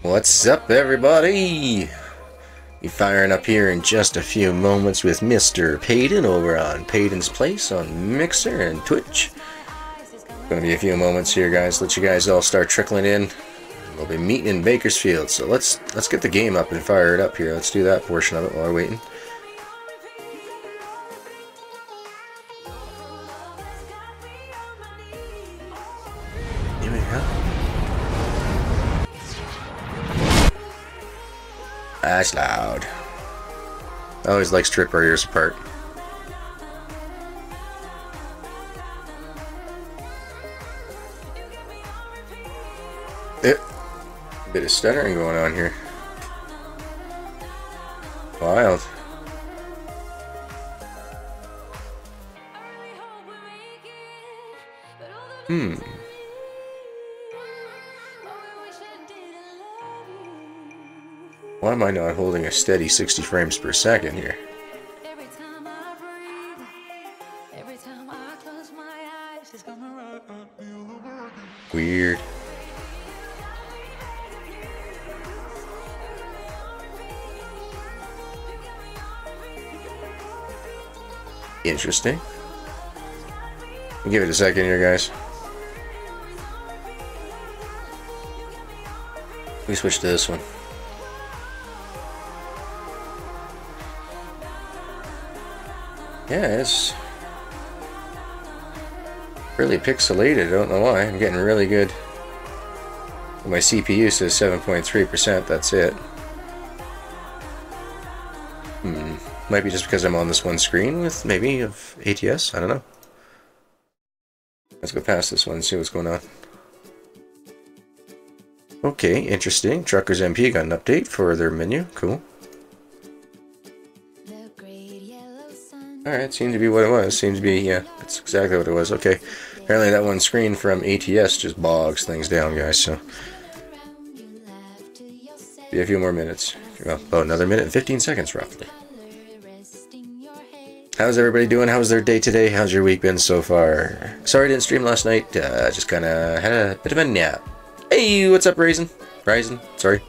What's up, everybody? Be firing up here in just a few moments with Mr. Payton over on Payton's Place on Mixer and Twitch. Gonna be a few moments here, guys. Let you guys all start trickling in. We'll be meeting in Bakersfield, so let's get the game up and fire it up here. Let's do that portion of it while we're waiting. Here we go. That's loud. I always like to rip our ears apart. Bit of stuttering going on here. Wild. Why am I not holding a steady 60 frames per second here? Weird. Interesting. I'll give it a second here, guys. We switch to this one. Yeah, it's really pixelated. I don't know why. I'm getting really good. My CPU says 7.3%. That's it. Might be just because I'm on this one screen with maybe of ATS. I don't know. Let's go past this one and see what's going on. Okay, interesting. Truckers MP got an update for their menu. Cool. Alright, seemed to be what it was. Seems to be, yeah, that's exactly what it was. Okay. Apparently that one screen from ATS just bogs things down, guys, so. Be a few more minutes. Well, about another minute and 15 seconds, roughly. How's everybody doing? How's their day today? How's your week been so far? Sorry I didn't stream last night. Just kind of had a bit of a nap. Hey, what's up, Ryzen? Sorry.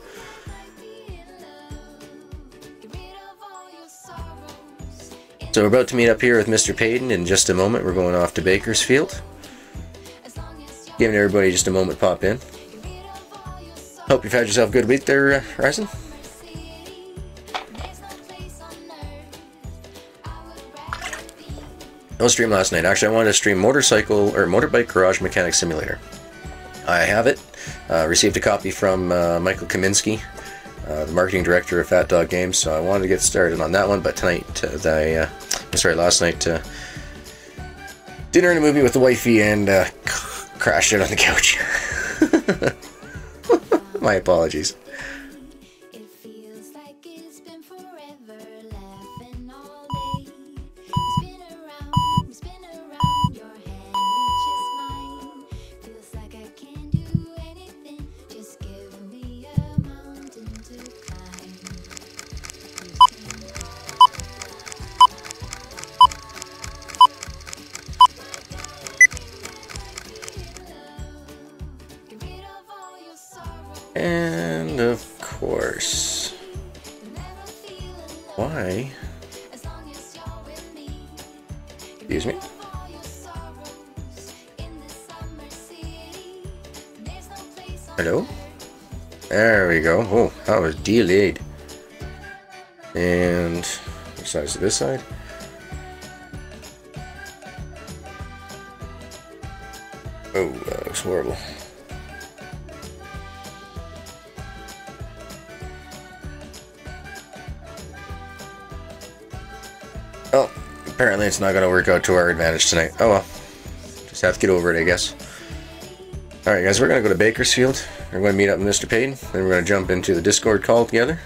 So we're about to meet up here with Mr. Payton in just a moment. We're going off to Bakersfield. Giving everybody just a moment to pop in. Hope you've had yourself a good week there, Ryzen. No stream last night. Actually, I wanted to stream Motorbike Garage Mechanic Simulator. I have it. Received a copy from Michael Kaminsky, the marketing director of Fat Dog Games, so I wanted to get started on that one, but tonight, last night, dinner and a movie with the wifey and crashed out on the couch. My apologies. And of course, why? Excuse me. Hello? There we go. Oh, that was delayed. And which side is this side? Oh, that looks horrible. Oh, apparently it's not going to work out to our advantage tonight. Oh well. Just have to get over it, I guess. Alright guys, we're going to go to Bakersfield. We're going to meet up with Mr. Payton. Then we're going to jump into the Discord call together.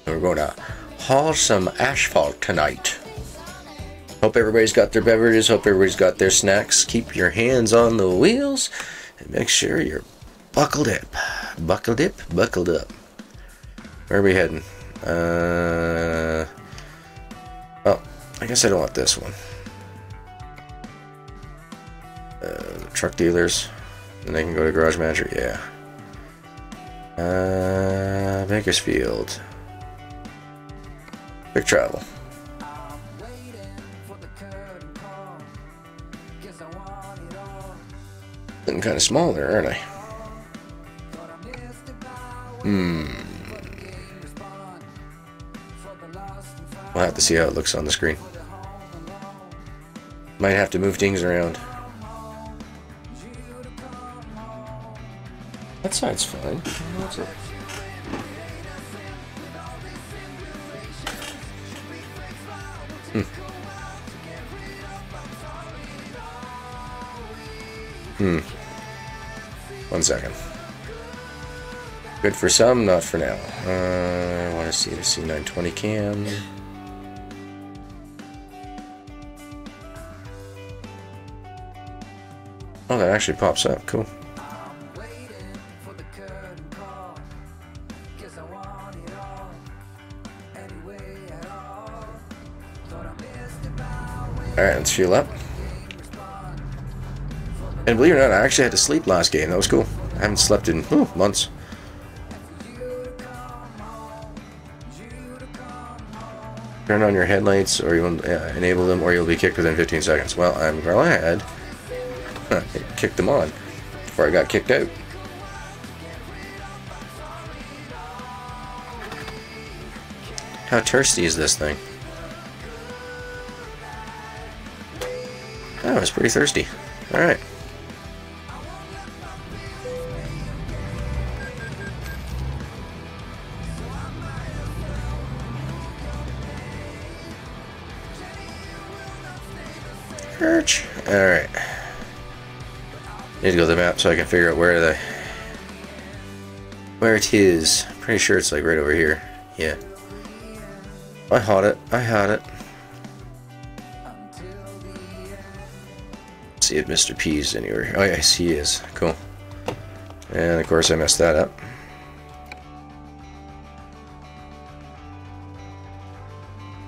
And we're going to haul some asphalt tonight. Hope everybody's got their beverages. Hope everybody's got their snacks. Keep your hands on the wheels. And make sure you're buckled up. Buckled up. Where are we heading? Oh, I guess I don't want this one. truck dealers. And they can go to Garage Manager. Yeah. Bakersfield. Quick travel. Looking kind of small there, aren't I? We'll have to see how it looks on the screen. Might have to move things around. That side's fine. What's it? One second. Good for some, not for now. I want to see the C920 cam. Oh, that actually pops up. Cool. Alright, let's fuel up. And believe it or not, I actually had to sleep last game. That was cool. I haven't slept in months. Turn on your headlights, or you'll enable them, or you'll be kicked within 15 seconds. Well, I'm glad I kicked them on before I got kicked out. How thirsty is this thing? Oh, it's pretty thirsty. Alright. Church. Alright. Need to go to the map so I can figure out where it is. Pretty sure it's like right over here. Yeah. I had it. I had it. See if Mr. P's anywhere. Oh yes, he is. Cool. And of course I messed that up.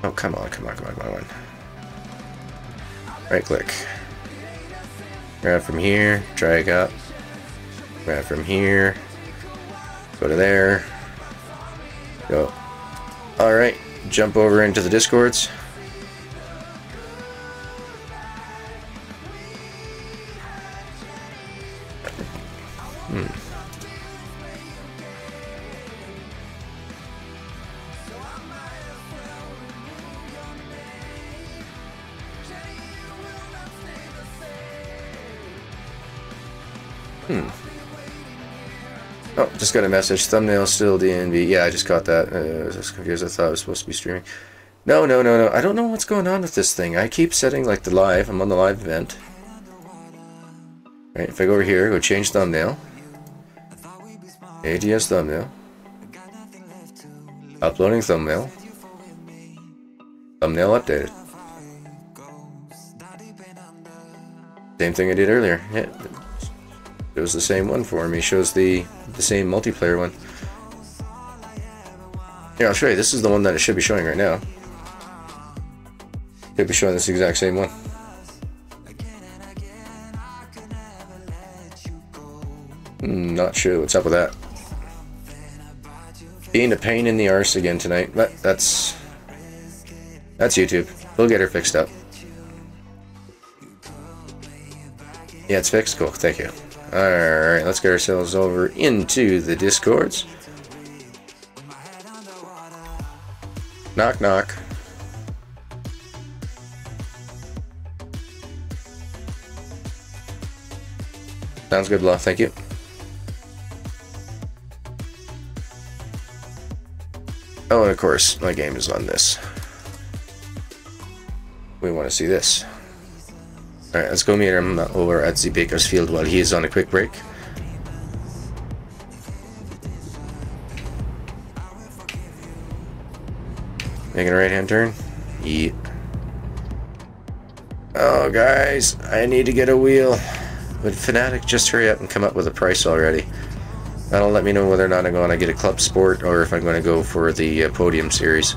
Oh, come on, come on, come on, come on. Right click. Grab from here, drag up. Grab from here. Go to there. Go. Alright, jump over into the Discords. Oh, just got a message. Thumbnail still DNB. Yeah, I just got that. I was confused. I thought I was supposed to be streaming. No. I don't know what's going on with this thing. I keep setting like the live. I'm on the live event. Right, if I go over here, go change thumbnail. ADS thumbnail. Uploading thumbnail. Thumbnail updated. Same thing I did earlier. Yeah. It was the same one for me. Shows the same multiplayer one. Here, I'll show you. This is the one that it should be showing right now. Should be showing this exact same one. Not sure what's up with that. Being a pain in the arse again tonight. But that's YouTube. We'll get her fixed up. Yeah, it's fixed. Cool. Thank you. Alright, let's get ourselves over into the Discords. Knock, knock. Sounds good, Bluff. Thank you. Oh, and of course, my game is on this. We want to see this. Alright, let's go meet him over at the Bakersfield while he is on a quick break. Making a right-hand turn? Yeah. Oh, guys, I need to get a wheel. Would Fnatic just hurry up and come up with a price already? That'll let me know whether or not I'm going to get a Club Sport or if I'm going to go for the Podium Series.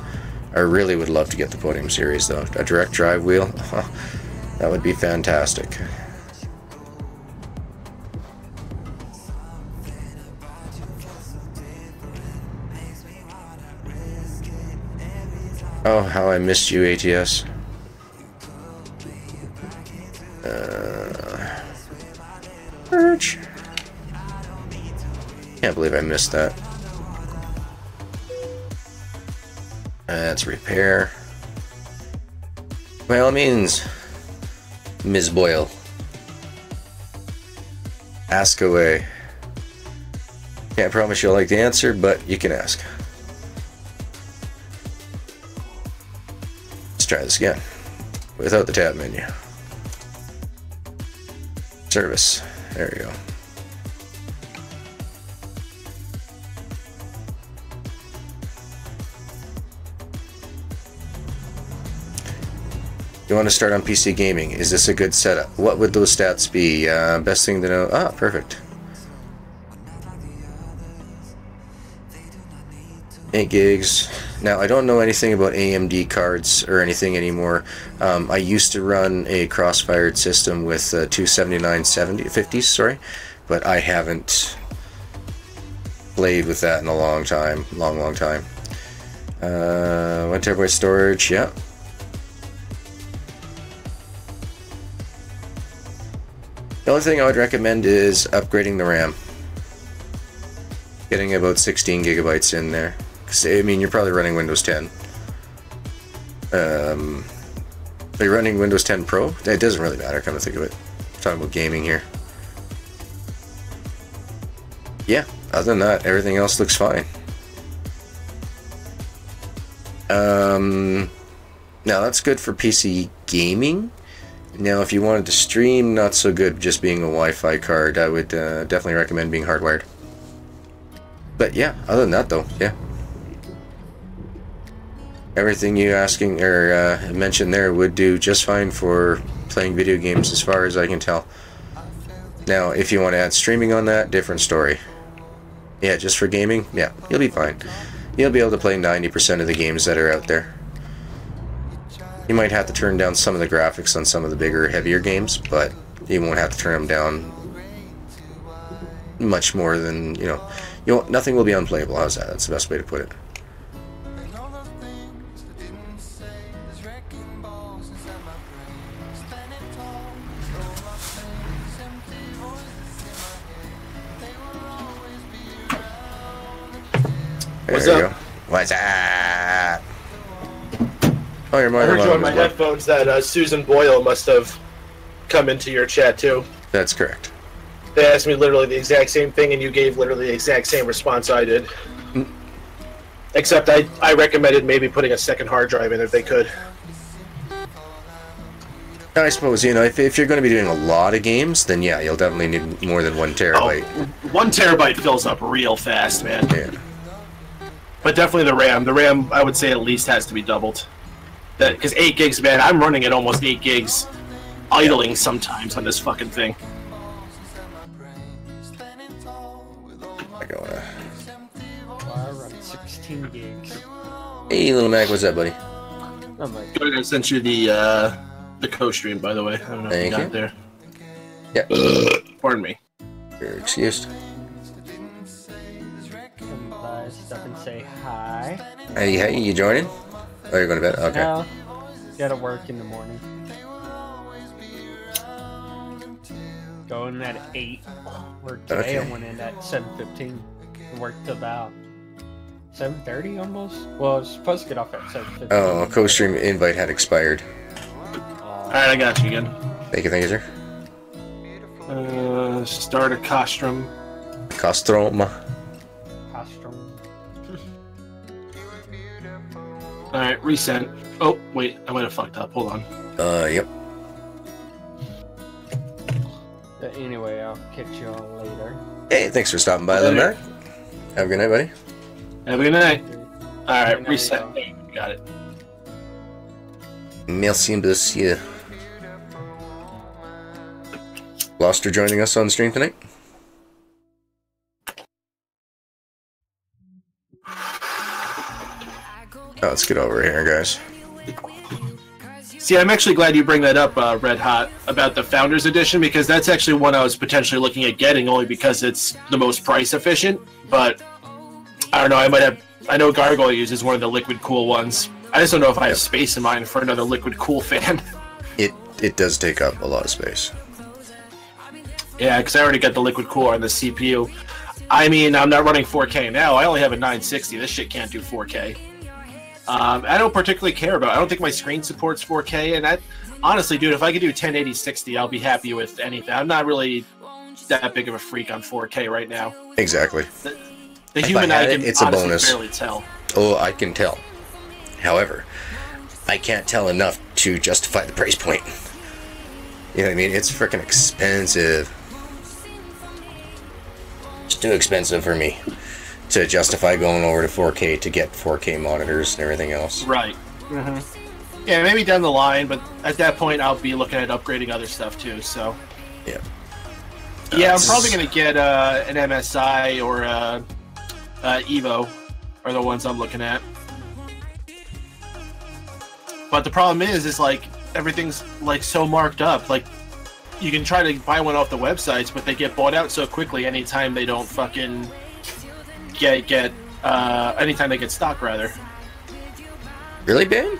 I really would love to get the Podium Series, though. A direct drive wheel? That would be fantastic. Oh, how I missed you, ATS. Urge. Can't believe I missed that. That's repair. By all means, Ms. Boyle. Ask away. Can't promise you'll like the answer, but you can ask. Let's try this again. Without the tab menu. Service. There we go. You want to start on PC gaming. Is this a good setup? What would those stats be? Best thing to know. Ah, perfect. 8 gigs. Now, I don't know anything about AMD cards or anything anymore. I used to run a cross-fired system with 27950s, sorry, but I haven't played with that in a long time. Long time. 1 terabyte storage, yeah. The only thing I would recommend is upgrading the RAM. Getting about 16 gigabytes in there. Because, I mean, you're probably running Windows 10. Are you running Windows 10 Pro? It doesn't really matter, come to think of it. I'm talking about gaming here. Yeah, other than that, everything else looks fine. Now, that's good for PC gaming. Now, if you wanted to stream, not so good just being a Wi-Fi card. I would definitely recommend being hardwired. But yeah, other than that though, yeah. Everything you asking or mentioned there would do just fine for playing video games as far as I can tell. Now, if you want to add streaming on that, different story. Yeah, just for gaming, yeah, you'll be fine. You'll be able to play 90% of the games that are out there. You might have to turn down some of the graphics on some of the bigger, heavier games, but you won't have to turn them down much more than, you know, nothing will be unplayable. How's that? That's the best way to put it. What's up? What's up? Oh, you're I heard you on my headphones that Susan Boyle must have come into your chat too. That's correct. They asked me literally the exact same thing, and you gave literally the exact same response I did. Except I recommended maybe putting a second hard drive in if they could. I suppose, you know, if you're going to be doing a lot of games, then yeah, you'll definitely need more than 1 terabyte. Oh, 1 terabyte fills up real fast, man. Yeah. But definitely the RAM. The RAM, I would say, at least has to be doubled. Because 8 gigs, man, I'm running at almost 8 gigs idling sometimes on this fucking thing. I run 16 gigs. Hey, little Mac, what's up, buddy? I sent you the co-stream, by the way. I don't know if you got it there. Yeah. Pardon me. You're excused. Come by, stop and say hi. Hey, you joining? Oh, you're going to bed? Okay. No, gotta work in the morning. Going at 8. Work today. Okay. I went in at 7:15. Worked till about 7:30 almost. Well, I was supposed to get off at 7:15. Oh, co-stream invite had expired. Alright, I got you again. Thank you, sir. Start a Costrum. Costrom. Alright, resend. Oh, wait, I might have fucked up. Hold on. Yep. But anyway, I'll catch you all later. Hey, thanks for stopping by, little Mac. Have a good night, buddy. Have a good night. Alright, Good night, reset. y'all. Hey, got it. Merci, monsieur. Loster joining us on stream tonight. Oh, let's get over here, guys. See, I'm actually glad you bring that up, Red Hot, about the Founders Edition, because that's actually one I was potentially looking at getting, only because it's the most price efficient. But I don't know. I know Gargoyle uses one of the liquid cool ones, I just don't know if I have space in mind for another liquid cool fan. It does take up a lot of space. Yeah, because I already got the liquid cooler on the CPU. I mean, I'm not running 4K now. I only have a 960. This shit can't do 4K. I don't particularly care about it. I don't think my screen supports 4K, and that, honestly, dude, if I could do 1080 60, I'll be happy with anything. I'm not really that big of a freak on 4K right now. Exactly. The human eye can it's a honestly bonus. barely tell. Oh, I can tell. However, I can't tell enough to justify the price point. You know what I mean? It's freaking expensive. It's too expensive for me to justify going over to 4K to get 4K monitors and everything else. Right. Mm-hmm. Yeah, maybe down the line, but at that point, I'll be looking at upgrading other stuff too. So. Yeah. Yeah, I'm probably gonna get an MSI or Evo, are the ones I'm looking at. But the problem is like everything's like so marked up. Like you can try to buy one off the websites, but they get bought out so quickly anytime they don't fucking get anytime they get stock rather. Really, Ben?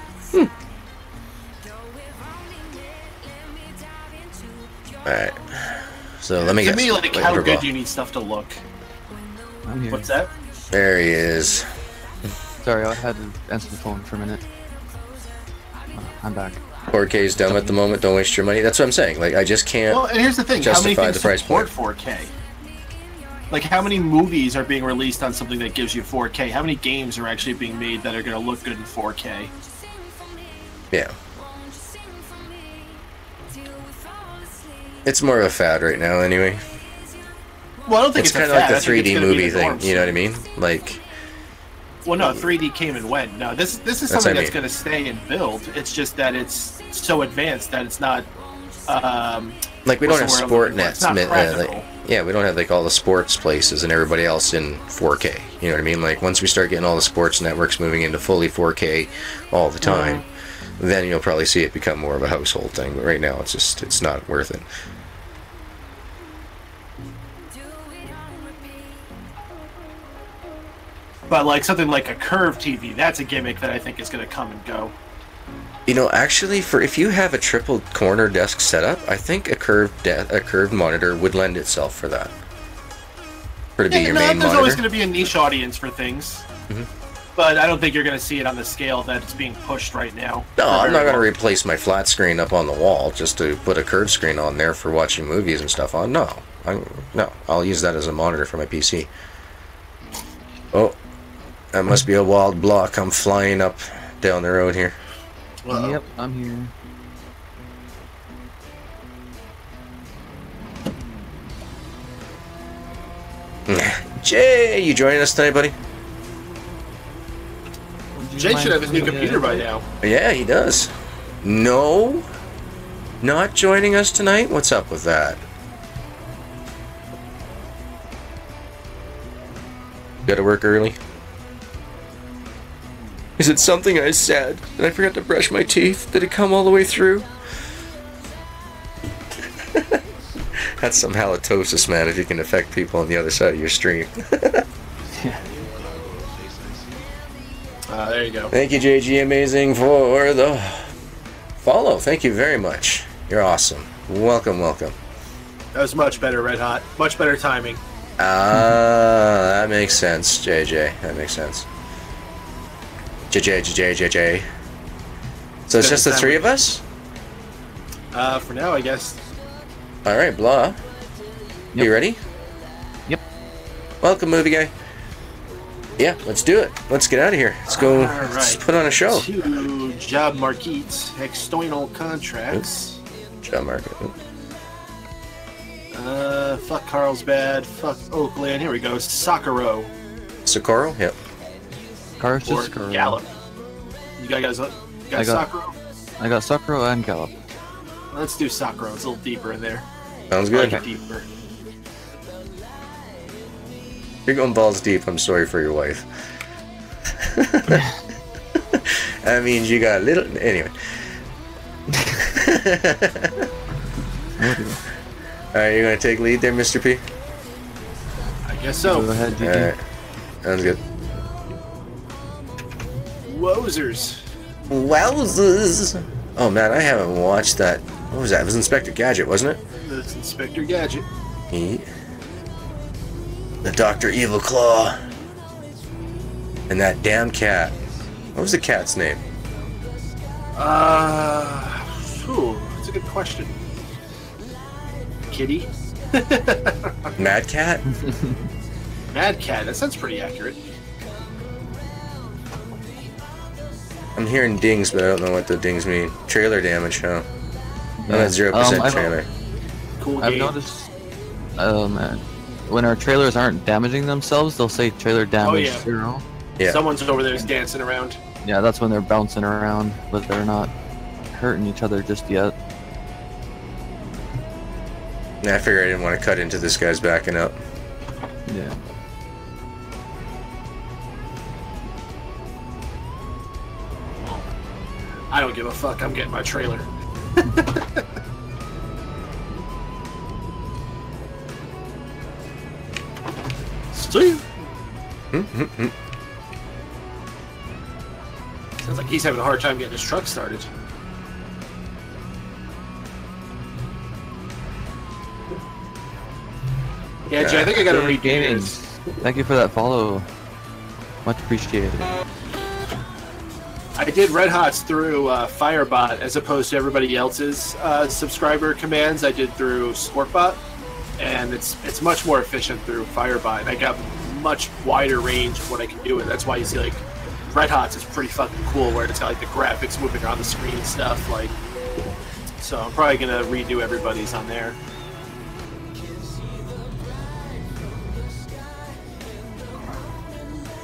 Alright. So let me guess. To me, like how good do you need stuff to look? I'm here. What's that? There he is. Sorry, I had to answer the phone for a minute. I'm back. 4K is dumb at the moment. Don't waste your money. That's what I'm saying. Like I just can't. Well, and here's the thing: how many justify things the price support point. 4K? Like, how many movies are being released on something that gives you 4K? How many games are actually being made that are going to look good in 4K? Yeah. It's more of a fad right now, anyway. Well, I don't think It's it's kind of like the I think it's 3D gonna be movie the thing. norm You know what I soon. mean? Like. Well, no, 3D came and went. No, this is what something I that's mean. going to stay and build. It's just that it's so advanced that it's not. Like we don't have what's the word I'm sport looking for? nets. It's not practical. Yeah, we don't have like all the sports places and everybody else in 4K. You know what I mean? Like once we start getting all the sports networks moving into fully 4K all the time, then you'll probably see it become more of a household thing. But right now, it's not worth it. But like something like a curved TV, that's a gimmick that I think is going to come and go. You know, actually, for if you have a triple corner desk setup, I think a curved monitor would lend itself for that. For to be your main there's always monitor. going to be a niche audience for things. But I don't think you're going to see it on the scale that it's being pushed right now. No, I'm not going to replace my flat screen up on the wall just to put a curved screen on there for watching movies and stuff on. No, I'll use that as a monitor for my PC. Oh, that must be a wild block. I'm flying up down the road here. Uh-oh. Yep, I'm here. Jay, you joining us tonight, buddy? Jay should have his new computer by now. Yeah, he does. No, not joining us tonight? What's up with that? Gotta work early? Is it something I said? Did I forget to brush my teeth? Did it come all the way through? That's some halitosis, man, if you can affect people on the other side of your stream. There you go. Thank you, JG Amazing, for the follow. Thank you very much. You're awesome. Welcome, welcome. That was much better, Red Hot. Much better timing. Ah, that makes sense, JJ. That makes sense. JJ. So it's just the three of us? For now, I guess. Alright, blah. Yep. You ready? Yep. Welcome, movie guy. Yeah, let's do it. Let's get out of here. Let's go. Alright. Let's put on a show. Two job marquees, external contracts. Job market. Fuck Carlsbad, fuck Oakland. Here we go. Sakura Socorro? Yep. Cars or just Sakura. Gallup. You guys I got got- Sakura? I got Sakura and Gallop. Let's do Sakura. It's a little deeper in there. Sounds I good. like it deeper. You're going balls deep. I'm sorry for your wife. That means you got a little. Anyway. Alright, you're going to take lead there, Mr. P? I guess so. Go ahead, DD. Alright. Sounds good. Wozers. Wowzers! Oh man, I haven't watched that. What was that? It was Inspector Gadget, wasn't it? That's Inspector Gadget. Yeah. The Dr. Evil Claw. And that damn cat. What was the cat's name? That's a good question. Kitty? Mad Cat? Mad Cat, that sounds pretty accurate. I'm hearing dings, but I don't know what the dings mean. Trailer damage, huh? I'm at 0% trailer. Cool I've game. noticed, when our trailers aren't damaging themselves, they'll say trailer damage 0. Yeah. Someone's over there is dancing around. Yeah, that's when they're bouncing around, but they're not hurting each other just yet. Yeah, I figured I didn't want to cut into this guy's backing up. Yeah. I don't give a fuck. I'm getting my trailer. See? Sounds like he's having a hard time getting his truck started. Yeah, Jay, I think I gotta read Gaming. Thank you for that follow. Much appreciated. I did Red Hots through Firebot as opposed to everybody else's subscriber commands. I did through Sportbot, and it's much more efficient through Firebot. And I got much wider range of what I can do with it. That's why you see like Red Hots is pretty fucking cool, where it's got like the graphics moving around the screen and stuff. Like, so I'm probably gonna redo everybody's on there.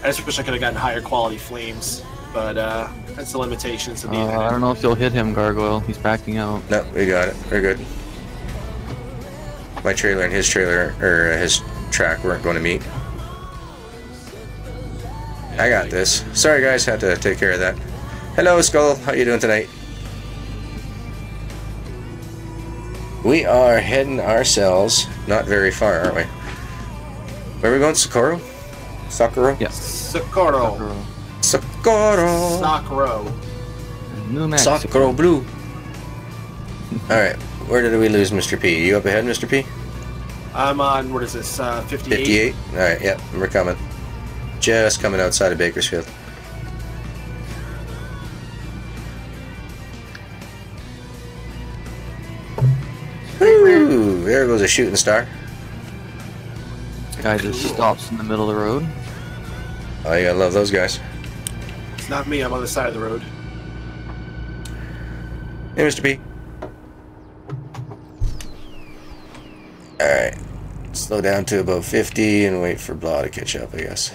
I just wish I could have gotten higher quality flames, but that's the limitations of the I internet. don't know if you'll hit him, Gargoyle. He's backing out. No, we got it. We're good. My trailer and his trailer, or his track, weren't going to meet. I got this. Sorry guys, had to take care of that. Hello Skull, how you doing tonight? We are heading ourselves not very far, aren't we? Where are we going? Socorro? Socorro? Yes. Socorro. Socorro! Socorro. New Mexico. Socorro Blue! Alright, where did we lose Mr. P? You up ahead, Mr. P? I'm on, what is this, 58? 58? Alright, yep, we're coming. Just coming outside of Bakersfield. Woo! There goes a shooting star. Guy just stops in the middle of the road. Oh, you gotta love those guys. It's not me, I'm on the side of the road. Hey, Mr. P. Alright. Slow down to about 50 and wait for Blah to catch up, I guess.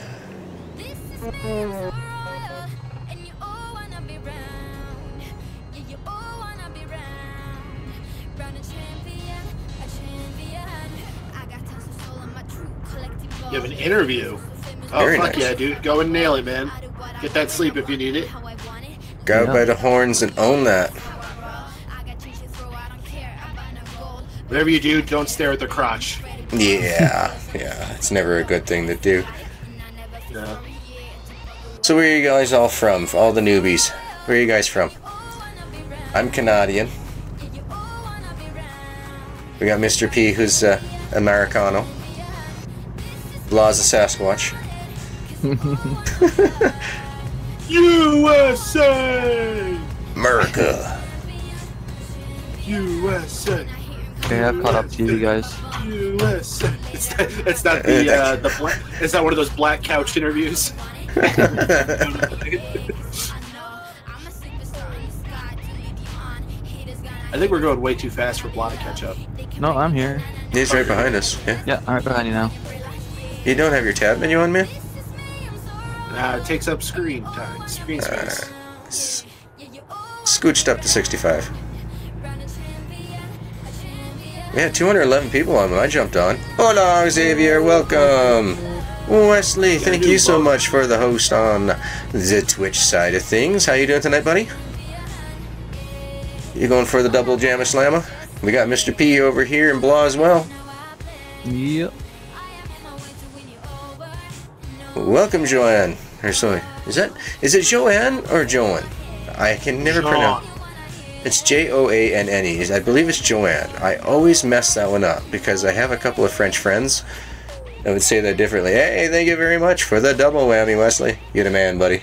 You have an interview? Oh, Very fuck nice. yeah, dude. Go and nail it, man. Get that sleep if you need it. Grab Yeah. by the horns and own that. Whatever you do, don't stare at the crotch. Yeah, yeah. It's never a good thing to do. Yeah. So where are you guys all from? All the newbies. Where are you guys from? I'm Canadian. We got Mr. P, who's Americano. Blah's a Sasquatch. USA! America. USA! Okay, I've caught up to you guys. USA! It's not the black. It's not one of those black couch interviews. I think we're going way too fast for Blah to catch up. No, I'm here. He's right behind us. Yeah. Yeah, I'm right behind you now. You don't have your tab menu on, man? It takes up screen time, screen space. Scooched up to 65. Yeah, 211 people on when I jumped on. Hola, Xavier, welcome. Wesley, thank you so much for the host on the Twitch side of things. How you doing tonight, buddy? You going for the double jamma slamma? We got Mr. P over here and Blah as well. Yep. Welcome, Joanne. Or sorry, is it Joanne or Joan? I can never Joanne. pronounce. It's Joanne. I believe it's Joanne. I always mess that one up because I have a couple of French friends that would say that differently. Hey, thank you very much for the double whammy, Wesley. You're the man, buddy.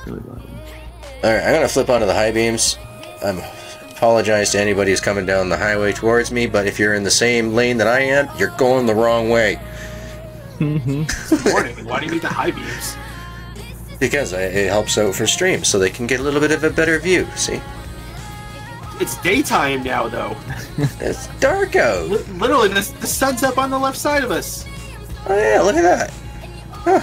Alright, I'm going to flip onto the high beams. I apologize to anybody who's coming down the highway towards me, but if you're in the same lane that I am, you're going the wrong way. Morning. Why do you need the high beams? Because it helps out for streams, so they can get a little bit of a better view, see? It's daytime now, though. It's dark out. Literally, the sun's up on the left side of us. Oh yeah, look at that. Huh.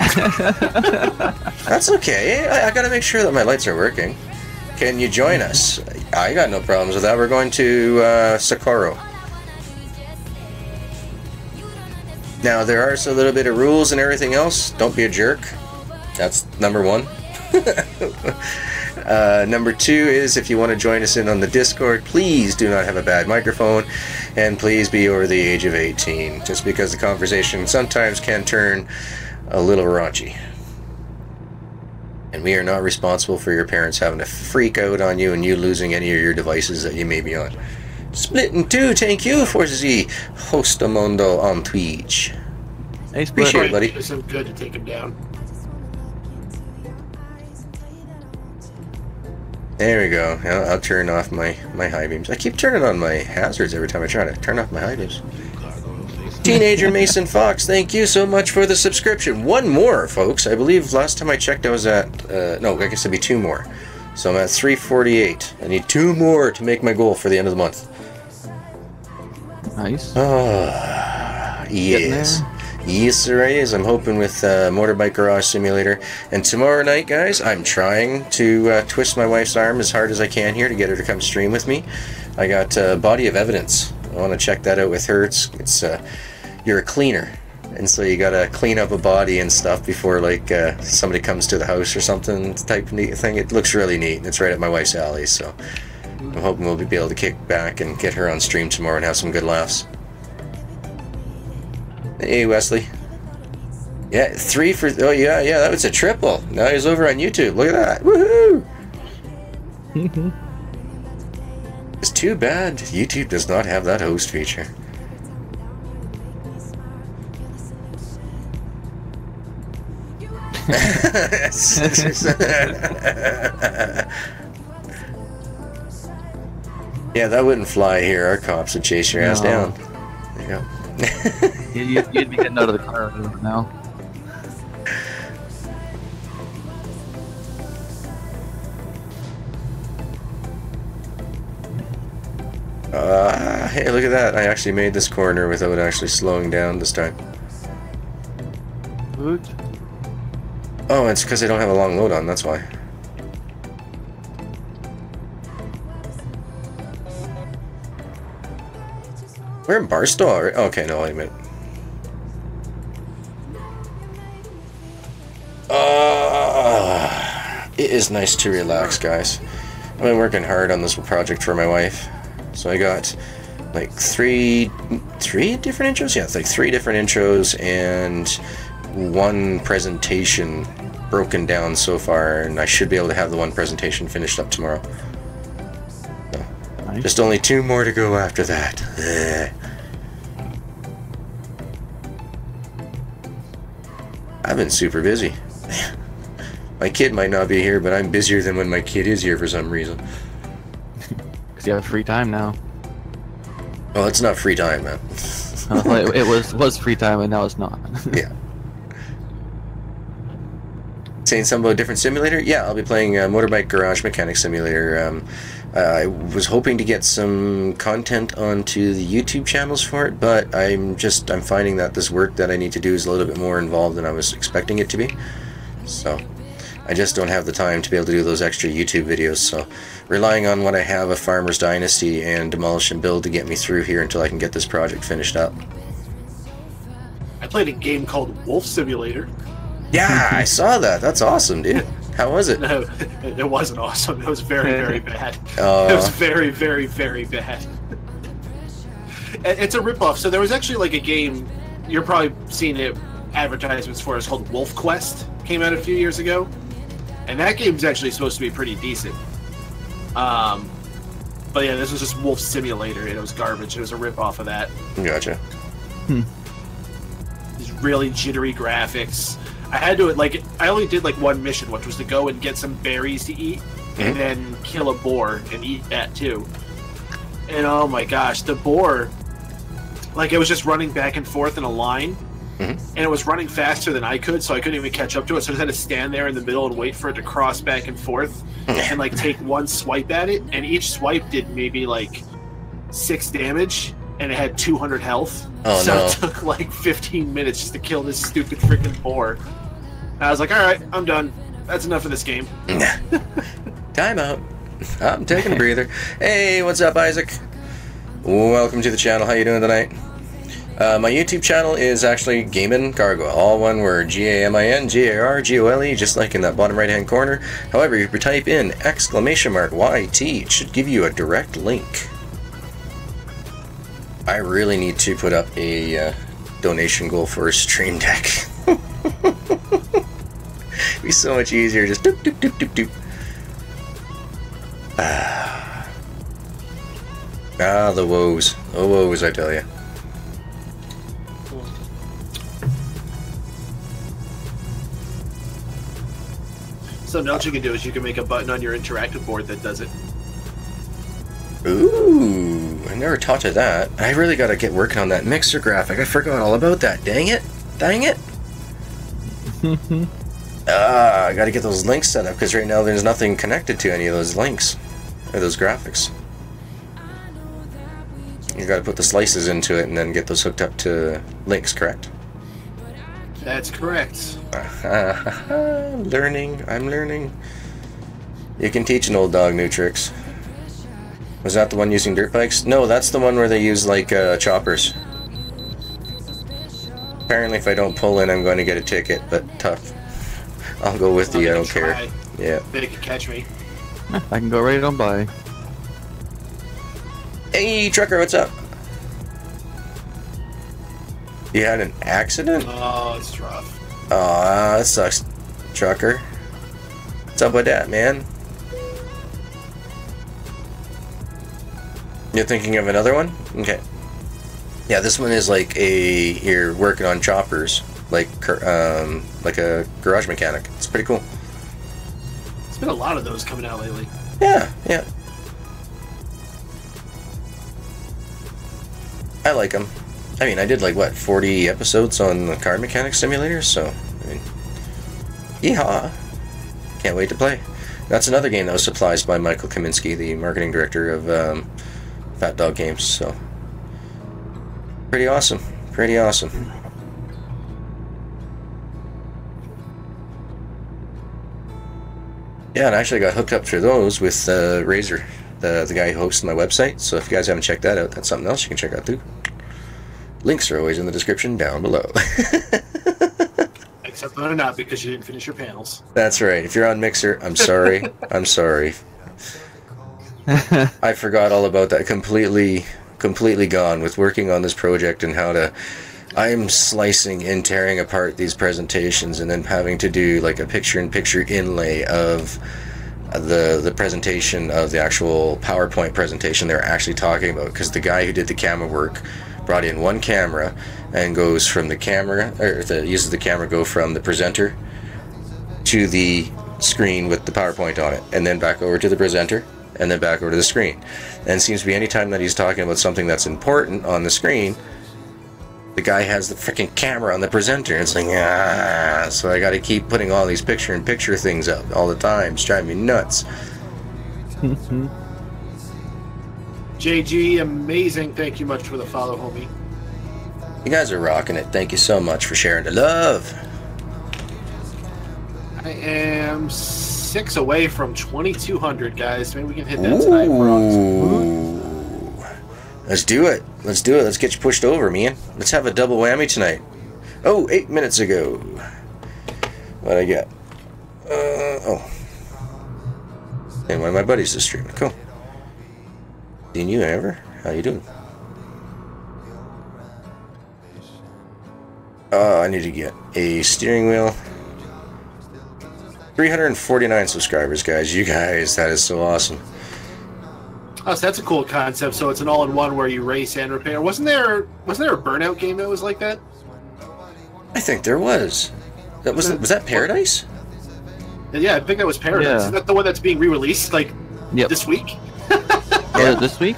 That's okay. I gotta make sure that my lights are working. Can you join us? I got no problems with that. We're going to Socorro. Now, there are a little bit of rules and everything else. Don't be a jerk. That's number one. Number two is if you want to join us in on the Discord, please do not have a bad microphone, and please be over the age of 18, just because the conversation sometimes can turn a little raunchy. And we are not responsible for your parents having to freak out on you and you losing any of your devices that you may be on. Split in two, thank you for the Hostamundo on Twitch. Hey, Appreciate it, buddy. It's so good to take him down. There we go. I'll turn off my high beams. I keep turning on my hazards every time I try to turn off my high beams. Teenager Mason Fox, thank you so much for the subscription. One more, folks. I believe last time I checked I was at... no, I guess it'd be two more. So I'm at 348. I need two more to make my goal for the end of the month. Nice. Oh, yes. Yes, sir, is. I'm hoping with Motorbike Garage Simulator. And tomorrow night, guys, I'm trying to twist my wife's arm as hard as I can here to get her to come stream with me. I got Body of Evidence. I want to check that out with her. It's you're a cleaner, and so you gotta clean up a body and stuff before like somebody comes to the house or something type of neat thing. It looks really neat. It's right up my wife's alley, so I'm hoping we'll be able to kick back and get her on stream tomorrow and have some good laughs. Hey, Wesley. Yeah, 3 for... Oh, yeah, that was a triple. Now he's over on YouTube. Look at that. Woohoo! It's too bad YouTube does not have that host feature. Yeah, that wouldn't fly here. Our cops would chase your ass down. There you go. You'd be getting out of the car now. Hey, look at that. I actually made this corner without actually slowing down this time. Woot. Oh, it's because I don't have a long load on, that's why. We're in Barstow, right? Okay, no, wait a minute. It is nice to relax, guys. I've been working hard on this project for my wife. So I got like three different intros? Yeah, it's like 3 different intros and 1 presentation broken down so far, and I should be able to have the 1 presentation finished up tomorrow. So, Nice. just only 2 more to go after that. I've been super busy. My kid might not be here, but I'm busier than when my kid is here for some reason. Because you have free time now. Well, it's not free time, man. It was free time, and now it's not. Yeah. Saying something about a different simulator? Yeah, I'll be playing Motorbike Garage Mechanic Simulator. I was hoping to get some content onto the YouTube channels for it, but I'm finding that this work that I need to do is a little bit more involved than I was expecting it to be. So I just don't have the time to be able to do those extra YouTube videos, so relying on what I have of Farmer's Dynasty and Demolish and Build to get me through here until I can get this project finished up. I played a game called Wolf Simulator. Yeah, I saw that. That's awesome, dude. How was it? No, it wasn't awesome. It was very, very bad. It Oh, was very, very, very bad. It's a ripoff. So there was actually like a game, you're probably seeing it advertisements for, it's called Wolf Quest. Came out a few years ago. and that game's actually supposed to be pretty decent. But yeah, this was just Wolf Simulator, and it was garbage. It was a rip-off of that. Gotcha. These really jittery graphics. I had to, like, I only did, like, one mission, which was to go and get some berries to eat, and then kill a boar and eat that, too. And, oh my gosh, the boar, like, it was just running back and forth in a line, and it was running faster than I could, so I couldn't even catch up to it, so I just had to stand there in the middle and wait for it to cross back and forth, and, like, take one swipe at it, and each swipe did maybe, like, 6 damage, and it had 200 health. Oh, so no. it took like 15 minutes just to kill this stupid freaking boar. And I was like, alright, I'm done. That's enough of this game. Time out. I'm taking a breather. Hey, what's up, Isaac? Welcome to the channel. How you doing tonight? My YouTube channel is actually GaminGargoyle. All one word. GaminGargoyle, just like in that bottom right-hand corner. However, if you type in !YT, it should give you a direct link. I really need to put up a donation goal for a stream deck. It'd be so much easier, just doop doop doop doop doop. The woes. The woes, I tell you. Something else you can do is you can make a button on your interactive board that does it. Ooh, I never taught to that. I really gotta get working on that mixer graphic. I forgot all about that. Dang it. Dang it. I gotta get those links set up, because right now there's nothing connected to any of those links. Or those graphics. You gotta put the slices into it and then get those hooked up to links, correct? That's correct. Learning. I'm learning. You can teach an old dog new tricks. Was that the one using dirt bikes? No, that's the one where they use, like, choppers. Apparently if I don't pull in, I'm going to get a ticket, but tough. I'll go with the I don't care. Yeah. They could catch me. I can go right on by. Hey, trucker, what's up? You had an accident? Oh, it's rough. Aw, that sucks, trucker. What's up with that, man? You're thinking of another one? Okay. Yeah, this one is like you're working on choppers, like a garage mechanic. It's pretty cool. There's been a lot of those coming out lately. Yeah, yeah. I like them. I mean, I did like, what, 40 episodes on the car mechanic simulator, so, I mean, yeehaw. Can't wait to play. That's another game that was supplied by Michael Kaminsky, the marketing director of Fat Dog Games, so pretty awesome. Pretty awesome. Yeah, and I actually got hooked up through those with Razor, the guy who hosts my website, so if you guys haven't checked that out, that's something else you can check out too. Links are always in the description down below. Except when they're not, because you didn't finish your panels. That's right. If you're on Mixer, I'm sorry. I'm sorry. I forgot all about that. Completely gone with working on this project and how to... I'm slicing and tearing apart these presentations and then having to do like a picture-in-picture inlay of the presentation of the actual PowerPoint presentation they're actually talking about, because the guy who did the camera work brought in one camera and goes from the camera, or uses the camera go from the presenter to the screen with the PowerPoint on it, and then back over to the presenter, and then back over to the screen. And it seems to be any time that he's talking about something that's important on the screen, the guy has the freaking camera on the presenter. It's like, so I gotta keep putting all these picture-in-picture things up all the time. It's driving me nuts. JG, amazing. Thank you much for the follow, homie. You guys are rocking it. Thank you so much for sharing the love. I am 6 away from 2,200, guys. Maybe we can hit that tonight, bro. Let's do it. Let's do it. Let's get you pushed over, man. Let's have a double whammy tonight. Oh, 8 minutes ago. What I got? And one of my buddies is streaming. Cool. Seen you ever? How you doing? I need to get a steering wheel. 349 subscribers, guys. You guys, that is so awesome. Oh, so that's a cool concept. So it's an all-in-one where you race and repair. Wasn't there a Burnout game that was like that? I think there was. Was that Paradise? Yeah, I think that was Paradise. Yeah. Isn't that the one that's being re-released like this week? Yeah, this week.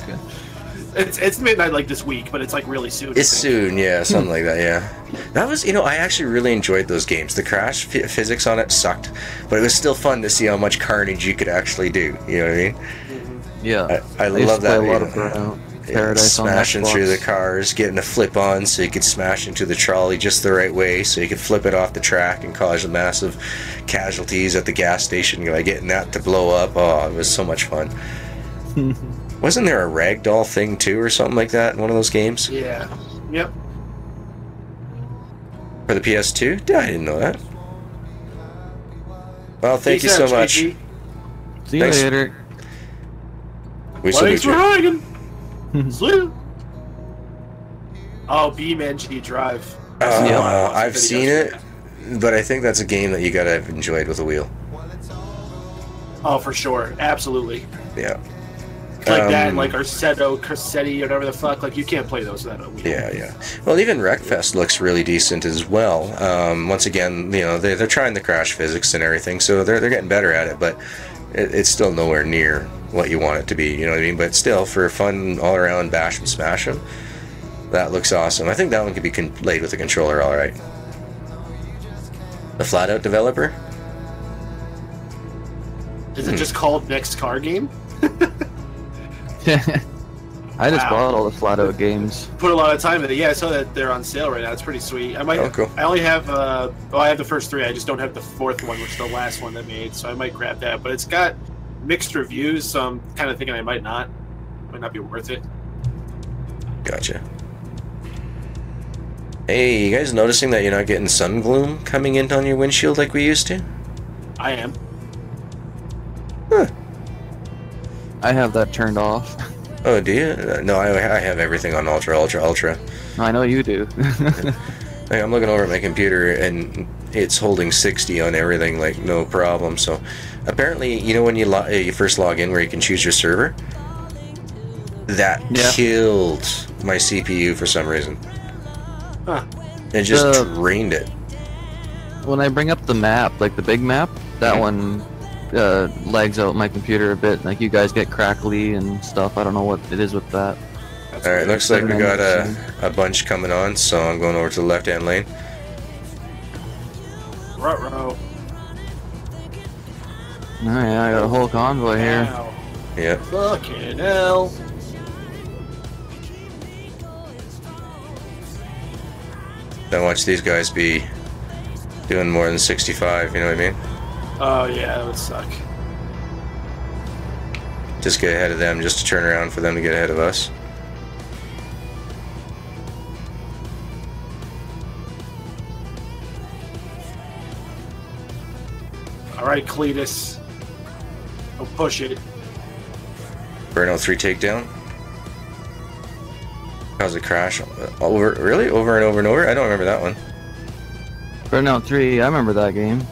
It's midnight like this week, but it's like really soon. It's soon, yeah, something like that, yeah. That was, I actually really enjoyed those games. The crash physics on it sucked, but it was still fun to see how much carnage you could actually do. You know what I mean? Yeah, I used love to play that. a lot of Burnout. Paradise on smashing Xbox. through the cars, getting a flip on so you could smash into the trolley just the right way so you could flip it off the track and cause massive casualties at the gas station, like getting that to blow up. Oh, it was so much fun. Wasn't there a ragdoll thing too or something like that in one of those games? Yeah. Yep. For the PS2? Yeah, I didn't know that. Well, thank you Peace so out, much. JG. See you Thanks. later. We Thanks salute for you. hanging. Salute. Oh, BeamNG Drive. I've seen it, but I think that's a game that you gotta have enjoyed with a wheel. Oh, for sure. Absolutely. Yeah. Like that, and like Arsetto, Corsetti, whatever the fuck. Like, you can't play those without a wheel. Yeah. Well, even Wreckfest looks really decent as well. Once again, they're trying the crash physics and everything, so they're getting better at it, but it's still nowhere near what you want it to be, you know what I mean? But still, for fun all-around bash and smash them, that looks awesome. I think that one could be played with a controller all right. The Flatout developer? Is it just called Next Car Game? I just bought all the Flatout games. Put a lot of time in it. Yeah, I saw that they're on sale right now. It's pretty sweet. I might. Oh, cool. I only have. I have the first three. I just don't have the fourth one, which is the last one they made. So I might grab that. But it's got mixed reviews, so I'm kind of thinking I might not. Might not be worth it. Gotcha. Hey, you guys noticing that you're not getting sun gloom coming in on your windshield like we used to? I am. Huh. I have that turned off. Oh, do you? No, I have everything on ultra. I know you do. Like, I'm looking over at my computer and it's holding 60 on everything, like no problem. So apparently, when you first log in where you can choose your server, that killed my CPU for some reason. Huh. It just drained it. When I bring up the map, like the big map, that one lags out my computer a bit. Like, you guys get crackly and stuff. I don't know what it is with that. Alright, looks like we got a bunch coming on, so I'm going over to the left-hand lane. Ruh-roh. Alright, I got a whole convoy here. Ow. Yeah. Fucking hell. Don't watch these guys be doing more than 65, you know what I mean? Oh yeah, that would suck. Just get ahead of them, just to turn around for them to get ahead of us. Alright, Cletus. I'll push it. Burnout 3 takedown. Cause a crash. Really? Over and over and over? I don't remember that one. Burnout 3, I remember that game.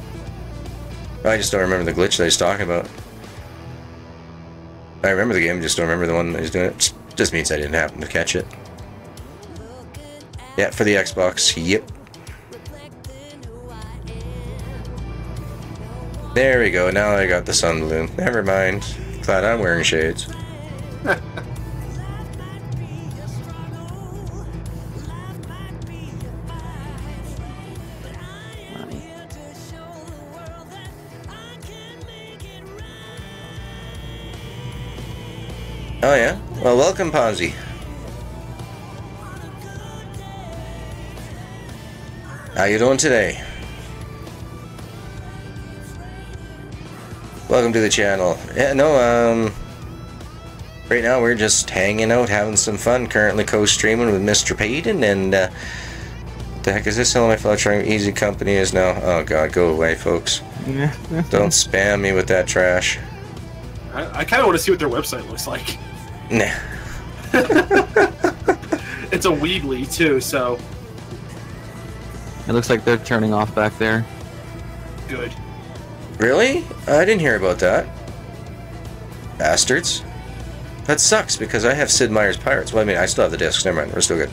I just don't remember the glitch that he's talking about. I remember the game, just don't remember the one that he's doing it. Just means I didn't happen to catch it. Yeah, for the Xbox. Yep. There we go. Now I got the sun bloom. Never mind. Glad I'm wearing shades. Oh yeah? Well, welcome, Ponzi. How you doing today? Welcome to the channel. Yeah, no, right now we're just hanging out, having some fun, currently co-streaming with Mr. Payton, and, what the heck is this? Hello, my fellow trying easy company is now. Oh god, go away, folks. Don't spam me with that trash. I kind of want to see what their website looks like. Nah. It's a Weebly too, so It looks like they're turning off back there. good. Really? I didn't hear about that. Bastards. That sucks because I have Sid Meier's Pirates. Well, I mean, I still have the discs. Never mind. We're still good.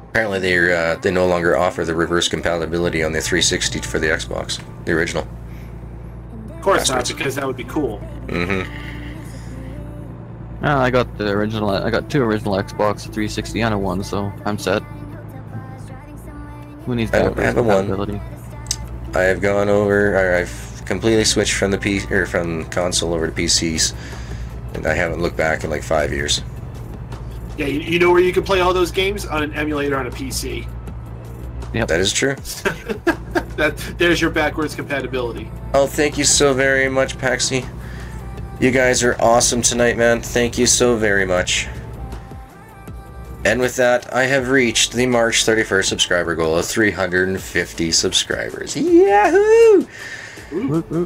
Apparently, they no longer offer the reverse compatibility on the 360 for the Xbox, the original. Of course not, because that would be cool. Mm-hmm. I got the original. I got 2 original Xbox, 360 and a 1, so I'm set. Who needs that compatibility? I have gone over. Or I've completely switched from the from console over to PCs, and I haven't looked back in like 5 years. Yeah, you know where you can play all those games? On an emulator on a PC. Yep. That is true. There's your backwards compatibility. Oh, thank you so very much, Paxi. You guys are awesome tonight, man. Thank you so very much. And with that, I have reached the March 31st subscriber goal of 350 subscribers. Yahoo!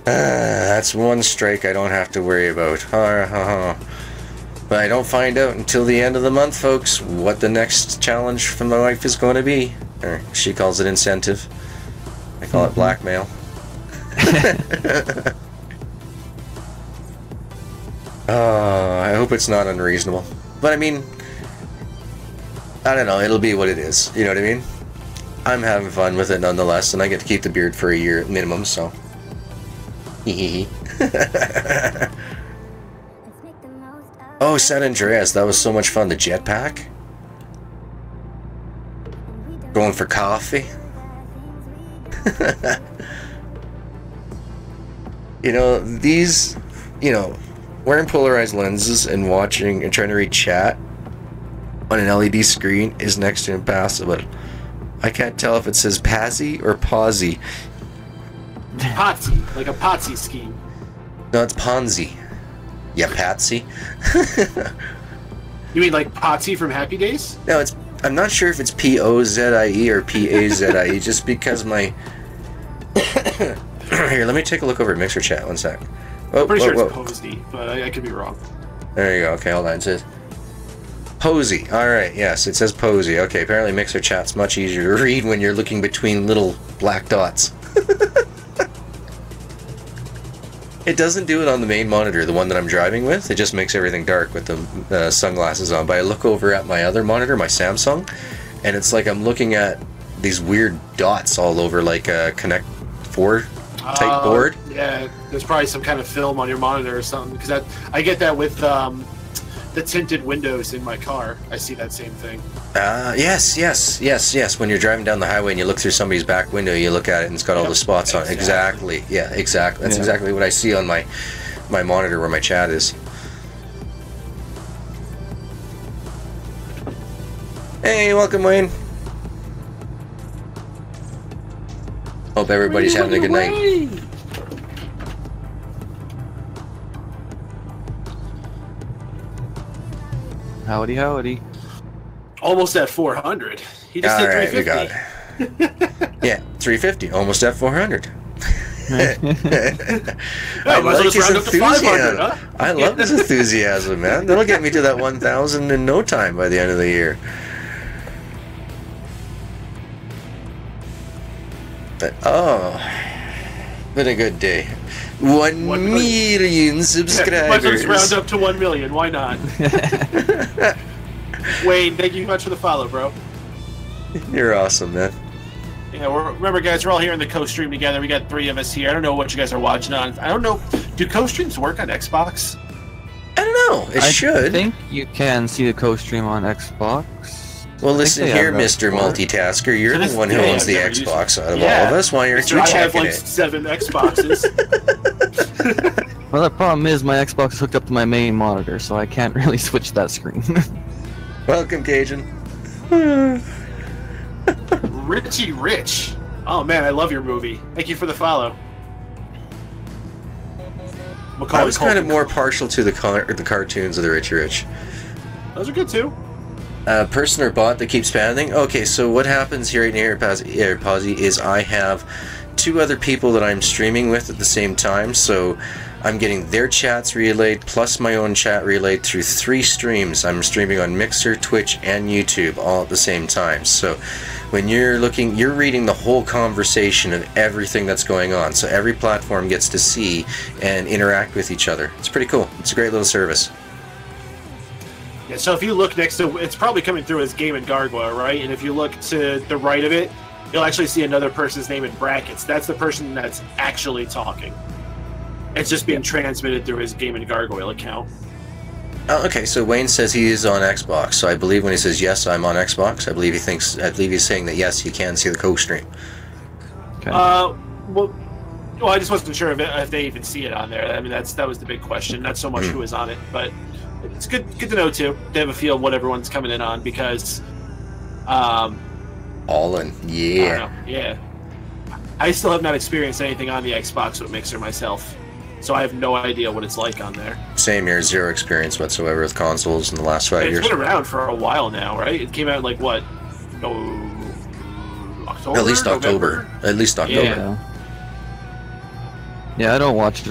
That's one strike I don't have to worry about. But I don't find out until the end of the month, folks, what the next challenge from my wife is going to be. Or she calls it incentive. I call it blackmail. I hope it's not unreasonable. But I mean, I don't know, it'll be what it is. You know what I mean? I'm having fun with it nonetheless, and I get to keep the beard for a year minimum, so. Hee. Oh, San Andreas, that was so much fun. The jetpack? Going for coffee? You know, these, wearing polarized lenses and watching and trying to read chat on an LED screen is next to impossible. I can't tell if it says Pazzy or Pawsy. Potsy, like a Potsy scheme. No, it's Ponzi. Yeah, Patsy. You mean like Potsy from Happy Days? No, I'm not sure if it's P-O-Z-I-E or P-A-Z-I-E, just because my... Here, let me take a look over at Mixer Chat, one sec. I'm pretty sure it's Posey, but I could be wrong. There you go, okay, hold on, it says... Posey, alright, yes, it says Posey. Okay, apparently Mixer Chat's much easier to read when you're looking between little black dots. It doesn't do it on the main monitor, the one that I'm driving with. It just makes everything dark with the sunglasses on. But I look over at my other monitor, my Samsung, and it's like I'm looking at these weird dots all over, like a Connect 4 type board. Yeah, there's probably some kind of film on your monitor or something. Because I get that with the tinted windows in my car. I see that same thing. Yes. When you're driving down the highway and you look through somebody's back window, you look at it and it's got all the spots on it. Exactly. Yeah, exactly. That's exactly what I see on my monitor where my chat is. Hey, welcome, Wayne. Hope everybody's having a good night. Howdy, howdy. Almost at 400. He just hit 350. We got it. Yeah, 350. Almost at 400. I like his enthusiasm. Huh? I love his enthusiasm, man. That'll get me to that 1,000 in no time by the end of the year. But, been a good day. 1 million subscribers. Let's round up to 1 million. Why not? Wayne, thank you much for the follow, bro. You're awesome, man. Yeah, remember, guys, we're all here in the co-stream together. We got 3 of us here. I don't know what you guys are watching on. I don't know. Do co-streams work on Xbox? I don't know. It should. I think you can see the co-stream on Xbox. Well, listen here, Mr. Multitasker. You're the one who owns the Xbox out of all of us. Why aren't you checking it? I have like 7 Xboxes. Well, the problem is my Xbox is hooked up to my main monitor, so I can't really switch that screen. Welcome, Cajun. Richie Rich. Oh, man, I love your movie. Thank you for the follow. I was kind of more partial to the cartoons of the Richie Rich. Those are good, too. Person or bot that keeps spamming. Okay, so what happens here in Posy is I have 2 other people that I'm streaming with at the same time, so I'm getting their chats relayed plus my own chat relayed through 3 streams. I'm streaming on Mixer, Twitch, and YouTube all at the same time. So when you're looking, you're reading the whole conversation of everything that's going on. So every platform gets to see and interact with each other. It's pretty cool. It's a great little service. Yeah, so if you look next to, it's probably coming through as GaminGargoyle, right? And if you look to the right of it, you'll actually see another person's name in brackets. That's the person that's actually talking. It's just being transmitted through his GaminGargoyle account. Oh, okay, so Wayne says he is on Xbox. So I believe when he says yes, I'm on Xbox. I believe he's saying that yes, he can see the co-stream. Okay. Well, I just wasn't sure if they even see it on there. I mean, that was the big question. Not so much who is on it, but it's good to know too. They have a feel of what everyone's coming in on because, all in, yeah. I don't know, yeah. I still have not experienced anything on the Xbox with Mixer myself, so I have no idea what it's like on there. Same here, 0 experience whatsoever with consoles in the last 5 years. It's been around for a while now, right? It came out like what? October? At least October. November? At least October. Yeah. Yeah, I don't watch it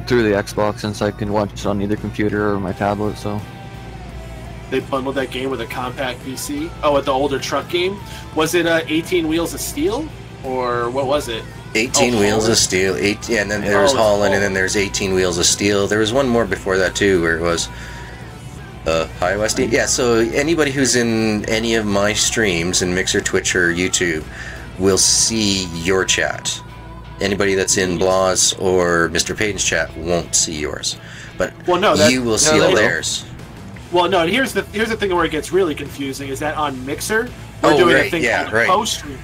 through the Xbox since I can watch it on either computer or my tablet, so... They bundled that game with a compact PC. Oh, with the older truck game? Was it 18 Wheels of Steel? Or what was it? 18 Wheels of Steel. Yeah, and then there was Holland, and then there's 18 Wheels of Steel. There was one more before that, too, where it was... Hi, Westy. Yeah, so anybody who's in any of my streams in Mixer, Twitch, or YouTube will see your chat. Anybody that's in Blah's or Mr. Payton's chat won't see yours, but you will see all theirs. Well, no. Here's the thing where it gets really confusing is that on Mixer we're doing a thing called a co-stream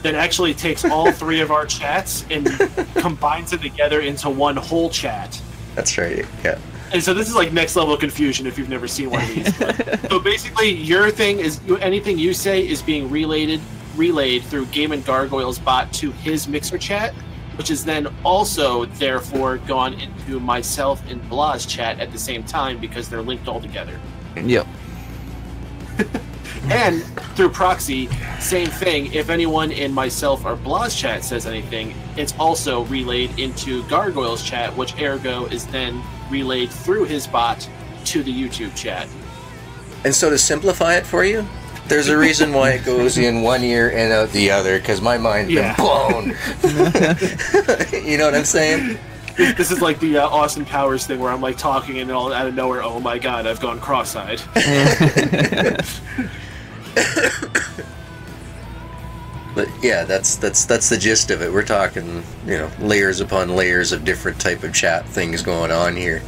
that actually takes all 3 of our chats and combines it together into one whole chat. That's right. Yeah. And so this is like next level confusion if you've never seen one of these. So basically, your thing is anything you say is being relayed through GaminGargoyle's bot to his Mixer chat, which is then also, therefore, gone into myself and Blah's chat at the same time because they're linked all together. Yep. And through proxy, same thing. If anyone in myself or Blah's chat says anything, it's also relayed into Gargoyle's chat, which ergo is then relayed through his bot to the YouTube chat. And so to simplify it for you, there's a reason why it goes in one ear and out the other, because my mind's been blown. You know what I'm saying? This is like the Austin Powers thing where I'm like talking and all out of nowhere, oh my god, I've gone cross-eyed. But yeah, that's the gist of it. We're talking, layers upon layers of different type of chat things going on here.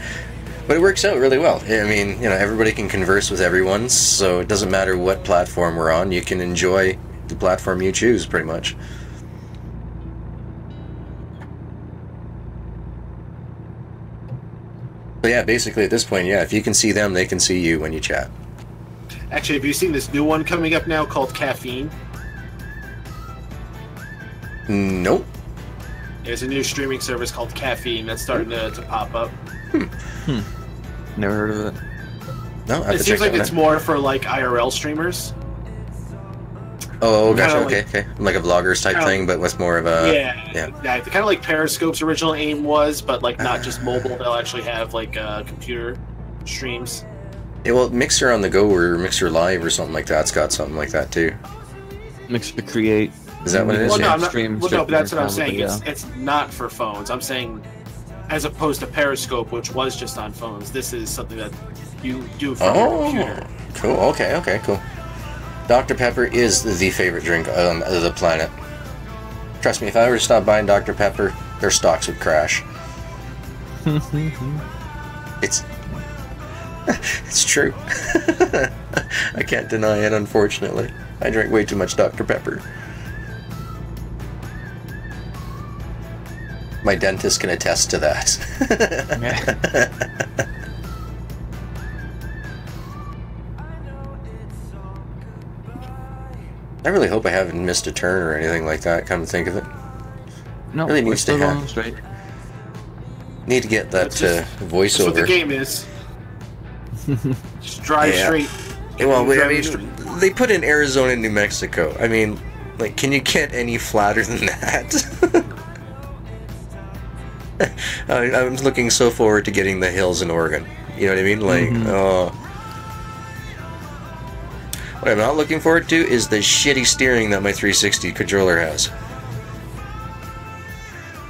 But it works out really well. I mean, everybody can converse with everyone, so it doesn't matter what platform we're on. You can enjoy the platform you choose, pretty much. But yeah, basically at this point, yeah, if you can see them, they can see you when you chat. Actually, have you seen this new one coming up now called Caffeine? Nope. There's a new streaming service called Caffeine that's starting to pop up. Never heard of it. No, it seems like it's more for like IRL streamers. Oh, gotcha. Okay. Like a vloggers type thing, but with more of a yeah. Kind of like Periscope's original aim was, but like not just mobile. They'll actually have like computer streams. Yeah, well, Mixer on the Go or Mixer Live or something like that's got something like that too. Mixer Create. Is that what it is? Well, no, Stream, but that's what I'm saying. Yeah. It's not for phones. I'm saying, as opposed to Periscope, which was just on phones, this is something that you do from your computer. Cool. Okay, cool. Dr. Pepper is the favorite drink of the planet. Trust me, if I were to stop buying Dr. Pepper, their stocks would crash. It's true. I can't deny it, unfortunately. I drink way too much Dr. Pepper. My dentist can attest to that. I really hope I haven't missed a turn or anything like that, come to think of it. No, really needs to happen. Straight. Need to get that voiceover. That's what the game is. Just drive straight. Well, they put in Arizona and New Mexico. I mean, like, can you get any flatter than that? I'm looking so forward to getting the hills in Oregon. You know what I mean? Like, oh. What I'm not looking forward to is the shitty steering that my 360 controller has.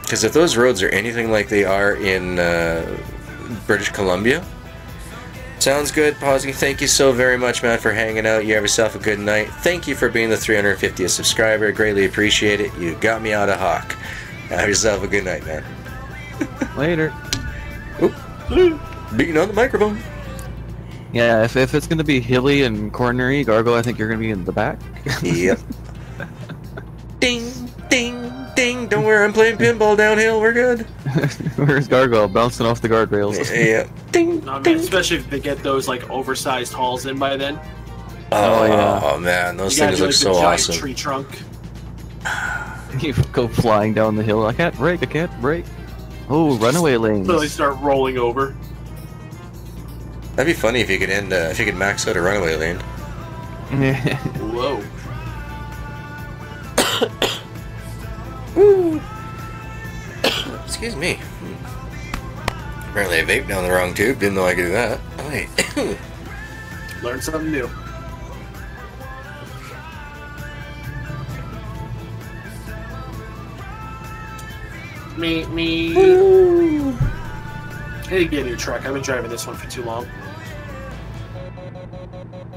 Because if those roads are anything like they are in British Columbia... Sounds good, Posy. Thank you so very much, man, for hanging out. You have yourself a good night. Thank you for being the 350th subscriber. Greatly appreciate it. You got me out of Hawk. Have yourself a good night, man. Later. Oop. Beating on the microphone. Yeah, if it's gonna be hilly and cornery, Gargoyle, I think you're gonna be in the back. Yep. Ding, ding, ding. Don't worry, I'm playing pinball downhill. We're good. Where's Gargoyle? Bouncing off the guardrails. Yeah. Ding, No, man, ding. especially if they get those like oversized halls in by then. Oh, yeah. Man, those You gotta things do, look like, so the giant awesome. tree trunk. You go flying down the hill. I can't brake. I can't brake. Oh, runaway lanes. So they start rolling over. That'd be funny if you could if you could max out a runaway lane. Whoa. Woo. Excuse me. Apparently I vaped down the wrong tube. Didn't know I could do that. Oh, wait. Learn something new. Me. Woo. I need to get a new truck. I've been driving this one for too long.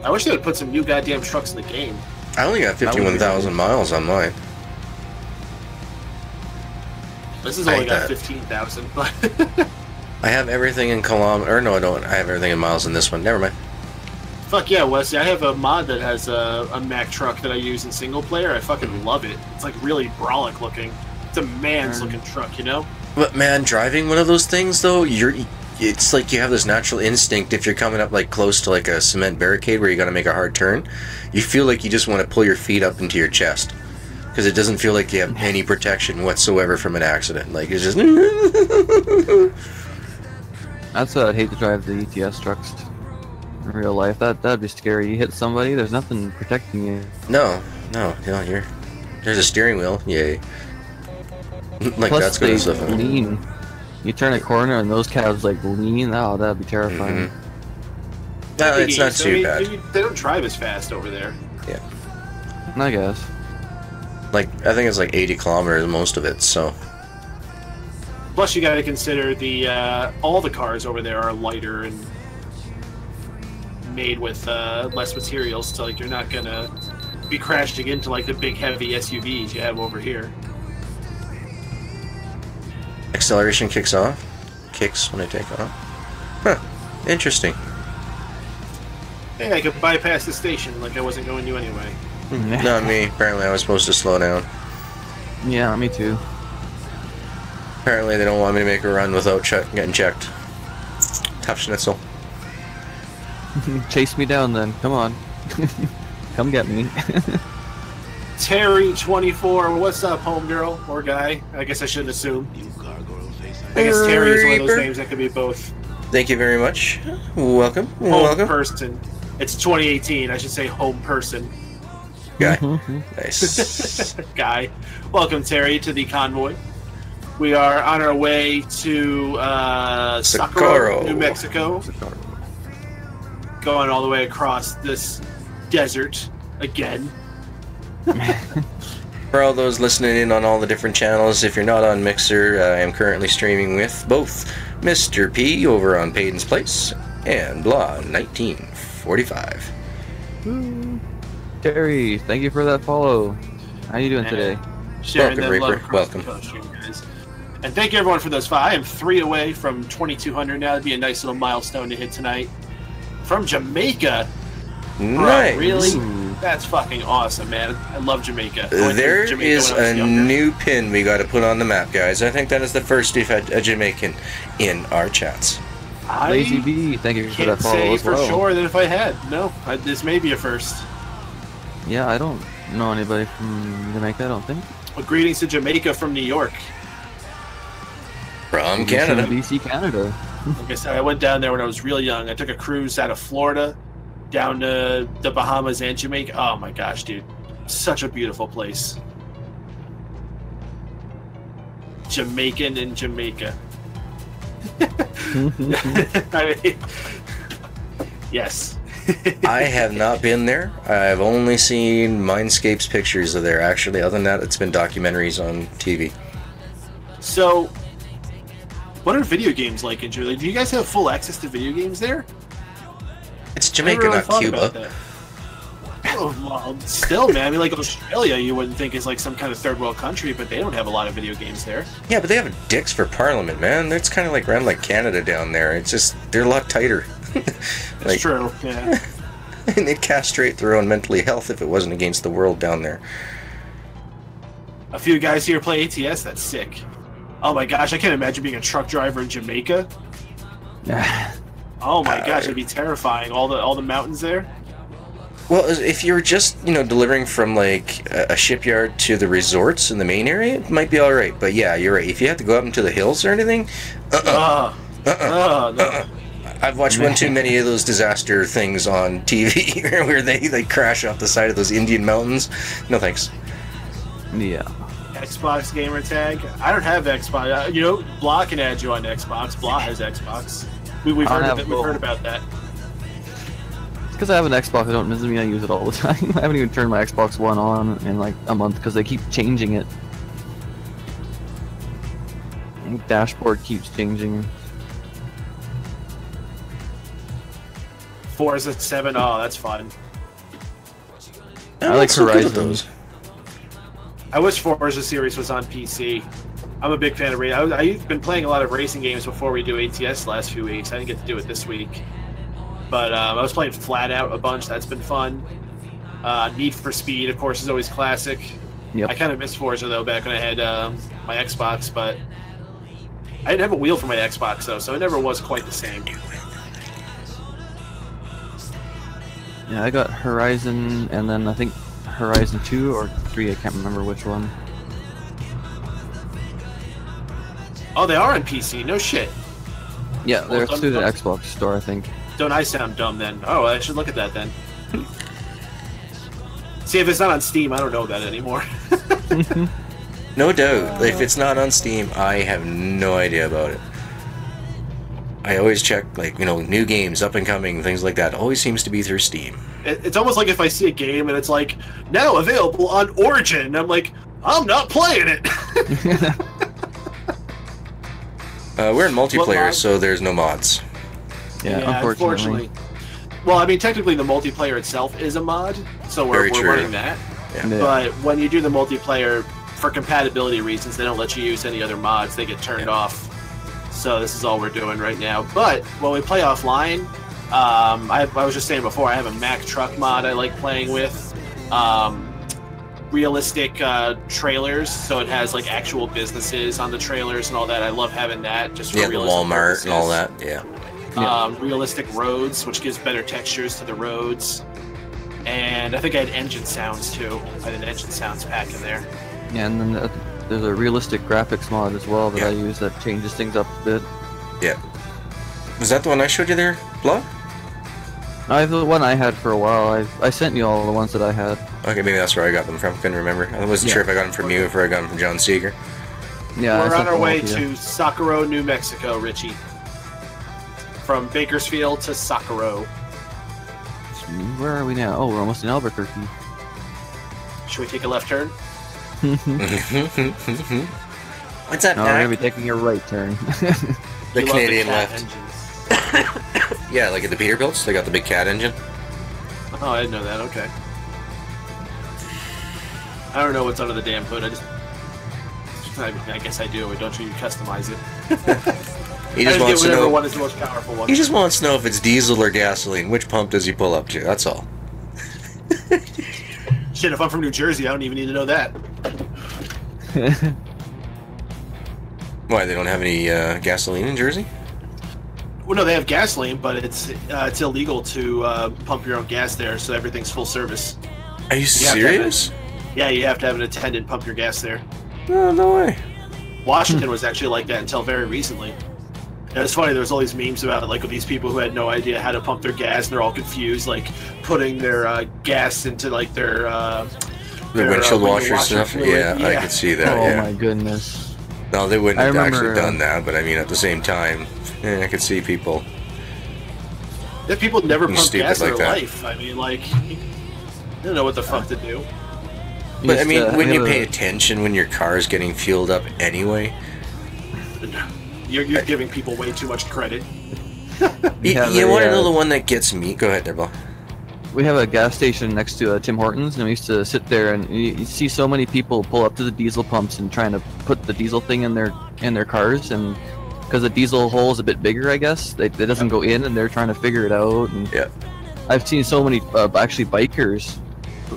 I wish they would put some new goddamn trucks in the game. I only got 51,000 miles on mine. This has I only hate got that. 15,000, but I have everything in kilometers. Or no, I don't. I have everything in miles in this one. Never mind. fuck yeah, Wesley. I have a mod that has a Mack truck that I use in single player. I fucking love it. It's like really brolic looking. It's a man's looking truck, you know? But man, driving one of those things though, it's like you have this natural instinct if you're coming up like close to like a cement barricade where you got to make a hard turn. You feel like you just want to pull your feet up into your chest because it doesn't feel like you have any protection whatsoever from an accident. Like it's just. That's why I'd hate to drive the ETS trucks in real life. That'd be scary. You hit somebody, there's nothing protecting you. No, there's a steering wheel. Yay. Like Plus that's gonna they stuff. lean. You turn a corner and those calves like lean. Oh, that'd be terrifying. No, it's not too bad. They don't drive as fast over there. Yeah. I guess. Like I think it's like 80 kilometers most of it. So. Plus, you got to consider the all the cars over there are lighter and made with less materials, so like you're not gonna be crashing into like the big heavy SUVs you have over here. Acceleration kicks when I take off. Huh. Interesting. Hey, I could bypass the station like I wasn't going to anyway. Not me. Apparently I was supposed to slow down. Yeah, me too. Apparently they don't want me to make a run without getting checked. Tough schnitzel. Chase me down then. Come on. Come get me. Terry24, what's up, homegirl or guy? I guess I shouldn't assume. I guess Terry is one of those names that could be both. Thank you very much. Welcome. Home Welcome. person. It's 2018. I should say home person. Guy. Nice. Guy. Welcome, Terry, to the convoy. We are on our way to Socorro, New Mexico. Going all the way across this desert again. For all those listening in on all the different channels, if you're not on Mixer, I am currently streaming with both Mr. P over on Payton's Place and Blah 1945. Terry, thank you for that follow. How you doing today? Sharing Welcome, that love Reaper. across the Welcome. country, guys. And thank you everyone for those 5. I am 3 away from 2,200 now. That'd be a nice little milestone to hit tonight. From Jamaica. Nice. Bro, really? Ooh. That's fucking awesome, man. I love Jamaica. I went to There Jamaica is when I was a younger. new pin we got to put on the map, guys. I think that is the first we've had a Jamaican in our chats. Lazy I B, thank you for can't that follow say as for well. sure that if I had. No, this may be a first. Yeah, I don't know anybody from Jamaica, I don't think. Well, greetings to Jamaica from New York. From Canada. BC, Canada. Like I said, I went down there when I was real young. I took a cruise out of Florida down to the Bahamas and Jamaica. Oh my gosh, dude. Such a beautiful place. Jamaican in Jamaica. I mean, yes. I have not been there. I've only seen Mindscape's pictures of there, actually. Other than that, it's been documentaries on TV. So, what are video games like in Jamaica? Do you guys have full access to video games there? It's Jamaica, not Cuba. Oh, well, still, man. I mean, like Australia, you wouldn't think is like some kind of third world country, but they don't have a lot of video games there. Yeah, but they have dicks for Parliament, man. It's kind of like around like Canada down there. It's just, they're a lot tighter. That's true, yeah. And they'd castrate their own mentally health if it wasn't against the world down there. A few guys here play ATS, that's sick. Oh my gosh, I can't imagine being a truck driver in Jamaica. Oh my gosh, it'd be terrifying. All the mountains there. Well, if you're just, you know, delivering from like a shipyard to the resorts in the main area, it might be all right. But yeah, you're right. If you have to go up into the hills or anything, no. I've watched one too many of those disaster things on TV where they crash off the side of those Indian mountains. No thanks. Yeah. Xbox gamer tag. I don't have Xbox. You know, Blah can add you on Xbox. Blah has Xbox. We've heard about that. Because I have an Xbox, it doesn't mean I use it all the time. I haven't even turned my Xbox One on in like a month because they keep changing it. The dashboard keeps changing. Forza 7. Oh, that's fun. I like Horizon. I wish Forza series was on PC. I'm a big fan of racing. I've been playing a lot of racing games before we do ATS the last few weeks. I didn't get to do it this week. But I was playing Flat Out a bunch. That's been fun. Need for Speed, of course, is always classic. Yep. I kind of miss Forza, though, back when I had my Xbox, but I didn't have a wheel for my Xbox, though, so it never was quite the same. Yeah, I got Horizon, and then I think Horizon 2 or 3, I can't remember which one. Oh, they are on PC. No shit. Yeah, they're through the Xbox store, I think. Don't I sound dumb, then? Oh, I should look at that, then. See, if it's not on Steam, I don't know about it anymore. No doubt. If it's not on Steam, I have no idea about it. I always check, like, you know, new games, up and coming, things like that. Always seems to be through Steam. It's almost like if I see a game and it's like, now available on Origin, I'm like, I'm not playing it. We're in multiplayer, so there's no mods. Yeah, unfortunately. Well, I mean, technically the multiplayer itself is a mod, so we're running that. Yeah. But when you do the multiplayer, for compatibility reasons, they don't let you use any other mods. They get turned off. So this is all we're doing right now. But when we play offline, I was just saying before, I have a Mack truck mod I like playing with. Realistic trailers, so it has like actual businesses on the trailers and all that. I love having that. Just for the realistic Walmart purposes. And all that. Yeah. Realistic roads, which gives better textures to the roads. And I think I had engine sounds too. I had an engine sounds pack in there. Yeah, and then there's a realistic graphics mod as well that I use that changes things up a bit. Yeah. Was that the one I showed you there, Blah? The one I had for a while. I sent you all the ones that I had. Okay, maybe that's where I got them from. Couldn't remember. I wasn't sure if I got them from you or if I got them from John Seeger. Yeah, we're on our way to Socorro, New Mexico, Richie. From Bakersfield to Socorro. Where are we now? Oh, we're almost in Albuquerque. Should we take a left turn? What's up, No, we're gonna be taking a right turn. The Canadian left. Engines. Yeah, like at the Peterbilts, they got the big cat engine. Oh, I didn't know that. Okay. I don't know what's under the damn hood. I guess I do. Don't you customize it? He just wants to know. One is the most powerful one. He just wants to know if it's diesel or gasoline. Which pump does he pull up to? That's all. Shit, if I'm from New Jersey, I don't even need to know that. Why, they don't have any gasoline in Jersey? Well, no, they have gasoline, but it's illegal to pump your own gas there, so everything's full service. Are you serious? Yeah, you have to have an attendant pump your gas there. Oh, no way. Washington was actually like that until very recently. And it's funny, there was all these memes about like these people who had no idea how to pump their gas, and they're all confused, like putting their gas into like their windshield washer stuff. Yeah, I could see that. Oh yeah. my goodness. No, they wouldn't I have remember, actually done that, but I mean, at the same time, I could see people. If people never pump Stupid gas in like their that. life, I mean, like, they don't know what the fuck to do. But I mean, when we you have pay a- attention, when your car is getting fueled up anyway, You're giving people way too much credit. you have want to a, know the one that gets me? Go ahead there, Bill. We have a gas station next to Tim Hortons, and we used to sit there, and you see so many people pull up to the diesel pumps and trying to put the diesel thing in their cars, and because the diesel hole is a bit bigger, I guess, it doesn't go in, and they're trying to figure it out. And Yeah. I've seen so many actually bikers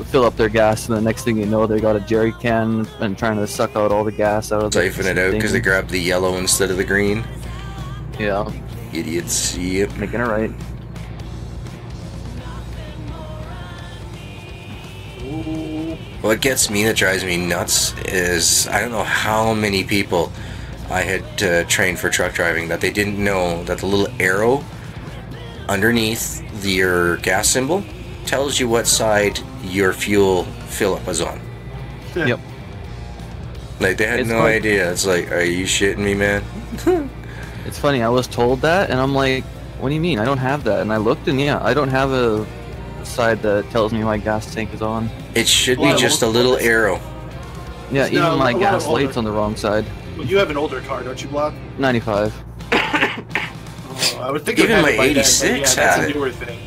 fill up their gas, and the next thing you know, they got a jerry can and trying to suck out all the gas out of the Siphon it out because they thing. grabbed the yellow instead of the green. Yeah, Idiots. Yep. making it right. What gets me, that drives me nuts, is I don't know how many people I had trained for truck driving that they didn't know that the little arrow underneath your gas symbol tells you what side your fuel fill-up was on. Yep. Like, they had It's no fun. idea. It's like, are you shitting me, man? It's funny, I was told that, and I'm like, what do you mean? I don't have that. And I looked, and yeah, I don't have a side that tells me my gas tank is on. It should Well, be just a little arrow. Yeah, No, even my a lot gas of older- light's on the wrong side. Well, you have an older car, don't you, Block? 95. Oh, I would think Even it my had it by then, but 86 yeah, that's had a it. newer thing.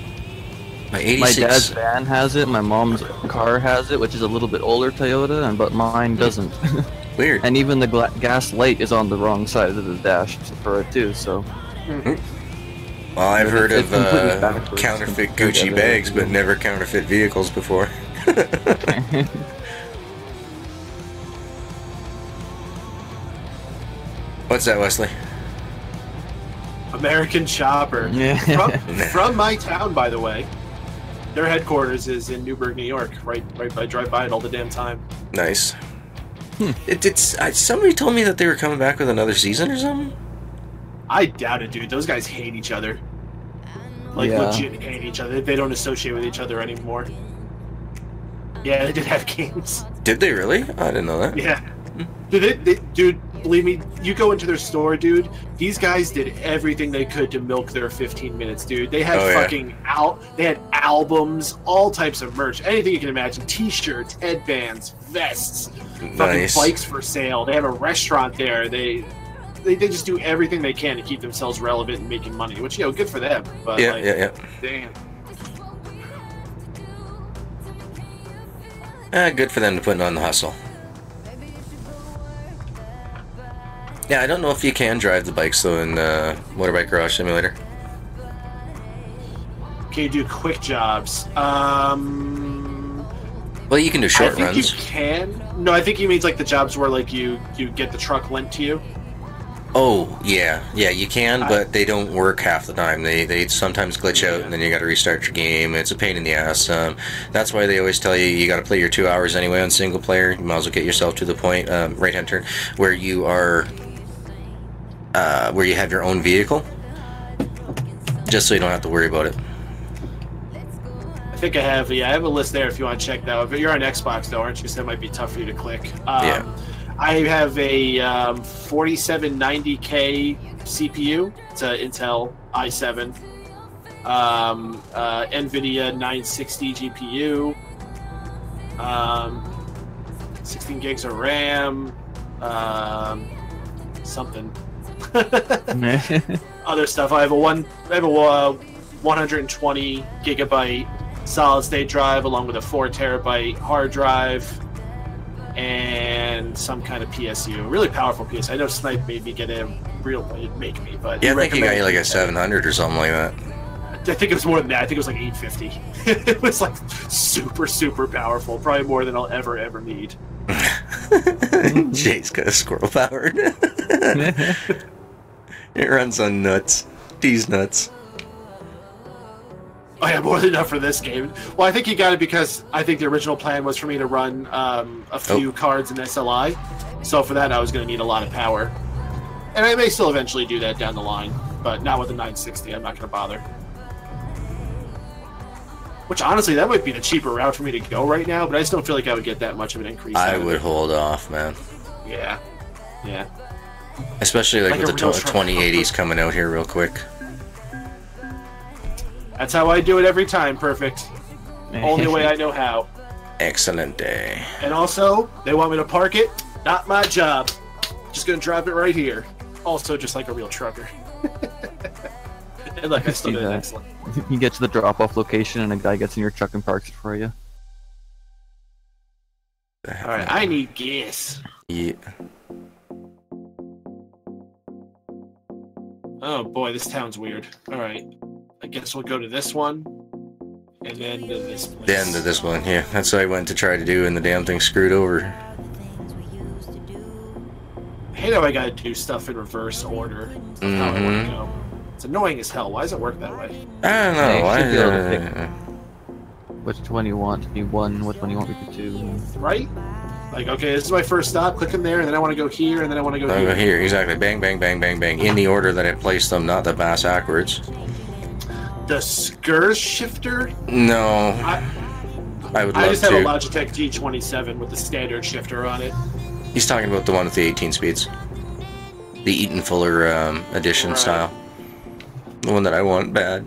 My My 86. dad's van has it, my mom's car has it, which is a little bit older Toyota, but mine doesn't. Weird. And even the gas light is on the wrong side of the dash for it too, so... Well, I've heard It's of completely backwards counterfeit compared to Gucci other bags, but people. never counterfeit vehicles before. What's that, Wesley? American Chopper. Yeah. From my town, by the way. Their headquarters is in Newburgh, New York. Right. I drive by it all the damn time. Nice. Somebody told me that they were coming back with another season or something. I doubt it, dude. Those guys hate each other. Like, Yeah. legit hate each other. They don't associate with each other anymore. Yeah, they did have games. Did they really? I didn't know that. Yeah. Dude, believe me, you go into their store, dude, these guys did everything they could to milk their 15 minutes, dude. They had Oh, yeah. they had albums, all types of merch, anything you can imagine, t-shirts, headbands, vests, fucking Nice. bikes for sale. They have a restaurant there. They just do everything they can to keep themselves relevant and making money, which, good for them. But Yeah, like, yeah. damn. Good for them to put on the hustle. Yeah, I don't know if you can drive the bikes though in Motorbike Garage Simulator. Can you do quick jobs? Well, you can do short I think runs. you can. No, I think he means like the jobs where like you get the truck lent to you. Oh, yeah, you can, but they don't work half the time. They sometimes glitch out, and then you got to restart your game. It's a pain in the ass. That's why they always tell you got to play your 2 hours anyway on single player. You might as well get yourself to the point, right hand turn, where you are, where you have your own vehicle, just so you don't have to worry about it. I think I have a list there if you want to check that out. But you're on Xbox though, aren't you? So that might be tough for you to click. Yeah. I have a 4790K CPU. It's an Intel i7. NVIDIA 960 GPU. 16 gigs of RAM. Something. Other stuff. I have a 120 gigabyte solid state drive along with a 4 terabyte hard drive and some kind of PSU. Really powerful PSU. I know Snipe made me get a real make me, but Yeah, I think you got recommended you like a it. 700 or something like that. I think it was more than that. I think it was like 850. It was like super powerful. Probably more than I'll ever need. Jay's got a squirrel powered. It runs on nuts. These nuts. Oh yeah, more than enough for this game. Well, I think you got it because I think the original plan was for me to run a few cards in SLI. So for that, I was going to need a lot of power. And I may still eventually do that down the line, but not with the 960. I'm not going to bother. Which, honestly, that might be the cheaper route for me to go right now, but I just don't feel like I would get that much of an increase. I out of would it. hold off, man. Yeah. Especially like Like with a the real truck. 2080s coming out here real quick. That's how I do it every time. Perfect. Only way I know how. Excellent day. And also, they want me to park it. Not my job. Just gonna drop it right here. Also, just like a real trucker. And look, I still did excellent. You get to the drop-off location and a guy gets in your truck and parks it for you. Alright, I need gas. Yeah. Oh boy, this town's weird. Alright. I guess we'll go to this one. And then to this place. Then to this one, yeah. That's what I went to try to do, and the damn thing screwed over. I hate how I gotta do stuff in reverse order. How I want to go. It's annoying as hell. Why does it work that way? I don't know. Yeah, you should be able to I, Which one you want to be 1, which one you want me to 2. Right? Like, okay, this is my first stop. Click in there, and then I want to go here, and then I want to go I'll here. go here, exactly. Bang, bang, bang, bang, bang. In the order that I placed them, not the bass backwards. The Skurs shifter? No. I would love I just have a to. Logitech G27 with the standard shifter on it. He's talking about the one with the 18 speeds. The Eaton Fuller edition Right. style. The one that I want bad.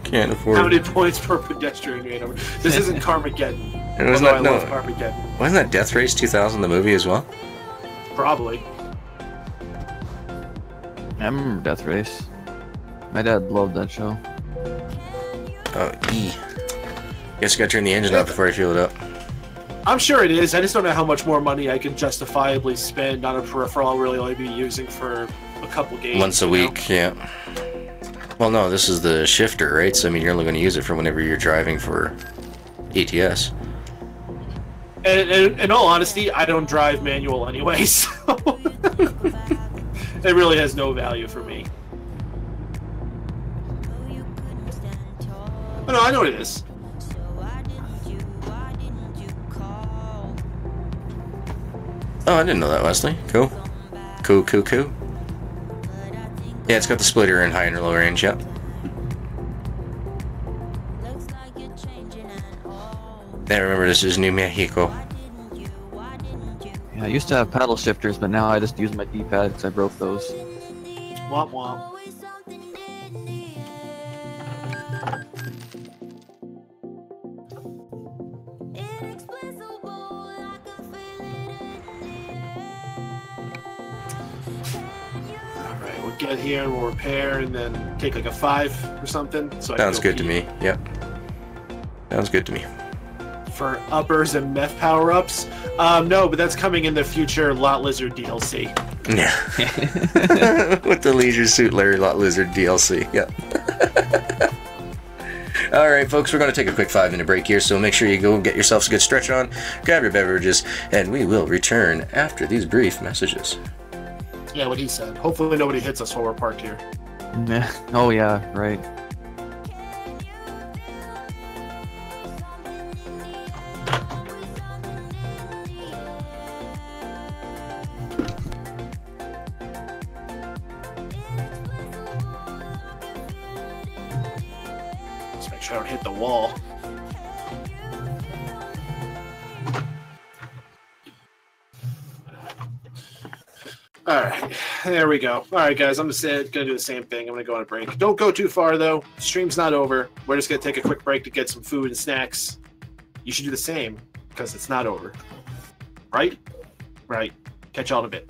Can't afford How it. many points per pedestrian gain over? This isn't Carmageddon. And wasn't Although that, I love Carmageddon. wasn't that Death Race 2000, the movie as well? Probably. I remember Death Race. My dad loved that show. Oh, E. Guess I gotta turn the engine up before I fuel it up. I'm sure it is. I just don't know how much more money I can justifiably spend on a peripheral I'll really only be using for a couple games. Once a week, yeah. Well, no, this is the shifter, right? So, I mean, you're only going to use it for whenever you're driving for ATS. And in all honesty, I don't drive manual anyway, so it really has no value for me. Oh, no, I know what it is. Oh, I didn't know that, Wesley. Cool. Cool, cool, cool. Yeah, it's got the splitter in high and low range, yep. Yeah, remember, this is New Mexico. Yeah, I used to have paddle shifters, but now I just use my D-pad because I broke those. Womp womp. Alright, we'll get here and we'll repair and then take like a 5 or something. So Sounds good to me, yep. Sounds good to me. For uppers and meth power-ups? No, but that's coming in the future Lot Lizard DLC. Yeah. With the Leisure Suit Larry Lot Lizard DLC, yep. Alright, folks, we're going to take a quick 5-minute break here, so make sure you go get yourselves a good stretch on, grab your beverages, and we will return after these brief messages. Yeah, what he said. Hopefully nobody hits us while we're parked here. Oh yeah, right. Let's make sure I don't hit the wall. Alright, there we go. Alright guys, I'm just gonna do the same thing. I'm gonna go on a break. Don't go too far though. Stream's not over. We're just gonna take a quick break to get some food and snacks. You should do the same, because it's not over. Right? Right. Catch y'all in a bit.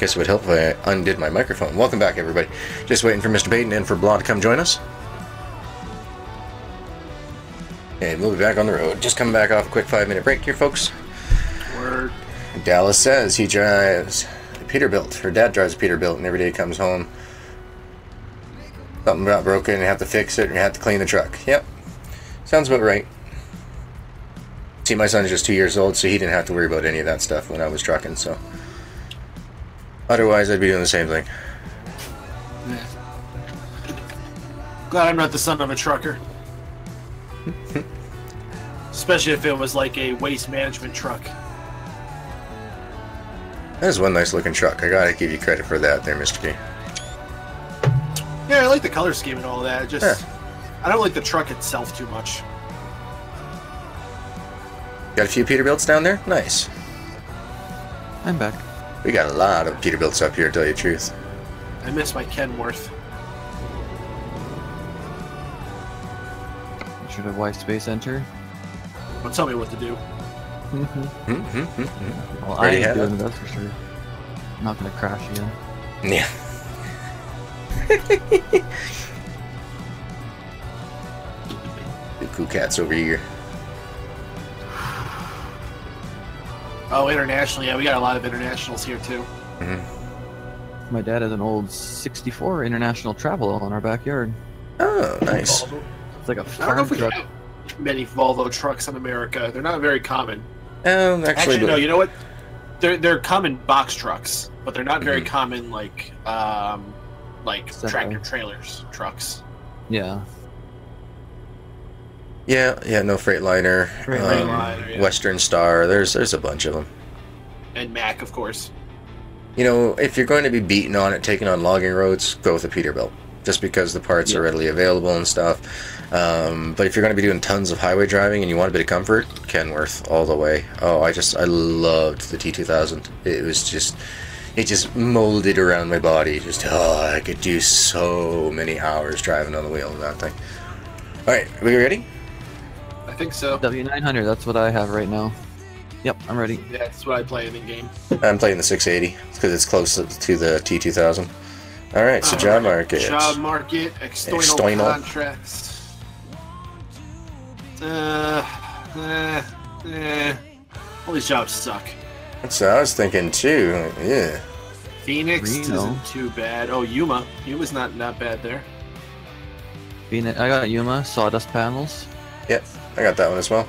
Guess it would help if I undid my microphone. Welcome back, everybody. Just waiting for Mr. Payton and for Blonde to come join us. And we'll be back on the road. Just coming back off a quick 5-minute break here, folks. Word. Dallas says he drives a Peterbilt. Her dad drives a Peterbilt, and every day he comes home, something got broken, and you have to fix it, and you have to clean the truck. Yep. Sounds about right. See, my son's just 2 years old, so he didn't have to worry about any of that stuff when I was trucking, so... Otherwise, I'd be doing the same thing. Yeah. Glad I'm not the son of a trucker. Especially if it was like a waste management truck. That is one nice looking truck. I gotta give you credit for that there, Mr. P. Yeah, I like the color scheme and all that. Just, Yeah. I don't like the truck itself too much. Got a few Peterbilts down there? Nice. I'm back. We got a lot of Peterbilts up here, to tell you the truth. I miss my Kenworth. Should have white space enter. Don't tell me what to do. Well, I Already ain't have doing it? it, that's for sure. I'm not gonna crash again. Yeah. The cool cats over here. Oh, international. Yeah, we got a lot of internationals here too. My dad has an old '64 International Travel in our backyard. Oh, nice. Volvo. It's like a I don't know farm if we truck. have many Volvo trucks in America. They're not very common. Actually, No. You know what? They're common box trucks, but they're not very common like Semi. tractor trailers trucks. Yeah. Yeah, no Freightliner, Freightliner, yeah. Western Star. There's a bunch of them. And Mac, of course. You know, if you're going to be beaten on it, taking on logging roads, go with a Peterbilt. Just because the parts are readily available and stuff. But if you're going to be doing tons of highway driving and you want a bit of comfort, Kenworth all the way. Oh, I loved the T2000. It just molded around my body. I could do so many hours driving on the wheel of that thing. All right, are we ready? I think so. W900, that's what I have right now. Yep, I'm ready. Yeah, that's what I play in the game. I'm playing the 680 because it's close to the T2000. All right, so job market. Job market, external External. contracts. All these jobs suck. That's what I was thinking too. Yeah. Phoenix Reno. isn't too bad. Oh, Yuma. Yuma's not bad there. I got Yuma, sawdust panels. Yep, I got that one as well.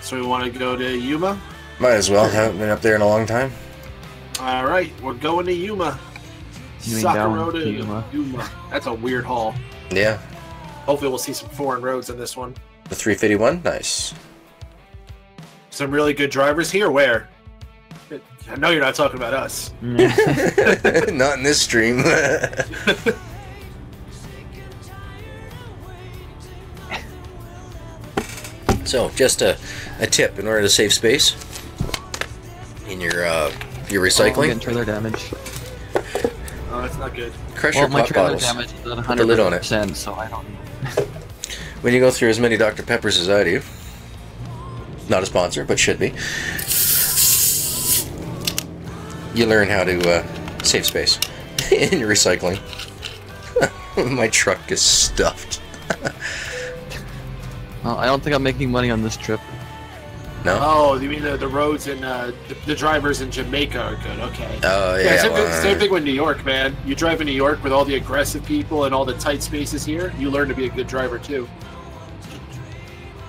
So we want to go to Yuma? Might as well. Haven't been up there in a long time. All right, we're going to Yuma. You mean down Sakura to to Yuma. Yuma. That's a weird haul. Yeah, Hopefully we'll see some foreign roads in this one. the 351. Nice. Some really good drivers here. Where? I know you're not talking about us. Not in this stream. So, just a tip in order to save space in your I'm recycling. getting trailer damage. Oh, that's not good. Crush Well, your my pop trailer bottles. damage is at Put the lid on it. 100%, so I don't. When you go through as many Dr. Peppers as I do, not a sponsor, but should be, you learn how to save space in your recycling. My truck is stuffed. Well, I don't think I'm making money on this trip. No? Oh, you mean the roads and the drivers in Jamaica are good? Okay. Oh, yeah. Same thing with New York, man. You drive in New York with all the aggressive people and all the tight spaces here, you learn to be a good driver too.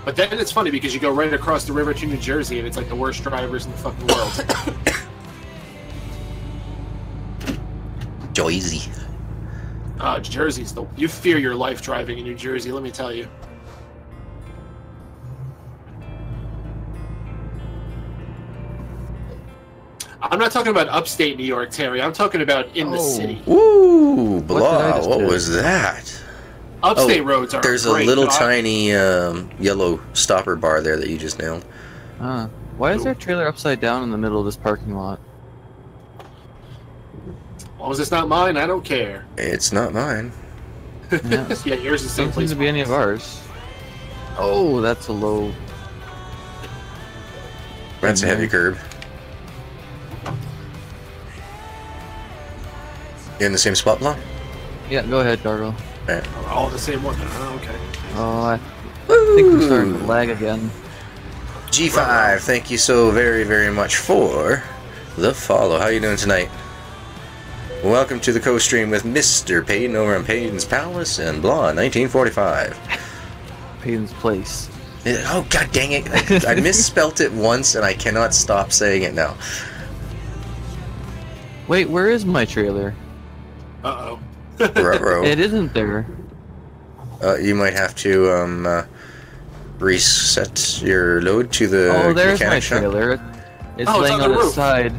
But then it's funny because you go right across the river to New Jersey and it's like the worst drivers in the fucking world. Jersey. Jersey's you fear your life driving in New Jersey, let me tell you. I'm not talking about upstate New York, Terry. I'm talking about in the city. Ooh, What did I blah. just What do? was that? Upstate roads are There's great. a little No, I- tiny yellow stopper bar there that you just nailed. Why is there a trailer upside down in the middle of this parking lot? As long as it's not mine, I don't care. It's not mine. Yeah. Yeah, yours is the same Doesn't seem place. to be any of ours. Oh, that's a low. That's a heavy curb. You in the same spot, Blah? Yeah, go ahead, Gargoyle. Alright. All the same one. Oh, okay. Oh, I think we're starting to lag again. G5, thank you so very, very much for the follow. How you doing tonight? Welcome to the co-stream with Mr. Payton over on Payton's Palace and Blah 1945. Payton's Place. Oh, god dang it. I misspelt it once and I cannot stop saying it now. Wait, where is my trailer? Uh-oh. Ruh-roh. It isn't there. You might have to reset your load to the There's my mechanic shop. trailer. It's Oh, it's laying on on the its roof. side.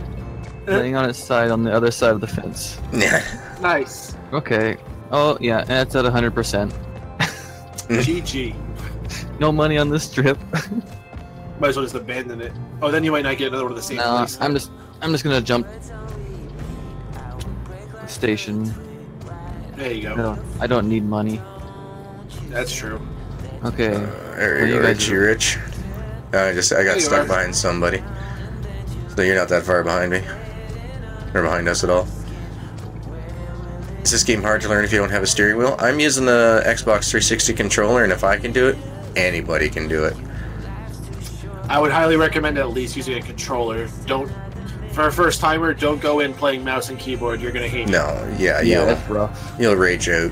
Laying on its side on the other side of the fence. Yeah. Nice. Okay. Oh, yeah, and it's at 100%. GG. No money on this trip. Might as well just abandon it. Oh, then you might not get another one of the same No, place. I'm just gonna jump the station. There you go. I don't need money. That's true. Okay. There Well, you you go, guys Richie Rich. I got you stuck are. behind somebody. So you're not that far behind me. Or behind us at all. Is this game hard to learn if you don't have a steering wheel? I'm using the Xbox 360 controller, and if I can do it, anybody can do it. I would highly recommend at least using a controller. Don't, for a first timer, don't go in playing mouse and keyboard. You're gonna hate it. No, yeah, Yeah, that's rough. you'll rage out.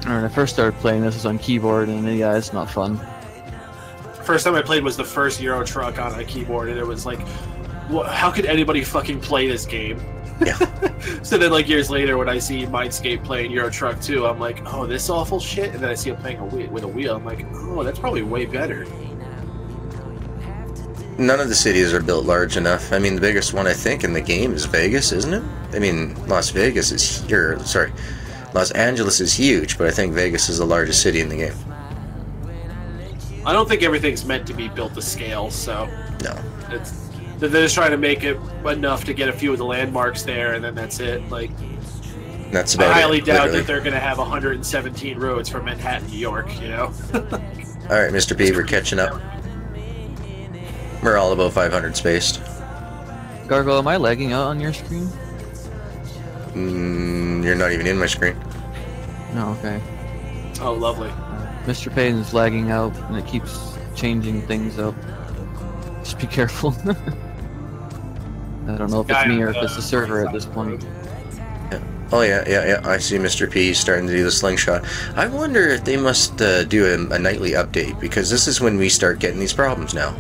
When I first started playing, this was on keyboard, and yeah, it's not fun. First time I played was the first Euro Truck on a keyboard, and it was like, how could anybody fucking play this game? Yeah. So then, like, years later, when I see Mindscape playing Euro Truck 2, I'm like, oh, this awful shit? And then I see him playing with a wheel. I'm like, oh, that's probably way better. None of the cities are built large enough. I mean, the biggest one I think in the game is Vegas, isn't it? I mean, Las Angeles is huge, but I think Vegas is the largest city in the game. I don't think everything's meant to be built to scale, so No. they're just trying to make it enough to get a few of the landmarks there, and then that's it. Like, That's I about highly it, doubt literally. that they're going to have 117 roads from Manhattan, New York, you know? Alright, Mr. P, we're catching up. We're all about 500 spaced. Gargoyle, am I lagging out on your screen? You're not even in my screen. No, okay. Oh, lovely. Mr. Payton's lagging out, and it keeps changing things up. Just be careful. I don't know if it's me or if it's the server at this point. Oh yeah. I see Mr. P starting to do the slingshot. I wonder if they must do a nightly update, because this is when we start getting these problems now.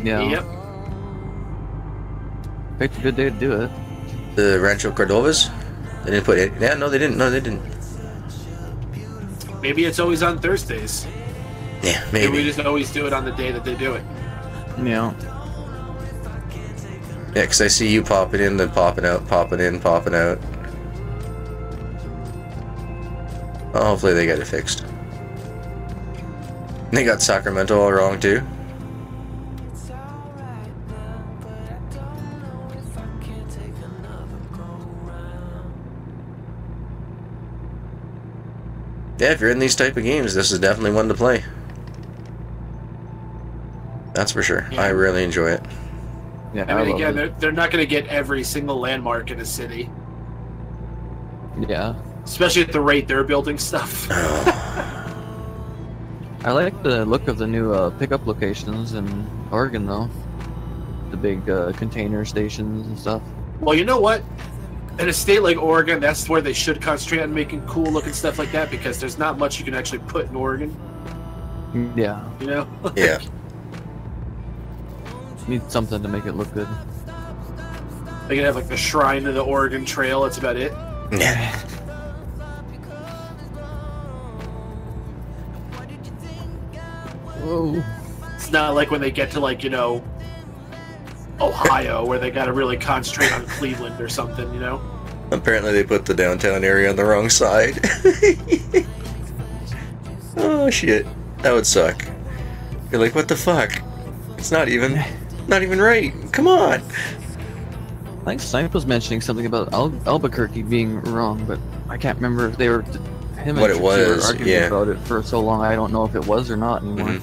Yeah. Yep. Picked a good day to do it. The Rancho Cordovas? They didn't put it. Yeah, no, they didn't. No, they didn't. Maybe it's always on Thursdays. Yeah, Maybe we maybe. just always do it on the day that they do it. Yeah. Yeah, because I see you popping in, then popping out, popping in, popping out. Well, hopefully they get it fixed. They got Sacramento all wrong too. Yeah, if you're in these type of games, this is definitely one to play. That's for sure. Yeah. I really enjoy it. Yeah. I mean, love again, it. they're not going to get every single landmark in a city, Yeah. especially at the rate they're building stuff. I like the look of the new pickup locations in Oregon, though. The big container stations and stuff. Well, you know what? In a state like Oregon, that's where they should concentrate on making cool looking stuff like that, because there's not much you can actually put in Oregon, Yeah. you know? Yeah. Need something to make it look good. They can have like the shrine to the Oregon Trail, that's about it. Yeah. Whoa. It's not like when they get to, like, you know, Ohio, where they got to really concentrate on Cleveland or something, you know? Apparently they put the downtown area on the wrong side. Oh shit. That would suck. You're like, what the fuck? It's not even right. Come on. I think Snipe was mentioning something about Albuquerque being wrong, but I can't remember if they were him What and it Trixie were was, arguing yeah. about it for so long. I don't know if it was or not anymore.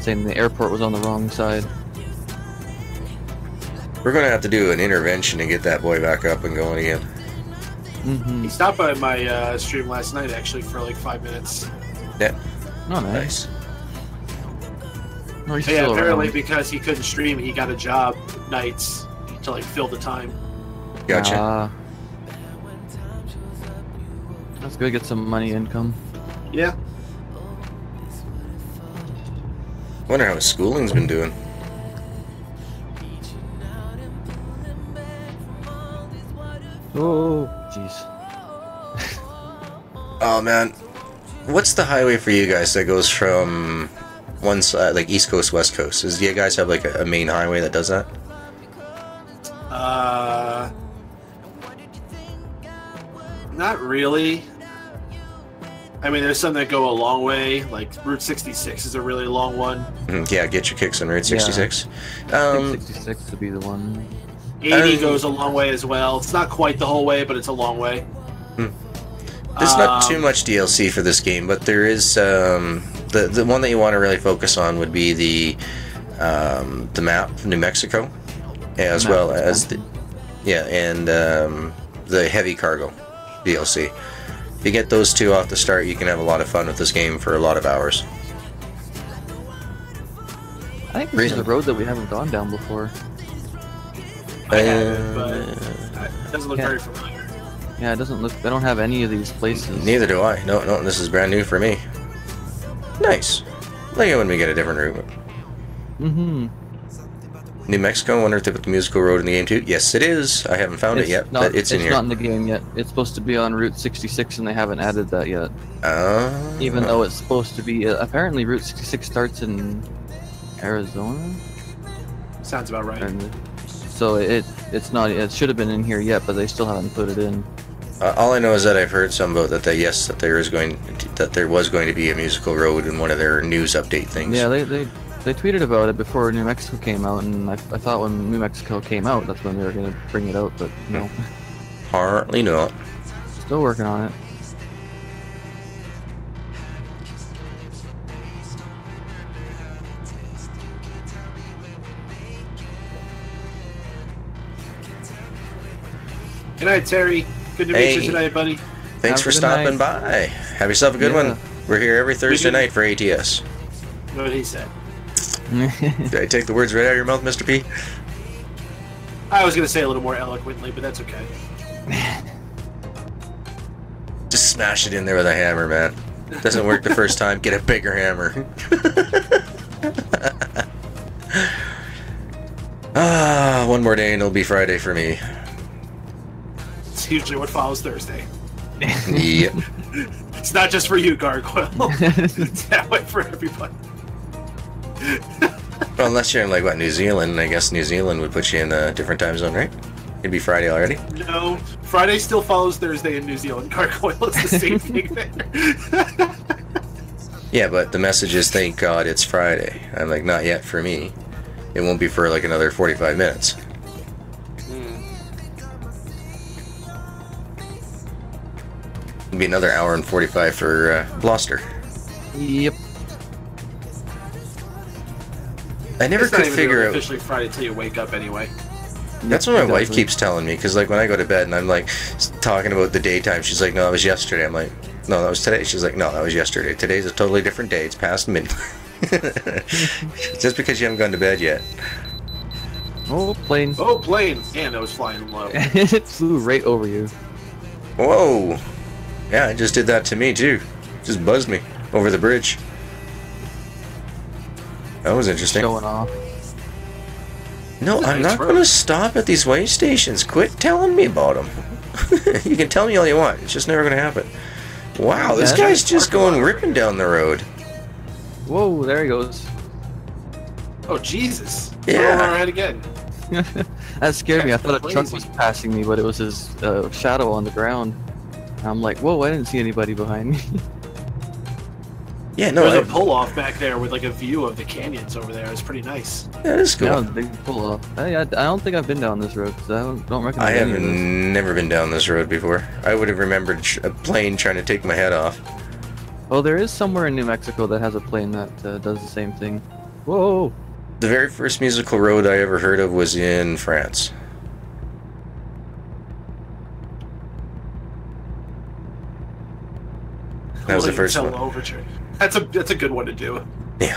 Saying the airport was on the wrong side. We're gonna have to do an intervention to get that boy back up and going again. Mm-hmm. He stopped by my stream last night, actually, for like 5 minutes. Yeah. Oh, nice. No, he's But yeah, still apparently around. because he couldn't stream, he got a job nights to like fill the time. Gotcha. That's good. Get some money income. Yeah. Wonder how his schooling's been doing. Oh, jeez. Oh man, what's the highway for you guys that goes from one side, like East Coast, West Coast? Do you guys have like a main highway that does that? Not really. I mean, there's some that go a long way, like Route 66 is a really long one. Yeah, get your kicks on Route 66. I think 66 would be the one. 80 goes a long way as well. It's not quite the whole way, but it's a long way. There's not too much DLC for this game, but there is the one that you want to really focus on would be the map of New Mexico, as well as the heavy cargo DLC. If you get those two off the start, you can have a lot of fun with this game for a lot of hours. I think this is a road that we haven't gone down before. I haven't, but it doesn't look very familiar. Yeah, it doesn't look. I don't have any of these places. Neither do I. No, this is brand new for me. Nice. Like it when we get a different route. Mm-hmm. New Mexico, wonder if they put the musical road in the game too? Yes, it is. I haven't found it yet, but it's in here. It's not in the game yet. It's supposed to be on Route 66, and they haven't added that yet. Even though it's supposed to be. Apparently, Route 66 starts in Arizona. Sounds about right. So it's not. It should have been in here yet, but they still haven't put it in. All I know is that I've heard some about that. That there was going to be a musical road in one of their news update things. Yeah, they tweeted about it before New Mexico came out, and I thought when New Mexico came out, that's when they were gonna bring it out, but no. Hardly not. Still working on it. Good night, Terry. Good to meet you tonight, buddy. Thanks for stopping by. Have yourself a good one. We're here every Thursday night for ATS. What he said. Did I take the words right out of your mouth, Mr. P? I was going to say a little more eloquently, but that's okay. Just smash it in there with a hammer, man. Doesn't work the first time, get a bigger hammer. One more day and it'll be Friday for me. It's usually what follows Thursday. Yep. It's not just for you, Gargoyle. It's that way for everybody. Well, unless you're in, like, what, New Zealand, I guess New Zealand would put you in a different time zone, right? It'd be Friday already? No, Friday still follows Thursday in New Zealand, Gargoyle. It's the same thing there. Yeah, but the message is, thank God it's Friday. I'm like, not yet for me. It won't be for, like, another 45 minutes. It'll be another hour and 45 for Gloucester. Yep. I never It's could not even figure really out. officially Friday till you wake up anyway. That's what my wife keeps telling me, because like when I go to bed and I'm like talking about the daytime, she's like, no, that was yesterday. I'm like, no, that was today. She's like, no, that was yesterday. Today's a totally different day. It's past midnight. Just because you haven't gone to bed yet. Oh, plane. Oh, plane! And I was flying low. It flew right over you. Whoa! Yeah, it just did that to me too. Just buzzed me over the bridge. That was interesting. Showing off. No, I'm not going to stop at these way stations. Quit telling me about them. You can tell me all you want. It's just never going to happen. Wow, this guy's just going ripping down the road. Whoa, there he goes. Oh, Jesus. Yeah. We're ahead again. That scared me. I thought a truck Crazy. was passing me, but it was his shadow on the ground. I'm like, whoa, I didn't see anybody behind me. Yeah, no, There's a pull-off back there with like a view of the canyons over there. It's pretty nice. that is cool. Yeah, big pull off. I don't think I've been down this road, because I don't recognize I any have of this. never been down this road before. I would have remembered a plane trying to take my head off. Well, there is somewhere in New Mexico that has a plane that does the same thing. Whoa! The very first musical road I ever heard of was in France. That was the first one. Overture. That's a good one to do. Yeah.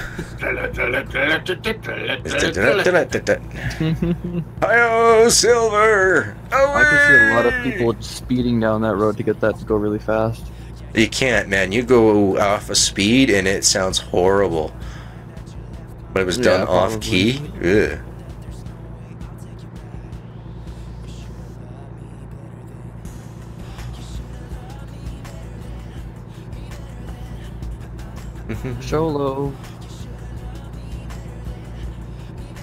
Hi-oh, Silver! Away! I can see a lot of people speeding down that road to get that to go really fast. You can't, man. You go off a speed and it sounds horrible. But it was done off key. Ugh. Sholo.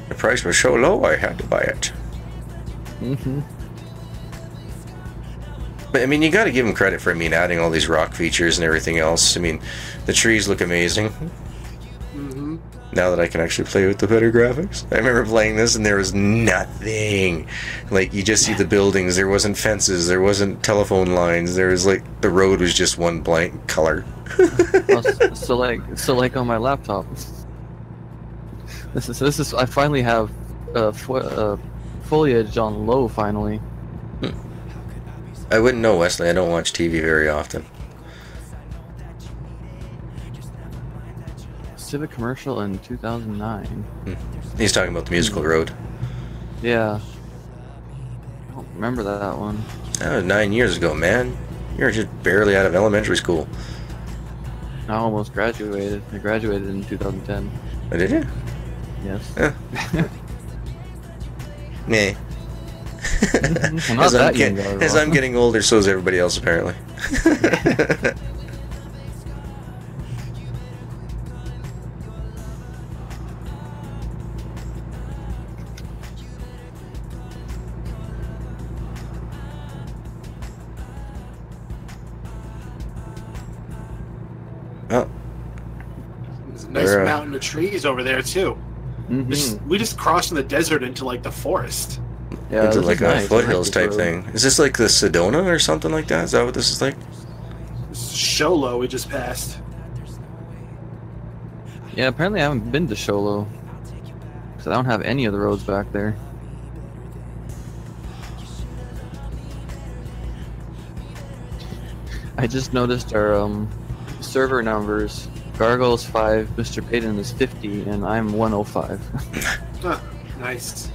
The price was so low, I had to buy it. But I mean, you got to give them credit for, adding all these rock features and everything else. I mean, the trees look amazing. Now that I can actually play with the better graphics. I remember playing this and there was nothing. Like, you just see the buildings. There wasn't fences. There wasn't telephone lines. There was like, the road was just one blank color. so like on my laptop. This is. I finally have foliage on low finally. I wouldn't know, Wesley. I don't watch TV very often. Civic commercial in 2009. He's talking about the musical road. Yeah. I don't remember that one. That was 9 years ago, man. You were just barely out of elementary school. I almost graduated. I graduated in 2010. Oh, did you? Yes. Yeah. Meh. As I'm getting older, so is everybody else, apparently. Oh. There's a nice mountain of trees over there, too. We just crossed from the desert into, like, the forest. Yeah, into like nice. a foothills type thing. Is this like the Sedona or something like that? Is that what this is like? This is Sholo we just passed. Yeah, apparently I haven't been to Sholo. Because I don't have any of the roads back there. I just noticed our server numbers. Gargoyle's 5, Mr. Payton is 50, and I'm 105. Oh, nice.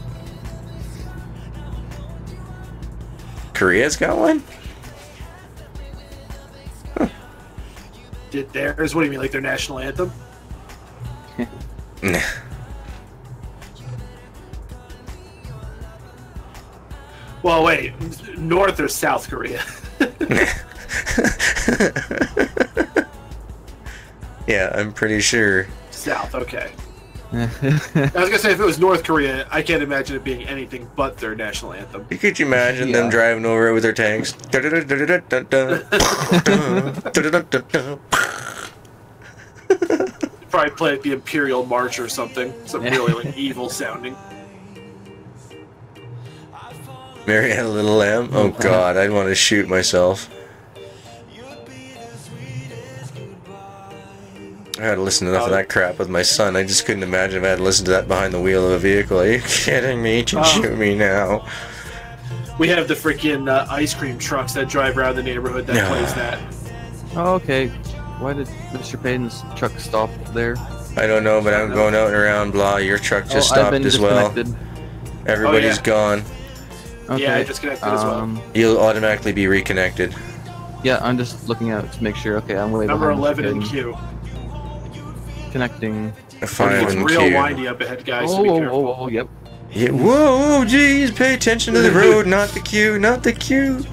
Korea's got one? Huh. Did theirs? What do you mean, like their national anthem? Nah. Well, wait. North or South Korea? Yeah, I'm pretty sure. South, okay. I was gonna say, if it was North Korea, I can't imagine it being anything but their national anthem. Could you imagine them driving over it with their tanks? Probably play like the Imperial March or something. Something really like evil sounding. Mary had a little lamb? Oh god, I'd want to shoot myself. I had to listen to enough of that crap with my son. I just couldn't imagine if I had to listen to that behind the wheel of a vehicle. Are you kidding me? You shoot me now. We have the freaking ice cream trucks that drive around the neighborhood that plays that. Oh, okay. Why did Mr. Payton's truck stop there? I don't know, but I'm going out and around, blah. Your truck just stopped as well. Everybody's gone. Okay. Yeah, I disconnected as well. You'll automatically be reconnected. Yeah, I'm just looking out to make sure. Okay, I'm way Number behind 11 in queue. Connecting. It's real windy up ahead, guys. So be careful. Oh, yep. Yeah, whoa, geez, pay attention to the road, not the queue, not the queue.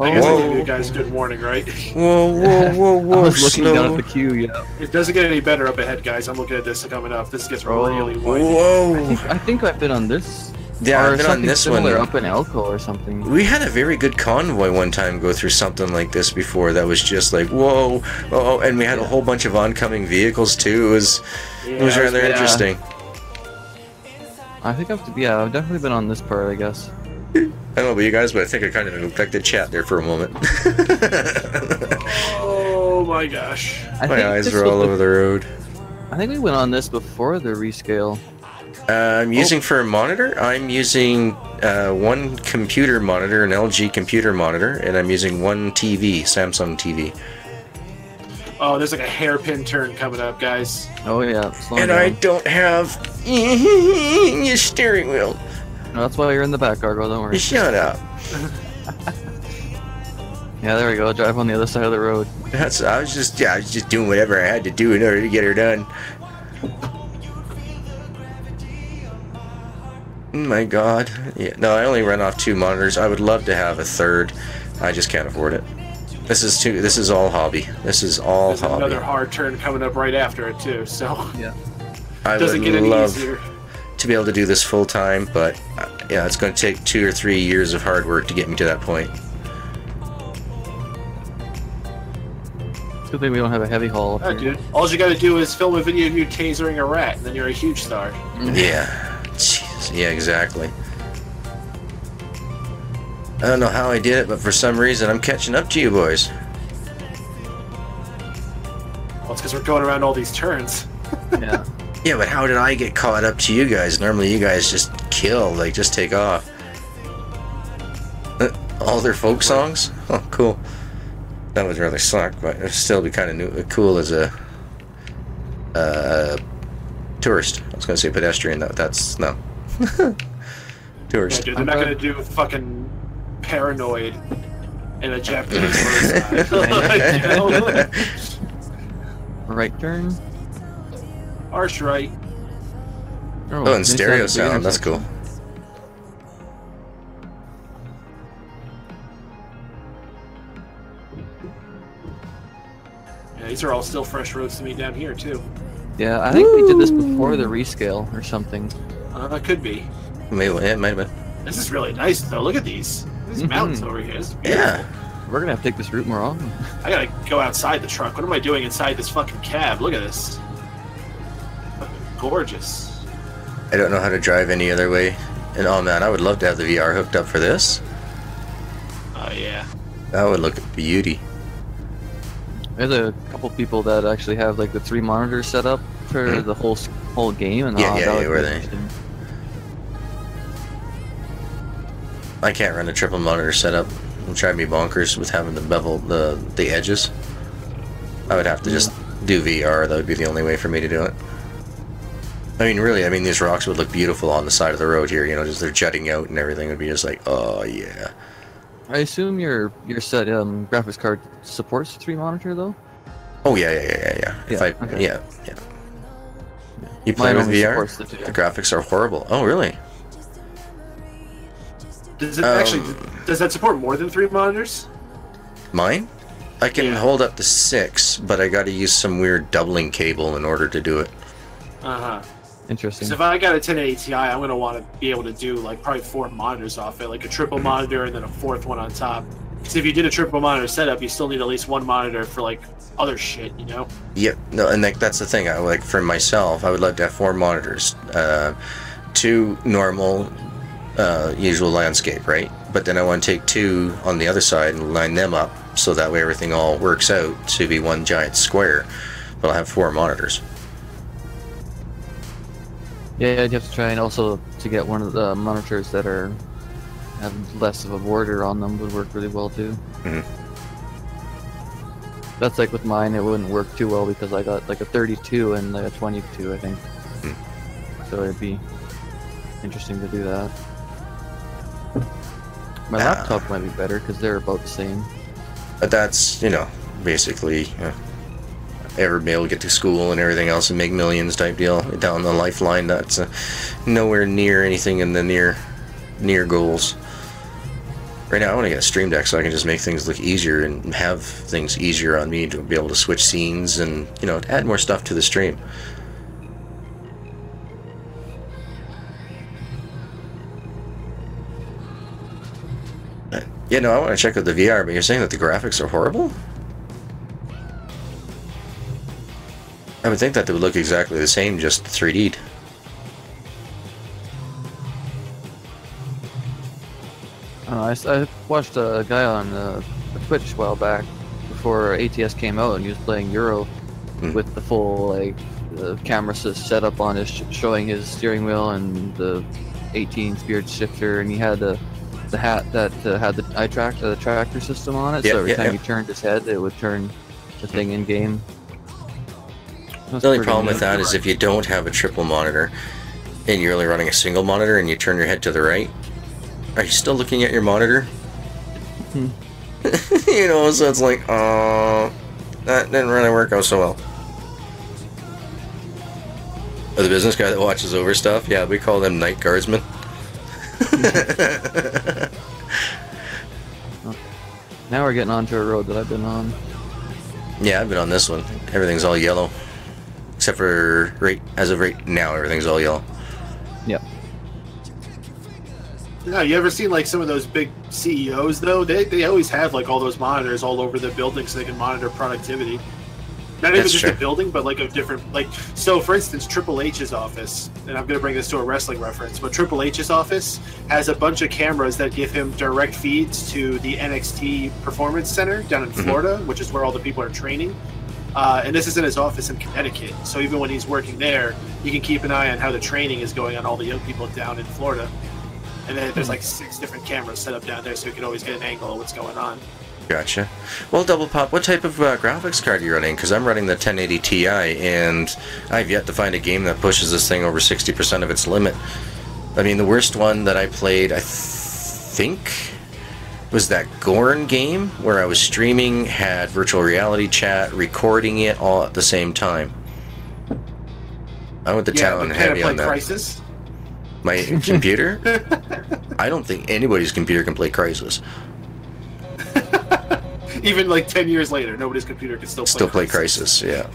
I guess I gave you guys a good warning, right? Whoa, I was looking slow. down at the queue, yeah. It doesn't get any better up ahead, guys. I'm looking at this coming up. This gets really windy. Whoa. I think I've been on this. Yeah, I've been on this one. Up in Elko or something. We had a very good convoy one time go through something like this before that was just like, whoa, oh, and we had a whole bunch of oncoming vehicles too. It was rather interesting. I think I've definitely been on this part, I guess. I don't know about you guys, but I think I kind of neglected chat there for a moment. Oh my gosh. My eyes were all over the road. I think we went on this before the rescale. I'm using for a monitor. I'm using one computer monitor, an LG computer monitor, and I'm using one TV, Samsung TV. Oh, there's like a hairpin turn coming up, guys. Oh yeah. And I don't have your steering wheel. No, that's why you're in the back, Gargoyle. Don't worry. Shut up. Yeah, there we go. Drive on the other side of the road. I was just doing whatever I had to do in order to get her done. Oh my God. Yeah. No, I only run off 2 monitors. I would love to have a third. I just can't afford it. This is all hobby. This is all There's hobby. another hard turn coming up right after it too. So Yeah. I it doesn't would get any love easier. to be able to do this full time, but yeah, it's going to take 2 or 3 years of hard work to get me to that point. Good thing we don't have a heavy haul Oh, up here. dude. All you gotta do is film a video of you tasering a rat, and then you're a huge star. Yeah. Jeez. Yeah, exactly. I don't know how I did it, but for some reason I'm catching up to you boys. Well, it's because we're going around all these turns. Yeah. Yeah, but how did I get caught up to you guys? Normally you guys just kill, like just take off. All their folk songs? Oh, cool. That would really suck, but it'd still be kind of cool as a tourist. I was going to say pedestrian. That's no. Yeah, Tourist. dude, they're not gonna do fucking Paranoid in a Japanese roadside. Like, you know? Right turn. Arch right. Oh, and stereo inside the sound. That's cool. intersection. Yeah, these are all still fresh roads to me down here too. Yeah, I think we did this before the rescale or something. That could be. Maybe it might have been. This is really nice though. Look at these. These mountains over here. This is beautiful. Yeah. We're gonna have to take this route more often. I gotta go outside the truck. What am I doing inside this fucking cab? Look at this. Fucking gorgeous. I don't know how to drive any other way. And oh man, I would love to have the VR hooked up for this. Oh yeah. That would look a beauty. There's a couple people that actually have like the 3 monitors set up for the whole game, and Yeah, that would were be they? interesting. I can't run a triple monitor setup. It'll drive me bonkers with having to bevel the edges. I would have to just do VR. That would be the only way for me to do it. I mean, really, these rocks would look beautiful on the side of the road here. You know, just they're jutting out and everything would be just like, oh yeah. I assume your set graphics card supports 3 monitor though. Oh yeah. If Yeah, okay. yeah. You play Mine with only VR? supports the 2. The graphics are horrible. Oh really? Does it actually? Does that support more than 3 monitors? Mine? I can Yeah. hold up to 6, but I got to use some weird doubling cable in order to do it. Interesting. So if I got a 1080 Ti, I'm gonna want to be able to do like probably 4 monitors off it, like a triple monitor and then a 4th one on top. Because if you did a triple monitor setup, you still need at least 1 monitor for like other shit, you know? Yep. No, and that's the thing. I like for myself, I would like to have 4 monitors, 2 normal, usual landscape, right? But then I want to take 2 on the other side and line them up so that way everything all works out to be one giant square. But I'll have 4 monitors. Yeah, you'd have to try and also to get one of the monitors that have less of a border on them would work really well too. Mhm. That's like with mine, it wouldn't work too well because I got like a 32 and like a 22, I think. So it'd be interesting to do that. My laptop might be better because they're about the same. But that's, you know, basically ever be able to get to school and everything else and make millions type deal down the lifeline. That's nowhere near anything in the near goals. Right now I want to get a Stream Deck so I can just make things look easier and have things easier on me to be able to switch scenes and, you know, add more stuff to the stream. Yeah, no, I want to check out the VR, but you're saying that the graphics are horrible? I would think that they would look exactly the same, just 3D'd. I watched a guy on Twitch a while back before ATS came out, and he was playing Euro with the full like the camera set up on his showing his steering wheel and the 18-speed shifter, and he had the hat that had the tractor system on it. So every time he turned his head, it would turn the thing in game. The only problem with that is if you don't have a triple monitor and you're only running a single monitor and you turn your head to the right, are you still looking at your monitor? You know, so it's like, oh, that didn't really work out so well. Oh, the business guy that watches over stuff, yeah, we call them night guardsmen. Now we're getting onto a road that I've been on. Yeah, I've been on this one. Everything's all yellow. Except for as of right now, everything's all yellow. Yep. No, you ever seen like some of those big CEOs though? They always have like all those monitors all over the building so they can monitor productivity. Not even just a building, but like a different, like, so for instance, Triple H's office, and I'm going to bring this to a wrestling reference, but Triple H's office has a bunch of cameras that give him direct feeds to the NXT Performance Center down in Florida, which is where all the people are training. And this is in his office in Connecticut. So even when he's working there, you can keep an eye on how the training is going on all the young people down in Florida. And then there's like 6 different cameras set up down there, so you can always get an angle of what's going on. Gotcha. Well, Double Pop, what type of graphics card are you running? Because I'm running the 1080 Ti, and I've yet to find a game that pushes this thing over 60% of its limit. I mean, the worst one that I played, I think, was that Gorn game, where I was streaming, had virtual reality chat, recording it all at the same time. I went to town heavy on that. Crysis? My computer? I don't think anybody's computer can play Crysis. Even like 10 years later, nobody's computer can still play Crysis. Yeah.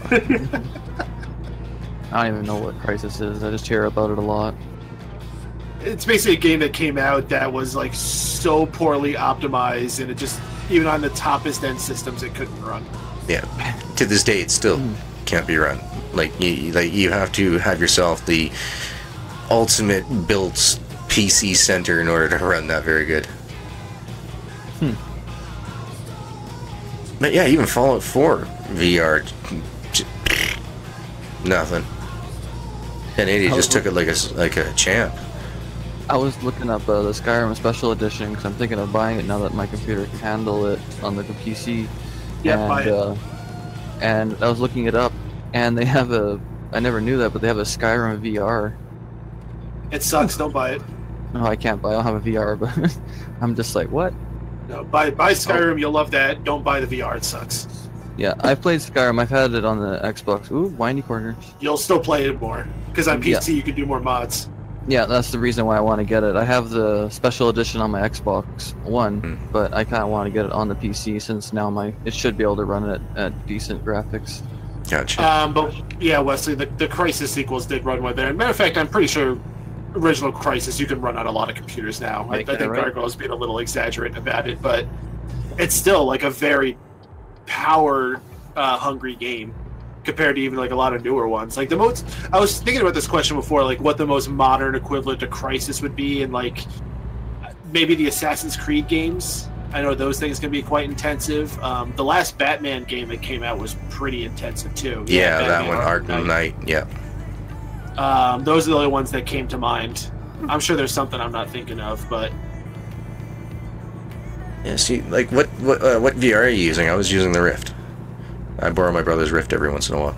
I don't even know what Crysis is. I just hear about it a lot. It's basically a game that came out that was like so poorly optimized, and it just, even on the toppest end systems, it couldn't run. Yeah. To this day, it still can't be run. Like you have to have yourself the ultimate built PC center in order to run that very good. But yeah, even Fallout 4 VR, nothing. 1080 just took it like a champ. I was looking up the Skyrim Special Edition because I'm thinking of buying it now that my computer can handle it on the PC. Yeah, buy it. And I was looking it up, and they have I never knew that, but they have a Skyrim VR. It sucks, don't buy it. No, I can't buy it. I don't have a VR, but I'm just like, what? No, buy Skyrim, you'll love that. Don't buy the VR, it sucks. Yeah, I've played Skyrim. I've had it on the Xbox. Ooh, windy corners. You'll still play it more, because on PC you can do more mods. Yeah, that's the reason why I want to get it. I have the special edition on my Xbox One, but I kind of want to get it on the PC since now it should be able to run it at decent graphics. Gotcha. But yeah, Wesley, the Crysis sequels did run with there. Matter of fact, I'm pretty sure original Crysis you can run on a lot of computers now. I think Gargoyle's being a little exaggerate about it, but it's still like a very power hungry game compared to even like a lot of newer ones. Like I was thinking about this question before, like what the most modern equivalent to Crysis would be, and like maybe the Assassin's Creed games. I know those things can be quite intensive. The last Batman game that came out was pretty intensive too. Yeah, that one, Arkham Knight. Yeah. Those are the only ones that came to mind. I'm sure there's something I'm not thinking of, but yeah. See, like what VR are you using? I was using the Rift. I borrow my brother's Rift every once in a while.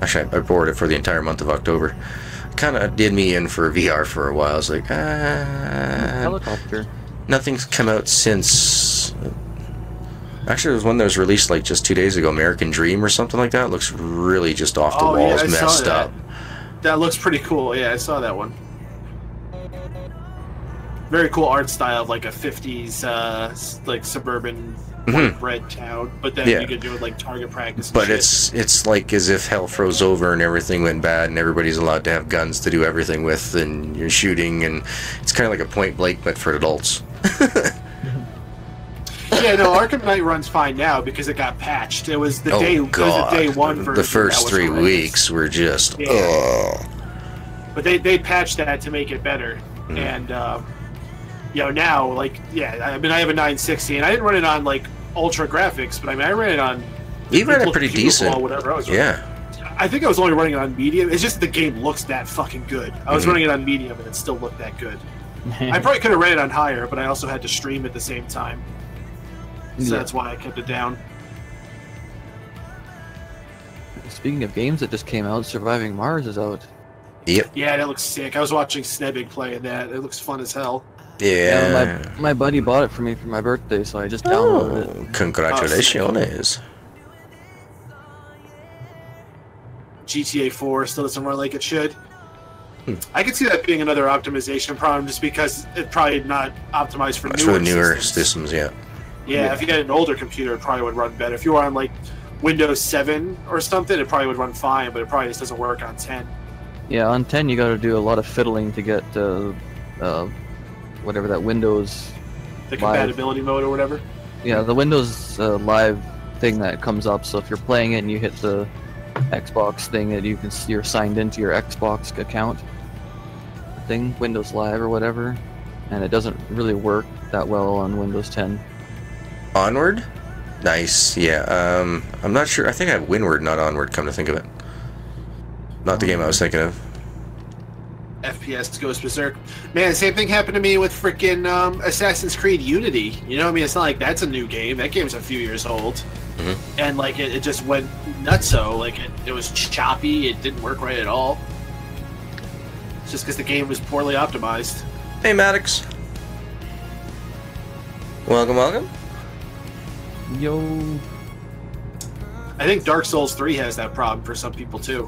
Actually, I borrowed it for the entire month of October. Kind of did me in for VR for a while. I was like, Helicopter. Nothing's come out since. Actually, there was one that was released like just 2 days ago, American Dream or something like that. It looks really just off the walls, messed up. That looks pretty cool. Yeah, I saw that one. Very cool art style of like a 50s like suburban red town, but then you could do it like target practice. But it's like as if hell froze over and everything went bad and everybody's allowed to have guns to do everything with, and you're shooting, and it's kind of like a Point Blank but for adults. Yeah, no, Arkham Knight runs fine now because it got patched. It was the day one version. The first 3 weeks were just But they patched that to make it better, and now like I mean I have a 960 and I didn't run it on like ultra graphics, but I mean I ran it on. You ran it pretty decent. Whatever I was running. I think I was only running it on medium. It's just the game looks that fucking good. I was running it on medium and it still looked that good. I probably could have ran it on higher, but I also had to stream at the same time. So that's why I kept it down. Speaking of games that just came out, Surviving Mars is out. Yep. Yeah, that looks sick. I was watching Snebig playing that. It looks fun as hell. Yeah. My buddy bought it for me for my birthday, so I just downloaded it. Congratulations. GTA 4 still doesn't run like it should. I could see that being another optimization problem just because it's probably not optimized for newer systems, yeah. Yeah, if you had an older computer, it probably would run better. If you were on like Windows 7 or something, it probably would run fine, but it probably just doesn't work on 10. Yeah, on 10 you got to do a lot of fiddling to get whatever that Windows. The compatibility mode or whatever. Yeah, the Windows Live thing that comes up. So if you're playing it and you hit the Xbox thing, that you can see you're signed into your Xbox account thing, Windows Live or whatever, and it doesn't really work that well on Windows 10. Onward? Nice, yeah. I'm not sure. I think I have Windward, not Onward, come to think of it. Not the game I was thinking of. FPS goes berserk. Man, same thing happened to me with freaking Assassin's Creed Unity. You know what I mean? It's not like that's a new game. That game's a few years old. And like it just went nutso. Like it was choppy. It didn't work right at all. It's just because the game was poorly optimized. Hey, Maddox. Welcome, welcome. Yo. I think Dark Souls 3 has that problem for some people too.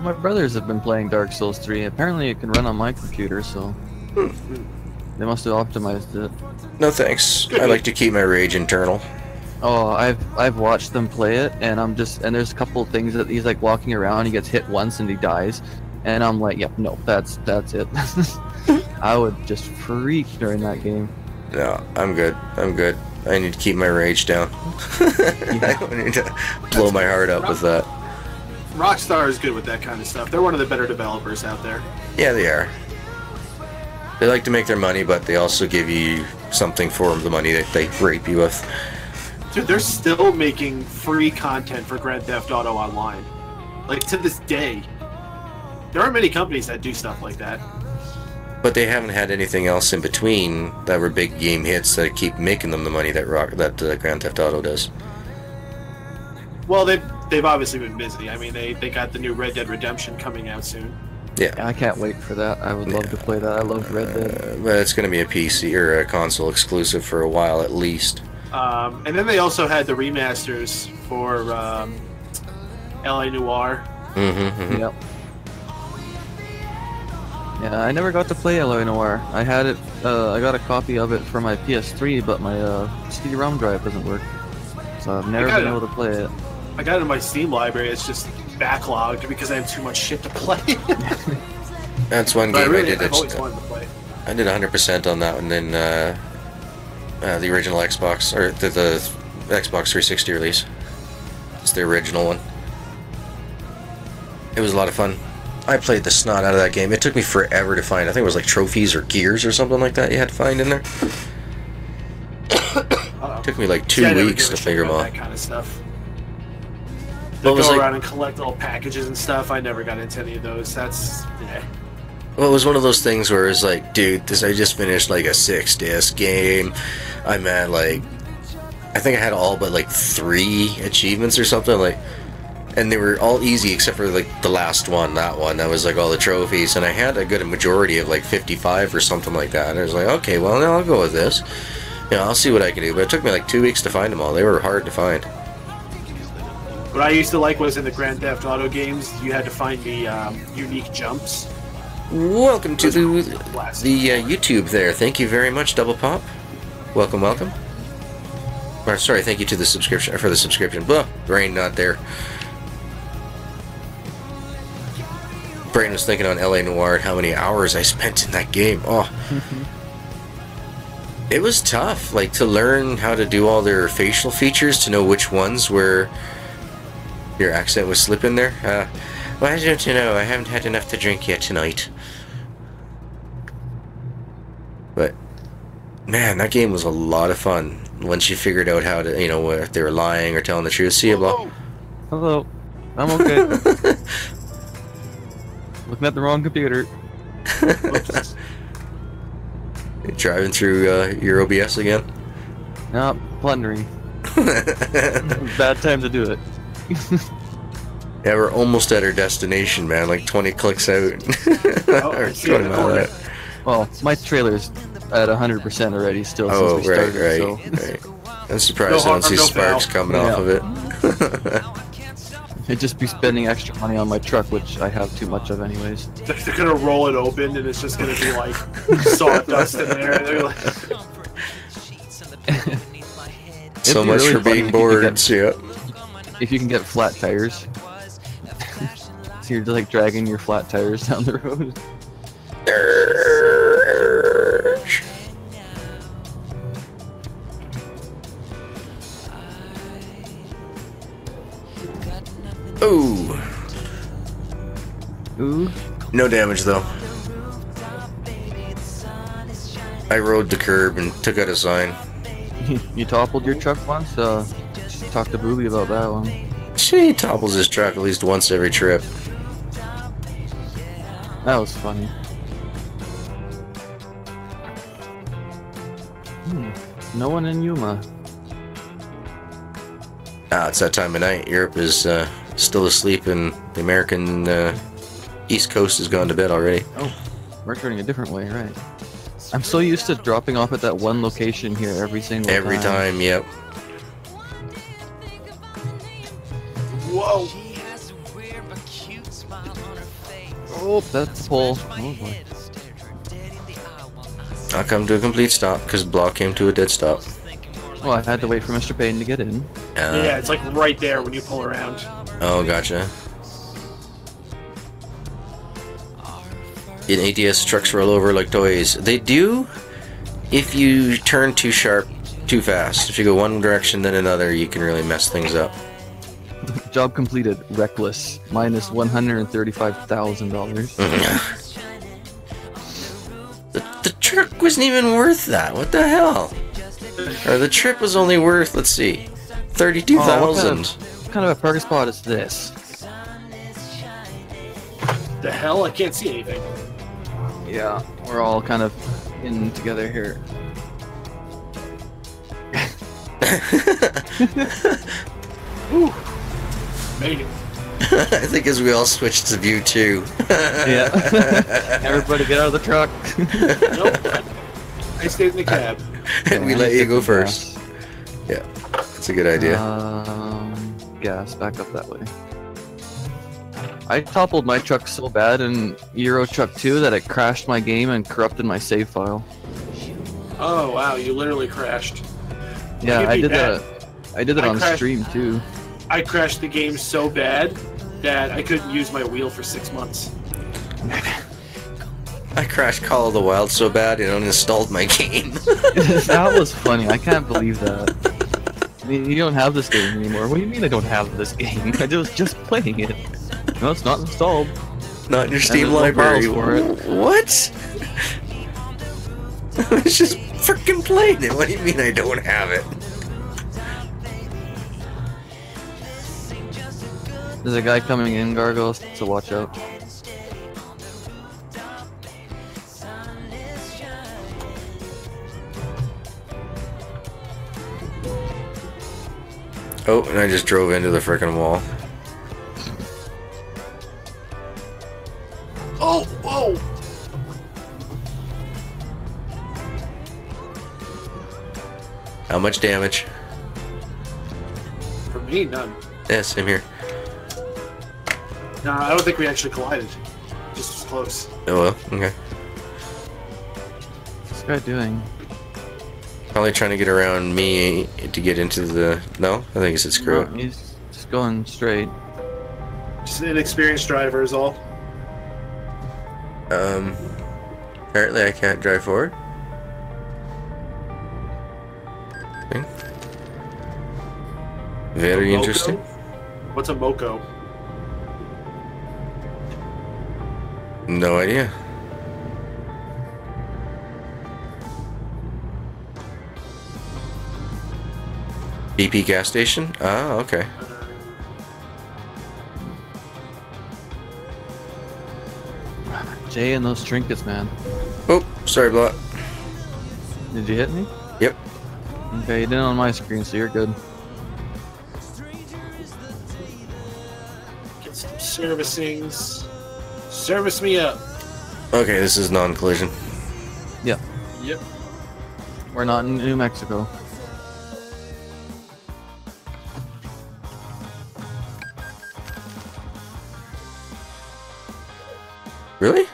My brothers have been playing Dark Souls 3. Apparently it can run on my computer, so they must have optimized it. No thanks. I like to keep my rage internal. Oh, I've watched them play it, and there's a couple of things that he's like walking around, he gets hit once and he dies, and I'm like, yep, no, that's it. I would just freak during that game. No, I'm good. I'm good. I need to keep my rage down. I don't need to blow my heart up with that. Rockstar is good with that kind of stuff. They're one of the better developers out there. Yeah, they are. They like to make their money, but they also give you something for the money that they rape you with. Dude, they're still making free content for Grand Theft Auto Online. Like, to this day. There aren't many companies that do stuff like that. But they haven't had anything else in between that were big game hits that keep making them the money that Grand Theft Auto does. Well, they've obviously been busy. I mean, they got the new Red Dead Redemption coming out soon. Yeah. I can't wait for that. I would love to play that. I love Red Dead. But it's going to be a PC or a console exclusive for a while at least. And then they also had the remasters for LA Noire. Yep. Yeah, I never got to play LA Noire. I had it. I got a copy of it for my PS3, but my CD-ROM drive doesn't work, so I've never been able to play it. I got it in my Steam library. It's just backlogged because I have too much shit to play. That's one game I've always wanted to play. I did 100% on that, and then the original Xbox, or the Xbox 360 release. It's the original one. It was a lot of fun. I played the snot out of that game. It took me forever to find. I think it was like trophies or gears or something like that you had to find in there. It took me like 2 weeks to figure them out. That kind of stuff. They go around and collect all packages and stuff. I never got into any of those. That's Well, it was one of those things where it's like, dude, I just finished like a 6-disc game. I'm at like, I think I had all but like 3 achievements or something, like, and they were all easy except for like the last one, that was like all the trophies, and I had a good majority of like 55 or something like that. And I was like, okay, well, now I'll go with this. You know, I'll see what I can do. But it took me like 2 weeks to find them all. They were hard to find. What I used to like was in the Grand Theft Auto games, you had to find the unique jumps. Welcome to the YouTube there. Thank you very much, Double Pop. Welcome, welcome. Or, sorry, thank you to the subscription for the subscription. Blah, brain not there. Brain was thinking on LA Noire and how many hours I spent in that game. Oh. It was tough, like, to learn how to do all their facial features, to know which ones were your accent was slipping there. Why don't you know? I haven't had enough to drink yet tonight. But man, that game was a lot of fun once you figured out how to, you know, if they were lying or telling the truth. See you, Blah. Hello. I'm okay. Looking at the wrong computer. You're driving through your OBS again? No, plundering. Bad time to do it. Yeah, we're almost at our destination, man. Like 20 clicks out. Or 20 miles out. Well, my trailer's at 100% already still since we started. Right. I'm surprised I don't see sparks coming off of it. I'd just be spending extra money on my truck, which I have too much of anyways. They're gonna roll it open and it's just gonna be like sawdust in there. And they're like... So much really for being bored. If you can get flat tires. So you're just like dragging your flat tires down the road. Ooh. Ooh. No damage though. I rode the curb and took out a sign. You toppled your truck once? Talk to Booby about that one. She topples his truck at least once every trip. That was funny. No one in Yuma. It's that time of night. Europe is still asleep and the American East Coast has gone to bed already. Oh, we're turning a different way, right. I'm so used to dropping off at that one location here every single time. Every time, yep. Whoa! Oh, that's the pole. Oh boy. I'll come to a complete stop because block came to a dead stop. Well, I had to wait for Mr. Payne to get in. Yeah, it's like right there when you pull around. Oh, gotcha. In ATS, trucks roll over like toys. They do if you turn too sharp, too fast. If you go one direction then another, you can really mess things up. Job completed. Reckless. Minus $135,000. The truck wasn't even worth that. What the hell? Or the trip was only worth, let's see, 32,000. What kind of a parking spot is this? The hell? I can't see anything. Yeah, we're all kind of in together here. Ooh, made it. I think as we all switched to view 2. Yeah. Everybody get out of the truck. Nope. I stayed in the cab. And we let you go first. Yeah, that's a good idea. Gas, back up that way. I toppled my truck so bad in Euro Truck 2 that it crashed my game and corrupted my save file. Oh wow, you literally crashed. Yeah, I did that. I did it on stream too. I crashed the game so bad that I couldn't use my wheel for 6 months. I crashed Call of the Wild so bad it uninstalled my game. That was funny. I can't believe that. I mean, you don't have this game anymore. What do you mean I don't have this game? I was just playing it. No, it's not installed. Not in your Steam library. For it. What? I was just freaking playing it. What do you mean I don't have it? There's a guy coming in, Gargoyle, so watch out. Oh, and I just drove into the frickin' wall. Oh, whoa! How much damage? For me, none. Yeah, same here. No, I don't think we actually collided. Just as close. Oh well, okay. What's this guy doing? Probably trying to get around me to get into the... No? I think he said screw it. He's just going straight. Just an inexperienced driver is all. Apparently I can't drive forward. Okay. Very interesting. What's a moco? No idea. BP gas station? Ah, okay. Jay and those trinkets, man. Oh, sorry, Blot. Did you hit me? Yep. Okay, you didn't on my screen, so you're good. Get some servicings. Service me up. Okay, this is non-collision. Yep. Yep. We're not in New Mexico. Really?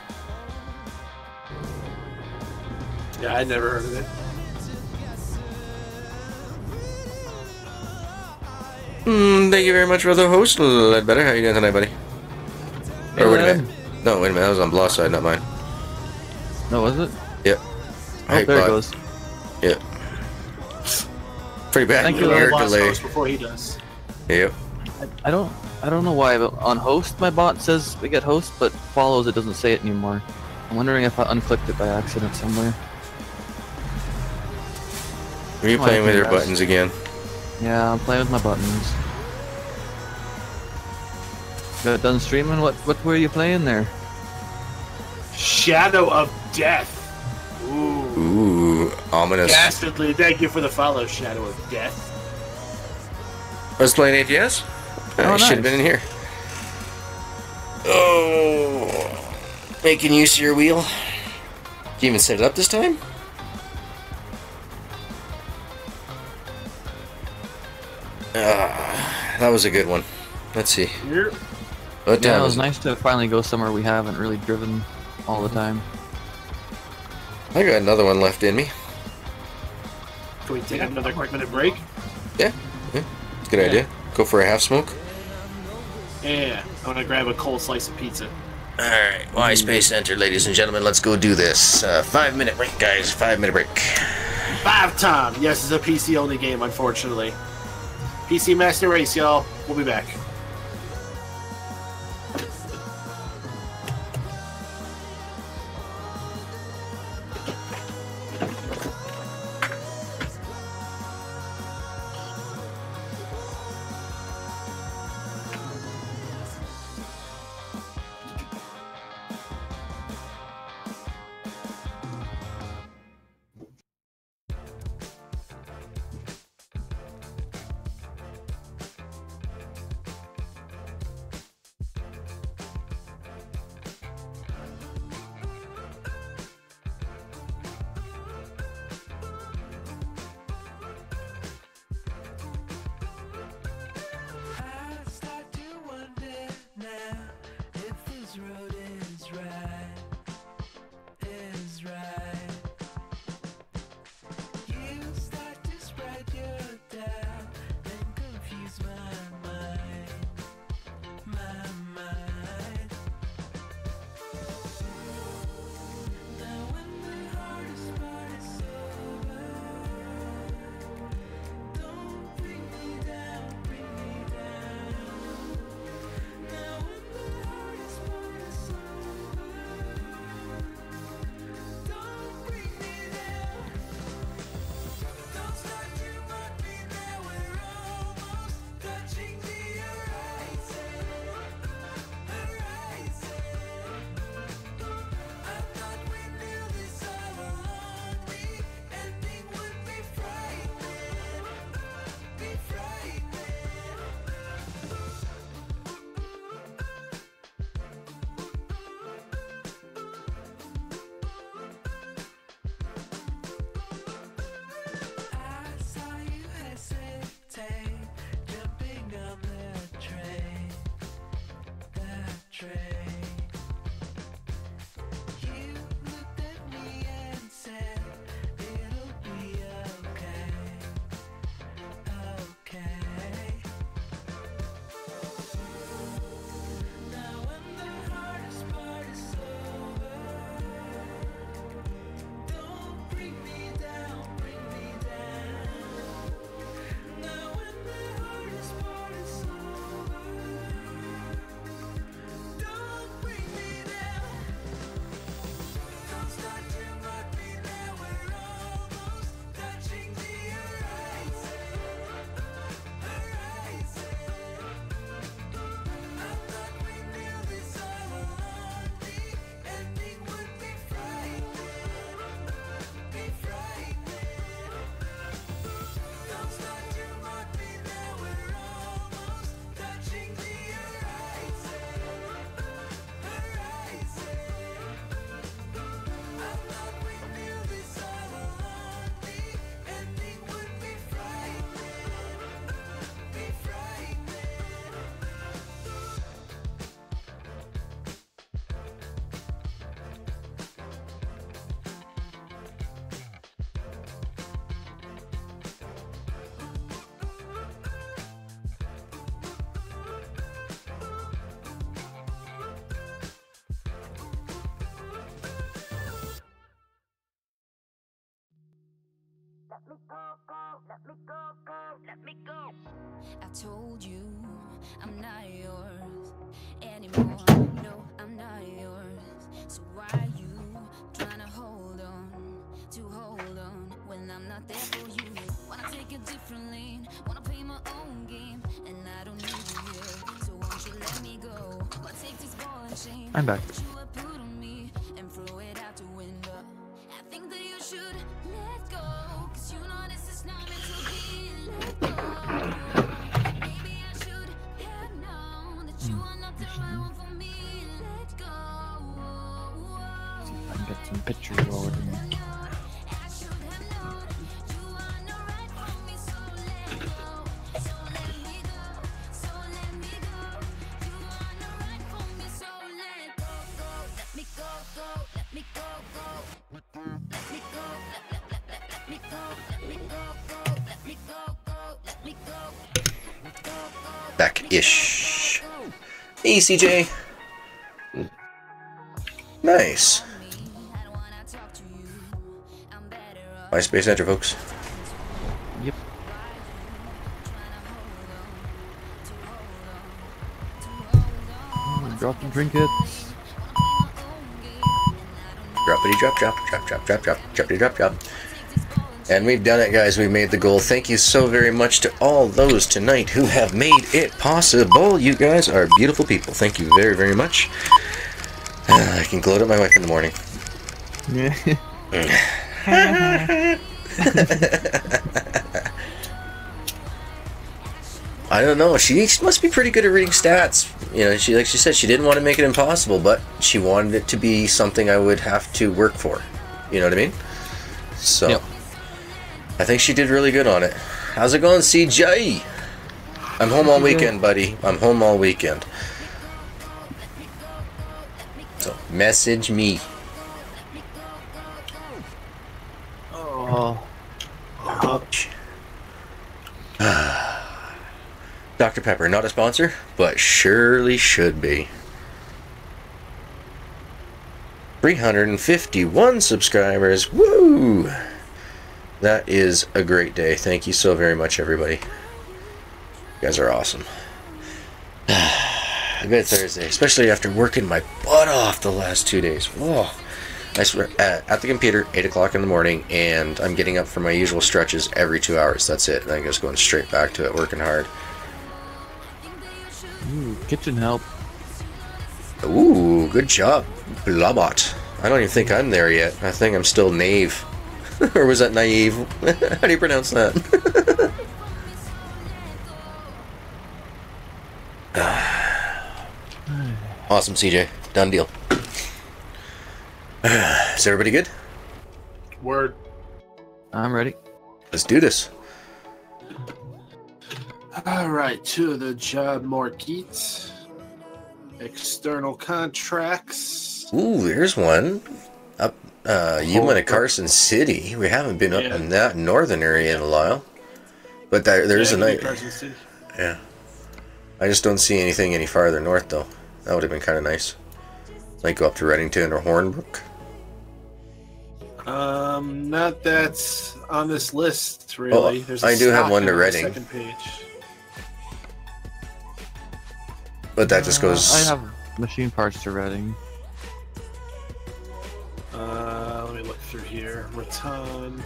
Yeah, I'd never heard of it. Thank you very much for the host, Ledbetter. How you doing tonight, buddy? Hey, Or wait a Led. minute. No, wait a minute. That was on Blot's side, not mine. No, was it? Yep. Oh, there it Blot. goes. Yep. Pretty bad. Thank you, Air Last delay. host before he does. Yep. I don't know why, but on host my bot says we get host, but follows it doesn't say it anymore. I'm wondering if I unclicked it by accident somewhere. Are you Oh, playing I with think your that's- buttons again? Yeah, I'm playing with my buttons. Got done streaming? What were you playing there? Shadow of Death. Ooh. Ooh, ominous. Dastardly. Thank you for the follow, Shadow of Death. I was playing ATS? Oh, I should have nice. been in here. Oh, making use of your wheel. Did you even set it up this time? That was a good one. Let's see. Here. What Yeah, time it is was nice to finally go somewhere we haven't really driven all the time. I got another one left in me. Can we take another quick minute break? Yeah, it's a good idea. Go for a half smoke. Yeah. I'm gonna grab a cold slice of pizza. Alright, Y Space Center, ladies and gentlemen, let's go do this. 5-minute break, guys. 5-minute break. 5 time. Yes, it's a PC only game, unfortunately. PC Master Race, y'all. We'll be back. I told you I'm not yours anymore. No, I'm not yours. So why are you trying to hold on when I'm not there for you? Wanna take a different lane, wanna play my own game, and I don't need you here. So won't you let me go? Wanna take this ball and chain I'm back. that you have put on me and throw it out the window. I think that you should let go, 'cause you know this is not meant to be let go. Maybe I should have known that you are not the right one for me. Let go. See if I can get some pictures loaded. I should have known you are not right for me. So let go. So let me go. So let me go. You are not right for me. So let go. Let me go. Let me go. Let me go. Let me go. Let me go. Let me go. Let me go. Back-ish. Hey, CJ. Nice. MySpace enter, folks. Yep. Dropping trinkets. Droppity drop, drop, drop, drop, drop, drop, droppity drop, drop. And we've done it, guys. We've made the goal. Thank you so very much to all those tonight who have made it possible. You guys are beautiful people. Thank you very, very much. I can gloat at my wife in the morning. I don't know. She must be pretty good at reading stats. You know, like she said, she didn't want to make it impossible, but she wanted it to be something I would have to work for. You know what I mean? So, yep. I think she did really good on it. How's it going, CJ? I'm home all weekend, buddy. I'm home all weekend. So, message me. Oh. Ouch. Dr. Pepper, not a sponsor, but surely should be. 351 subscribers. Woo! That is a great day. Thank you so very much, everybody. You guys are awesome. A good Thursday, especially after working my butt off the last 2 days. Whoa. I swear, at the computer, 8 o'clock in the morning, and I'm getting up for my usual stretches every 2 hours. That's it. And I'm just going straight back to it, working hard. Ooh, kitchen help. Ooh, good job, Blobot. I don't even think I'm there yet. I think I'm still naive. Or was that naive? How do you pronounce that? Awesome, CJ. Done deal. Is everybody good? Word. I'm ready. Let's do this. Alright, to the job market. External contracts. Ooh, there's one. Up, you went to Carson City. We haven't been up in that northern area in a while. But there's a night. Yeah. I just don't see anything any farther north, though. That would have been kind of nice. Like go up to Reddington or Hornbrook. Not that's on this list, really. Oh, There's I do have one to Reading. Second page. But that just goes... I have machine parts to Reading. Let me look through here. Raton.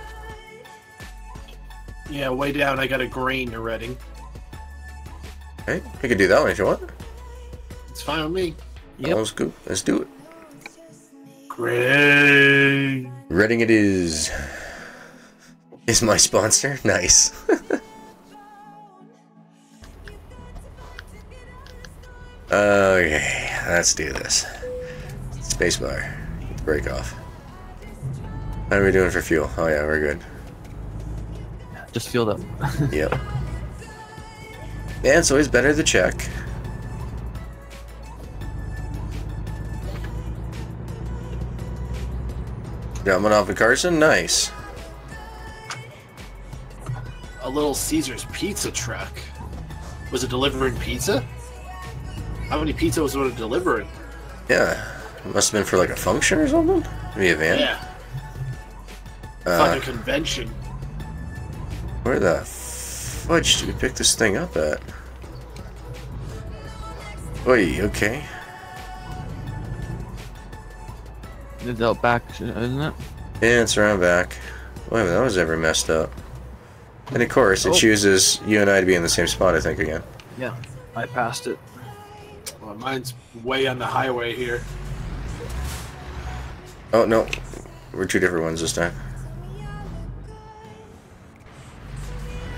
Yeah, way down I got a grain to Reading. Okay, we could do that one if you want. It's fine with me. Yep. Let's go. Let's do it. Grain. Reading it is. Is my sponsor. Nice. Okay, let's do this. Spacebar. Get the brake off. How are we doing for fuel? Oh yeah, we're good. Just fueled up. Yep. Yeah, it's always better to check. Got one off of Carson? Nice. A Little Caesar's pizza truck. Was it delivering pizza? How many pizzas was it delivering? Yeah. It must have been for like a function or something? Maybe a van? Yeah. Like a convention. Where the fudge did we pick this thing up at? Oi, okay. It's out back, isn't it? Yeah, it's around back. Boy, that was ever messed up. And of course, it chooses you and I to be in the same spot, I think, again. Yeah, I passed it. Well, mine's way on the highway here. Oh, no. We're two different ones this time.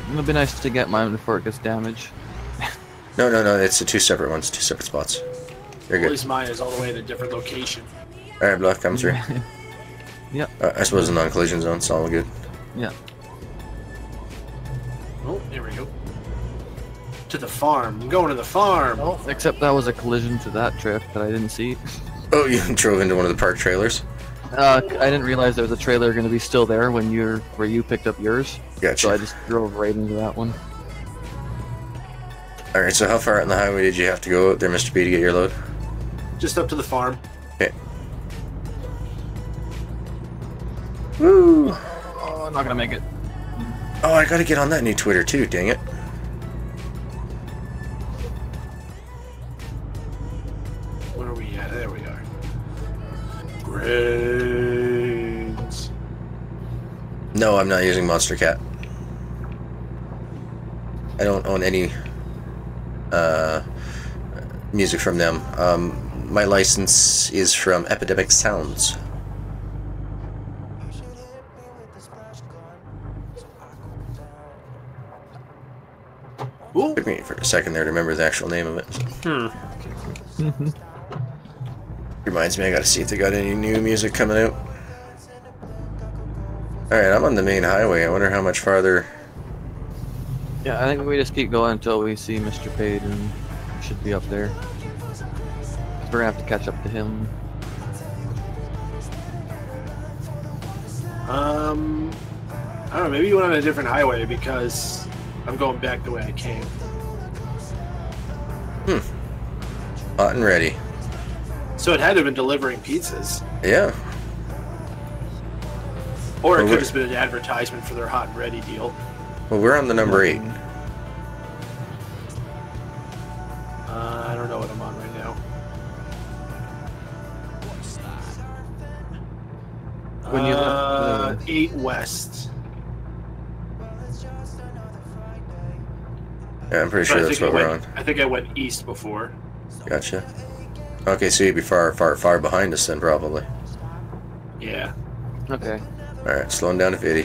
It would be nice to get mine before it gets damaged. No, no, no, it's the two separate ones, two separate spots. You're At good. least mine is all the way in a different location. Alright, Block, come through. Yep. I suppose the non-collision zone, it's all good. Yeah. Oh, there we go. To the farm. I'm going to the farm. Oh, except that was a collision to that trip that I didn't see. Oh, you drove into one of the park trailers? I didn't realize there was a trailer going to be still there when where you picked up yours. Gotcha. So I just drove right into that one. Alright, so how far out on the highway did you have to go out there, Mr. B, to get your load? Just up to the farm. Okay. Woo! Oh, I'm not going to make it. Oh, I gotta get on that new Twitter too, dang it. Where are we at? There we are. Brains. No, I'm not using Monster Cat. I don't own any music from them. My license is from Epidemic Sounds. Ooh. Took me for a second there to remember the actual name of it. Reminds me, I gotta see if they got any new music coming out. Alright, I'm on the main highway. I wonder how much farther. Yeah, I think we just keep going until we see Mr. Pate and we should be up there. We're going to have to catch up to him. I don't know, maybe you went on a different highway because I'm going back the way I came. Hot and ready. So it had to have been delivering pizzas. Yeah. Or it Well, could have just been an advertisement for their hot and ready deal. Well, we're on the number 8. I don't know what I'm on right now. When you left 8 west. Yeah, I'm pretty But sure that's what we're on. I think I went east before. Gotcha. Okay, so you'd be far, far, far behind us then, probably. Yeah. Okay. Alright, slowing down to 50.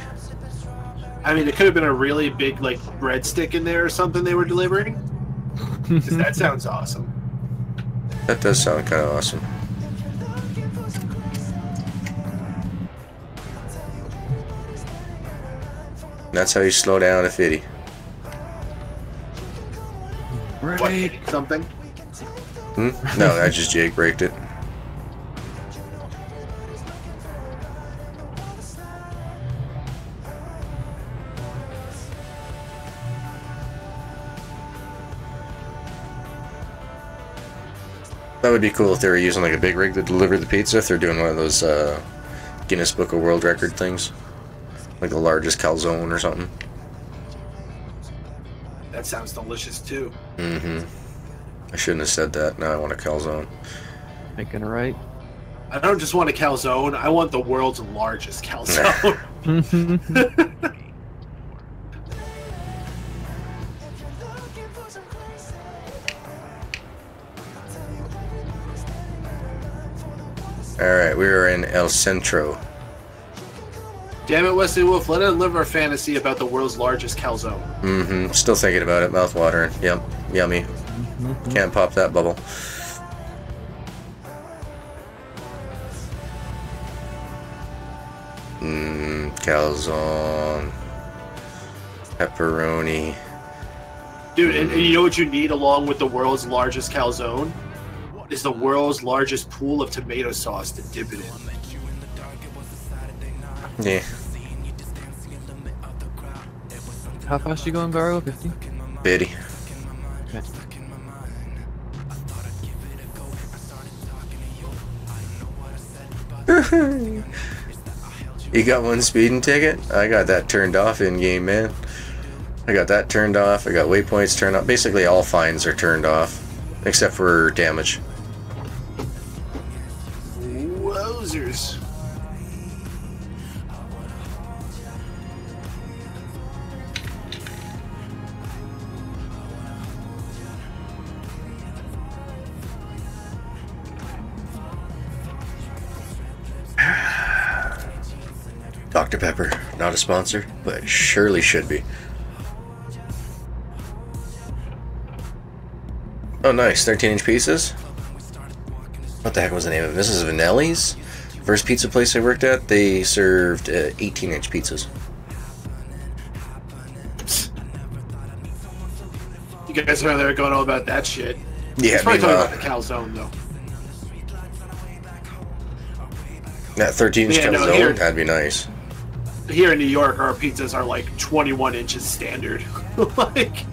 I mean, it could have been a really big, like, breadstick in there or something they were delivering. 'Cause that sounds awesome. That does sound kind of awesome. That's how you slow down to 50. What, something? No, I just Jake braked it. That would be cool if they were using like a big rig to deliver the pizza, if they're doing one of those Guinness Book of World Record things. Like the largest calzone or something. That sounds delicious, too. I shouldn't have said that. Now I want a calzone. Making it right. I don't just want a calzone, I want the world's largest calzone. Alright, we are in El Centro. Damn it, Wesley Wolf, let us live our fantasy about the world's largest calzone. Still thinking about it. Mouth watering. Yep. Yummy. Can't pop that bubble. Calzone. Pepperoni. Dude, and you know what you need along with the world's largest calzone? Is the world's largest pool of tomato sauce to dip it in. Yeah. How fast you going, Gargoyle? 50? Biddy. Okay. You got one speeding ticket? I got that turned off in game, man. I got that turned off. I got waypoints turned off. Basically, all fines are turned off, except for damage. Wowzers. Dr. Pepper, not a sponsor, but surely should be. Oh, nice. 13-inch pizzas? What the heck was the name of it? This is Vanelli's? First pizza place I worked at, they served 18-inch pizzas. You guys are there going all about that shit. Yeah, It's probably meanwhile, talking about the calzone, though. that 13-inch Yeah, no, calzone, here- that'd be nice. Here in New York, our pizzas are like 21 inches standard. Like,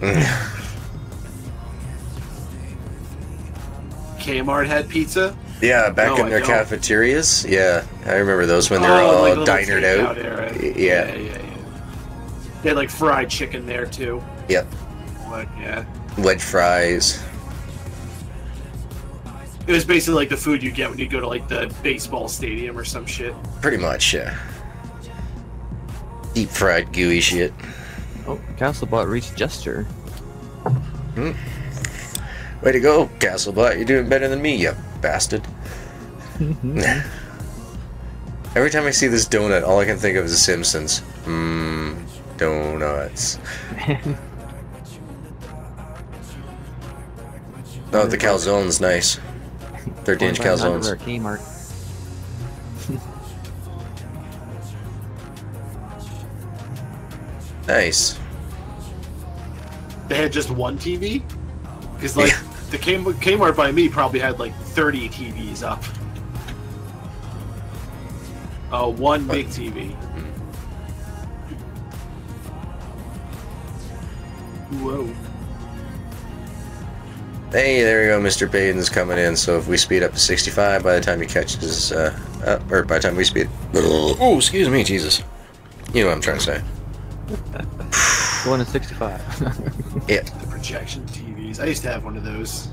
Kmart had pizza. Yeah, back No, in their I don't. cafeterias. Yeah, I remember those when they were Oh, all like little dinered out. era. Yeah. They had like fried chicken there too. Yep. Like, yeah. Wedge fries. It was basically like the food you get when you go to like the baseball stadium or some shit. Pretty much, yeah. Deep fried gooey shit. Oh, Castlebot reached Jester. Way to go, Castlebot. You're doing better than me, you bastard. Every time I see this donut, all I can think of is The Simpsons. Donuts. Oh, the calzone's nice. 13-inch calzones. Kmart. Nice. They had just one TV? Because like the Kmart by me probably had like 30 TVs up. One big TV. Whoa. Hey, there we go. Mr. Baden's coming in. So if we speed up to 65, by the time he catches, or by the time we speed. Oh, excuse me, Jesus. You know what I'm trying to say. Going to 65. Yeah. The projection TVs. I used to have one of those.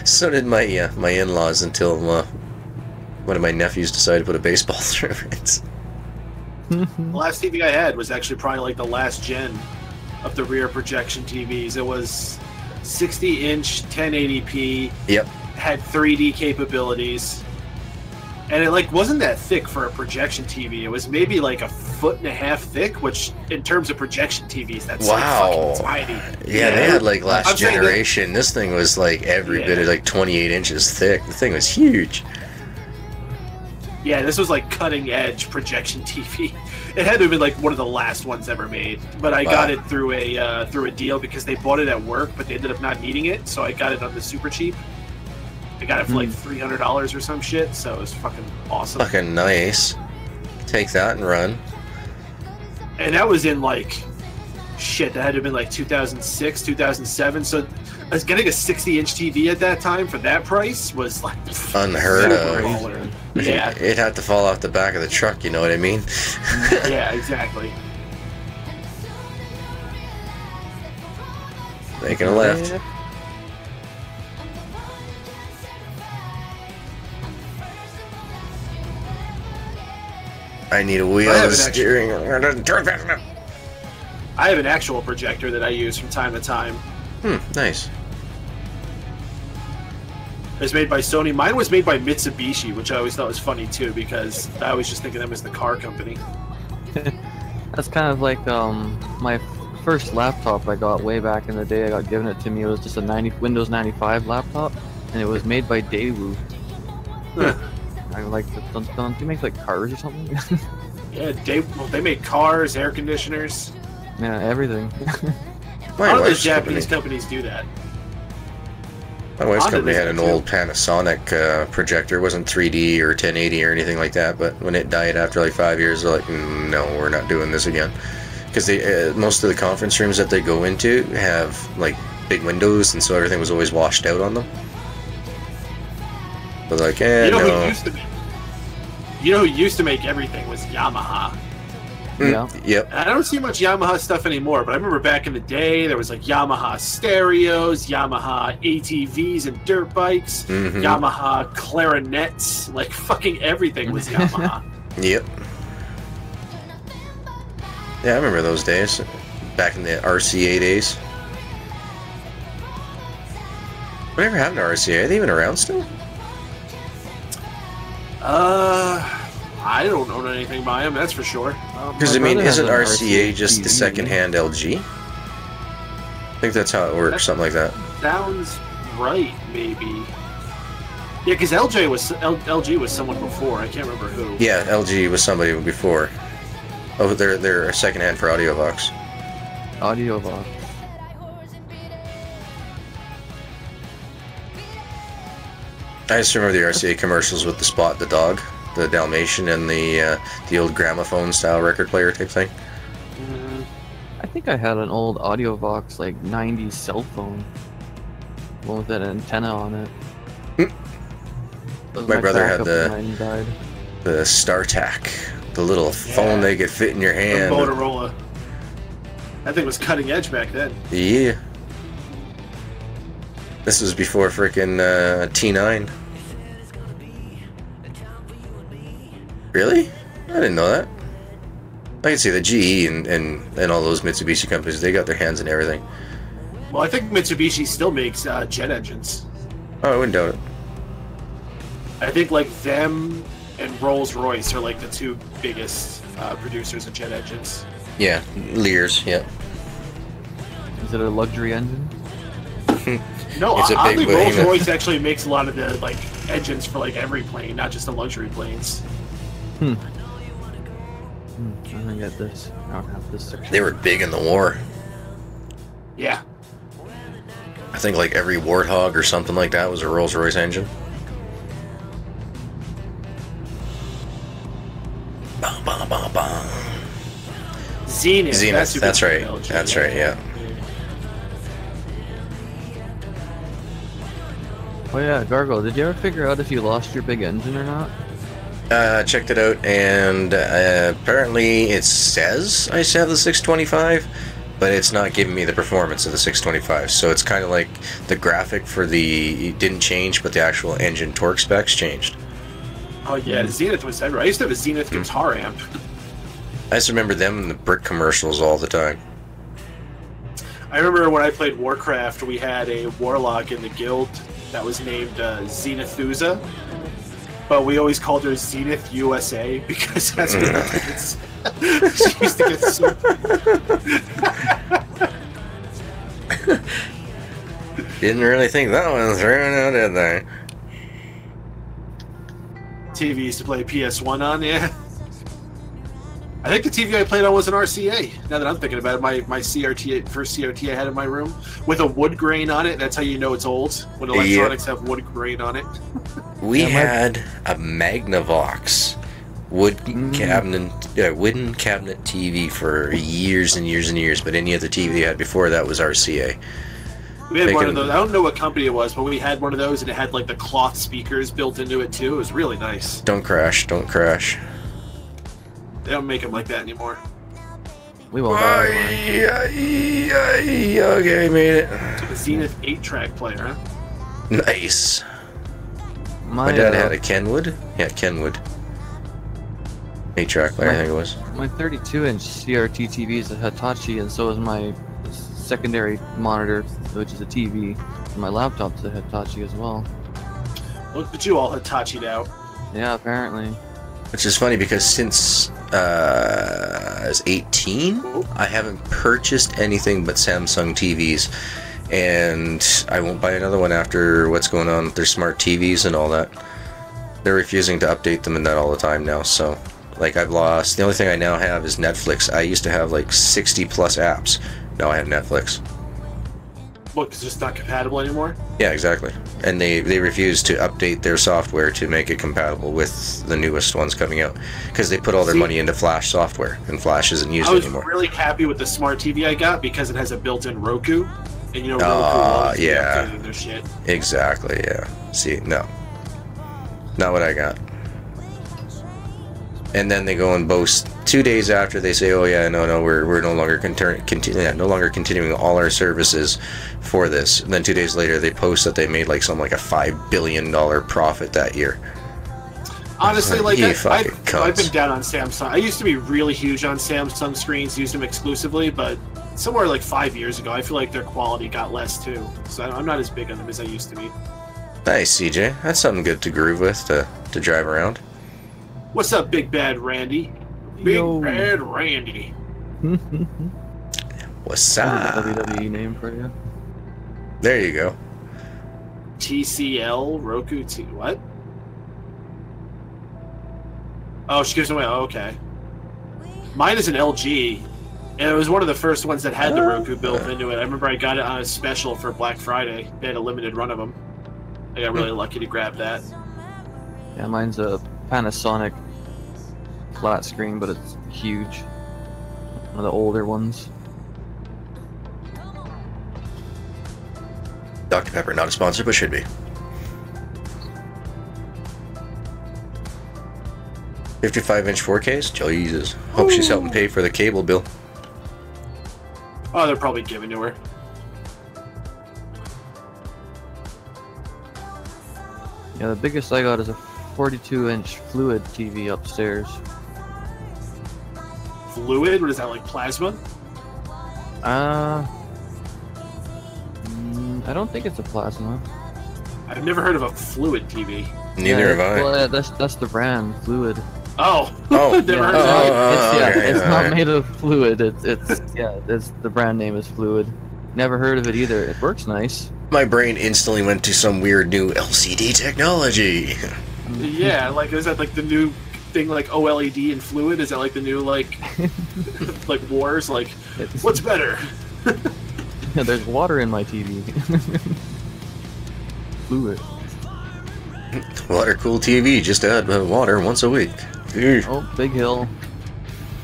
So did my my in-laws until one of my nephews decided to put a baseball through it. The last TV I had was actually probably like the last gen of the rear projection TVs. It was 60-inch, 1080p. Yep. Had 3D capabilities, and it like wasn't that thick for a projection TV. It was maybe like 1.5 feet thick, which in terms of projection TVs, that's Wow. like fucking tiny. Yeah, they had like last I'm saying that- generation. This thing was like every bit of like 28 inches thick. The thing was huge. Yeah, this was like cutting edge projection TV. It had to have been like one of the last ones ever made, but I got it through a deal because they bought it at work, but they ended up not needing it, so I got it on the super cheap. I got it for like $300 or some shit, so it was fucking awesome. Fucking nice. Take that and run. And that was in like shit. That had to have been like 2006, 2007. So I was getting a 60-inch TV at that time for that price was like Unheard super of. baller. Yeah, It had to fall off the back of the truck, you know what I mean? yeah, exactly. Making a left. I need a wheel I have and an steering. Turn fast enough. I have an actual projector that I use from time to time. Nice. It's made by Sony. Mine was made by Mitsubishi, which I always thought was funny too, because I always just think of them as the car company. That's kind of like my first laptop I got way back in the day. I got given it to me. It was just a Windows 95 laptop, and it was made by Daewoo. I like don't they make like cars or something? Yeah, they make cars, air conditioners. Yeah, everything. My How do those wife's Japanese company, companies do that? my wife's Honda company does had an that too. old Panasonic projector. It wasn't 3D or 1080 or anything like that, but when it died after like 5 years, they're like, no, we're not doing this again. Because they most of the conference rooms that they go into have like big windows, and so everything was always washed out on them. But like, You know no. who used to make everything was Yamaha. Yeah. Yep. I don't see much Yamaha stuff anymore, but I remember back in the day there was like Yamaha stereos, Yamaha ATVs and dirt bikes, Yamaha clarinets, like fucking everything was Yamaha. Yep. Yeah, I remember those days. Back in the RCA days. Whatever happened to RCA? Are they even around still? I don't own anything by them, that's for sure. Because, I My mean, brother has isn't an RCA RCA just the TV. second-hand LG? I think that's how it works, something like that. Sounds right, maybe. Yeah, because LG was someone before. I can't remember who. Yeah, LG was somebody before. Oh, they're a second-hand for AudioVox. Audiovox. I just remember the RCA commercials with the Spot the dog, the Dalmatian, and the old gramophone-style record player type thing. I think I had an old Audiovox, like 90s cell phone. One with that antenna on it. That was My brother had backup when mine died. the StarTAC, the little phone they could fit in your The hand. Motorola. That thing was cutting edge back then. Yeah. This was before frickin' T9. Really? I didn't know that. I can see the GE and all those Mitsubishi companies, they got their hands in everything. Well, I think Mitsubishi still makes jet engines. Oh, I wouldn't doubt it. I think like them and Rolls-Royce are like the two biggest producers of jet engines. Yeah, Lears, yeah. Is it a luxury engine? No, It's a big oddly, behemoth. Rolls-Royce actually makes a lot of the like engines for like every plane, not just the luxury planes. I don't get this. I don't have this section. They were big in the war. Yeah. I think like every Warthog or something like that was a Rolls-Royce engine. Bum, bum, bum, bum. Zenith. Zenith, who that's gets right. Belgium, That's right, yeah. Oh yeah, Gargoyle, did you ever figure out if you lost your big engine or not? Checked it out, and apparently it says I have the 625, but it's not giving me the performance of the 625. So it's kind of like the graphic for the didn't change, but the actual engine torque specs changed. Oh yeah, Zenith was everywhere. I used to have a Zenith guitar amp. I just remember them in the brick commercials all the time. I remember when I played Warcraft, we had a warlock in the guild that was named Zenithuza, but we always called her Zenith USA because that's what it's. She used to get so. Didn't really think that one through, now did they? TV used to play PS1 on, yeah. I think the TV I played on was an RCA. Now that I'm thinking about it, my CRT, first CRT I had in my room with a wood grain on it. That's how you know it's old, when electronics have wood grain on it. We had a Magnavox wooden cabinet TV for years and years and years, but any other TV they had before that was RCA. We had one of those. I don't know what company it was, but we had one of those, and it had like the cloth speakers built into it too. It was really nice. Don't crash, don't crash. They don't make them like that anymore. We won't buy one. Okay, made it. The Zenith 8-track player, huh? Nice. My dad had a Kenwood. Yeah, Kenwood. 8-track player, I think it was. My 32-inch CRT TV is a Hitachi, and so is my secondary monitor, which is a TV. And my laptop's a Hitachi as well. Look at you all Hitachi'd out. Yeah, apparently. Which is funny because since I was 18, I haven't purchased anything but Samsung TVs, and I won't buy another one after what's going on with their smart TVs and all that. They're refusing to update them and that all the time now, so like I've lost. The only thing I now have is Netflix. I used to have like 60 plus apps. Now I have Netflix. What, 'cause it's just not compatible anymore? Yeah, exactly. And they refuse to update their software to make it compatible with the newest ones coming out because they put all their money into Flash software, and Flash isn't used I was anymore. really happy with the smart TV I got because it has a built-in Roku, and you know Roku loves yeah. updating their shit. Exactly, yeah. See, no. Not what I got. and then they go and boast 2 days after. They say, "Oh yeah, no, we're no longer no longer continuing all our services for this." And then 2 days later, they post that they made like a $5 billion profit that year. Honestly, like You I've fucking been cunts. down on Samsung. I used to be really huge on Samsung screens, used them exclusively, but somewhere like 5 years ago, I feel like their quality got less too. So I'm not as big on them as I used to be. Nice, CJ. That's something good to groove with to drive around. What's up, Big Bad Randy? Big Yo. Bad Randy. What's That's a up? WWE name for you. There you go. TCL Roku T. What? Oh, she gives away. Oh, okay. Mine is an LG, and it was one of the first ones that had the Roku built into it. I remember I got it on a special for Black Friday. They had a limited run of them. I got really lucky to grab that. Yeah, mine's a Panasonic flat screen, but it's huge. One of the older ones. Dr. Pepper, not a sponsor, but should be. 55-inch 4Ks? Jesus. Hope she's helping pay for the cable bill. Oh, they're probably giving to her. Yeah, the biggest I got is a 42-inch fluid TV upstairs. Fluid? What is that, like plasma? I don't think it's a plasma. I've never heard of a fluid TV. Neither have I. Well, that's the brand, Fluid. Oh, Oh. never Yeah, heard of that. okay, it's alright. not made of fluid. It's the brand name is Fluid. Never heard of it either. It works nice. My brain instantly went to some weird new LCD technology. Yeah, like is that like the new thing, like OLED and fluid? Is that like the new like like wars? Like It's- what's better? Yeah, there's water in my TV. Fluid. Water cool TV, just add water once a week. Eesh. Oh, big hill.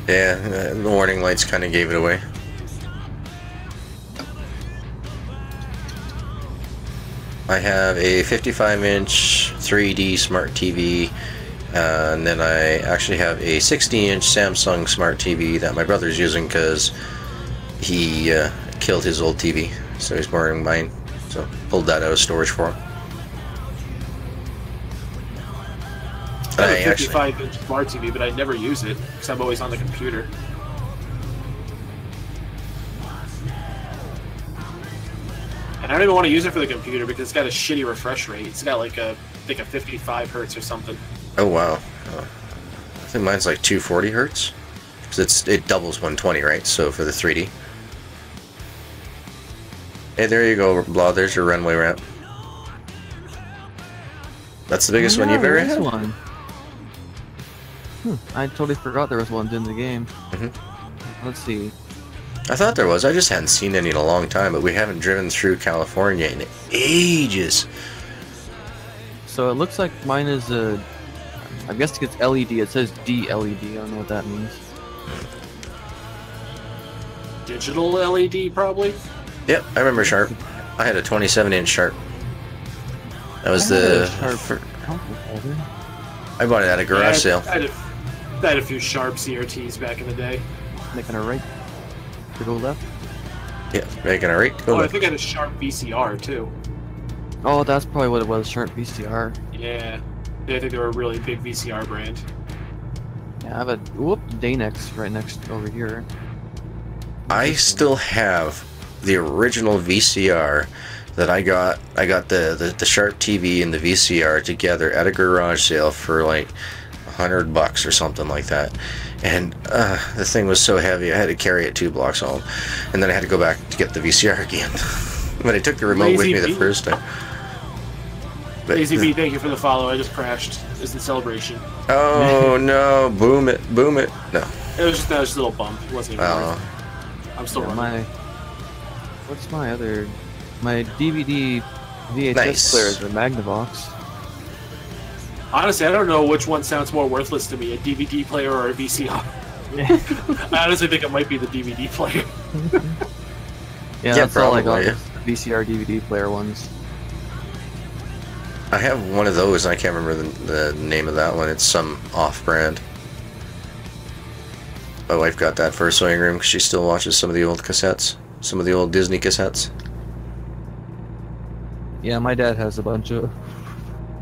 Yeah, the warning lights kind of gave it away. I have a 55-inch 3D smart TV, and then I actually have a 60-inch Samsung smart TV that my brother's using because he killed his old TV, so he's borrowing mine. So pulled that out of storage for him. I I have a actually, 55-inch smart TV, but I never use it because I'm always on the computer. And I don't even want to use it for the computer because it's got a shitty refresh rate. It's got like a 55 hertz or something. oh wow, I think mine's like 240 hertz because it doubles 120, right? So for the 3D. Hey, there you go, Blah. There's your runway ramp. That's the biggest one you've ever There is had? one. I totally forgot there was one in the game. Mhm. Let's see. I thought there was. I just hadn't seen any in a long time, but we haven't driven through California in ages. So it looks like mine is a. I guess it's LED. It says D-LED. I don't know what that means. Digital LED, probably. Yep, I remember Sharp. I had a 27-inch Sharp. That was I had the... a Sharp amplifier. I bought it at a garage sale. I had a few Sharp CRTs back in the day. Making a right to go left. Yeah, making a right. Oh, Go I look. think I had a Sharp VCR too. Oh, that's probably what it was. Sharp VCR. Yeah. I think they were a really big VCR brand. Yeah, I have a Danex right next over here. I still have the original VCR that I got. I got the Sharp TV and the VCR together at a garage sale for like $100 or something like that. And the thing was so heavy, I had to carry it 2 blocks home, and then I had to go back to get the VCR again. But I took the remote with Lazy me the bee. first time. But, Lazy B, thank you for the follow. I just crashed. It's in celebration. oh no! Boom it! Boom it! No. It was just a little bump. It wasn't even worth Oh. it. I'm still Yeah, running. what's my other? My DVD VHS Nice. player is a Magnavox. Honestly, I don't know which one sounds more worthless to me, a DVD player or a VCR. I honestly think it might be the DVD player. Yeah, Yeah, that's all I got. probably, is the VCR DVD player ones. I have one of those, and I can't remember the name of that one. It's some off-brand. my wife got that for her sewing room because she still watches some of the old cassettes, some of the old Disney cassettes. Yeah, my dad has a bunch of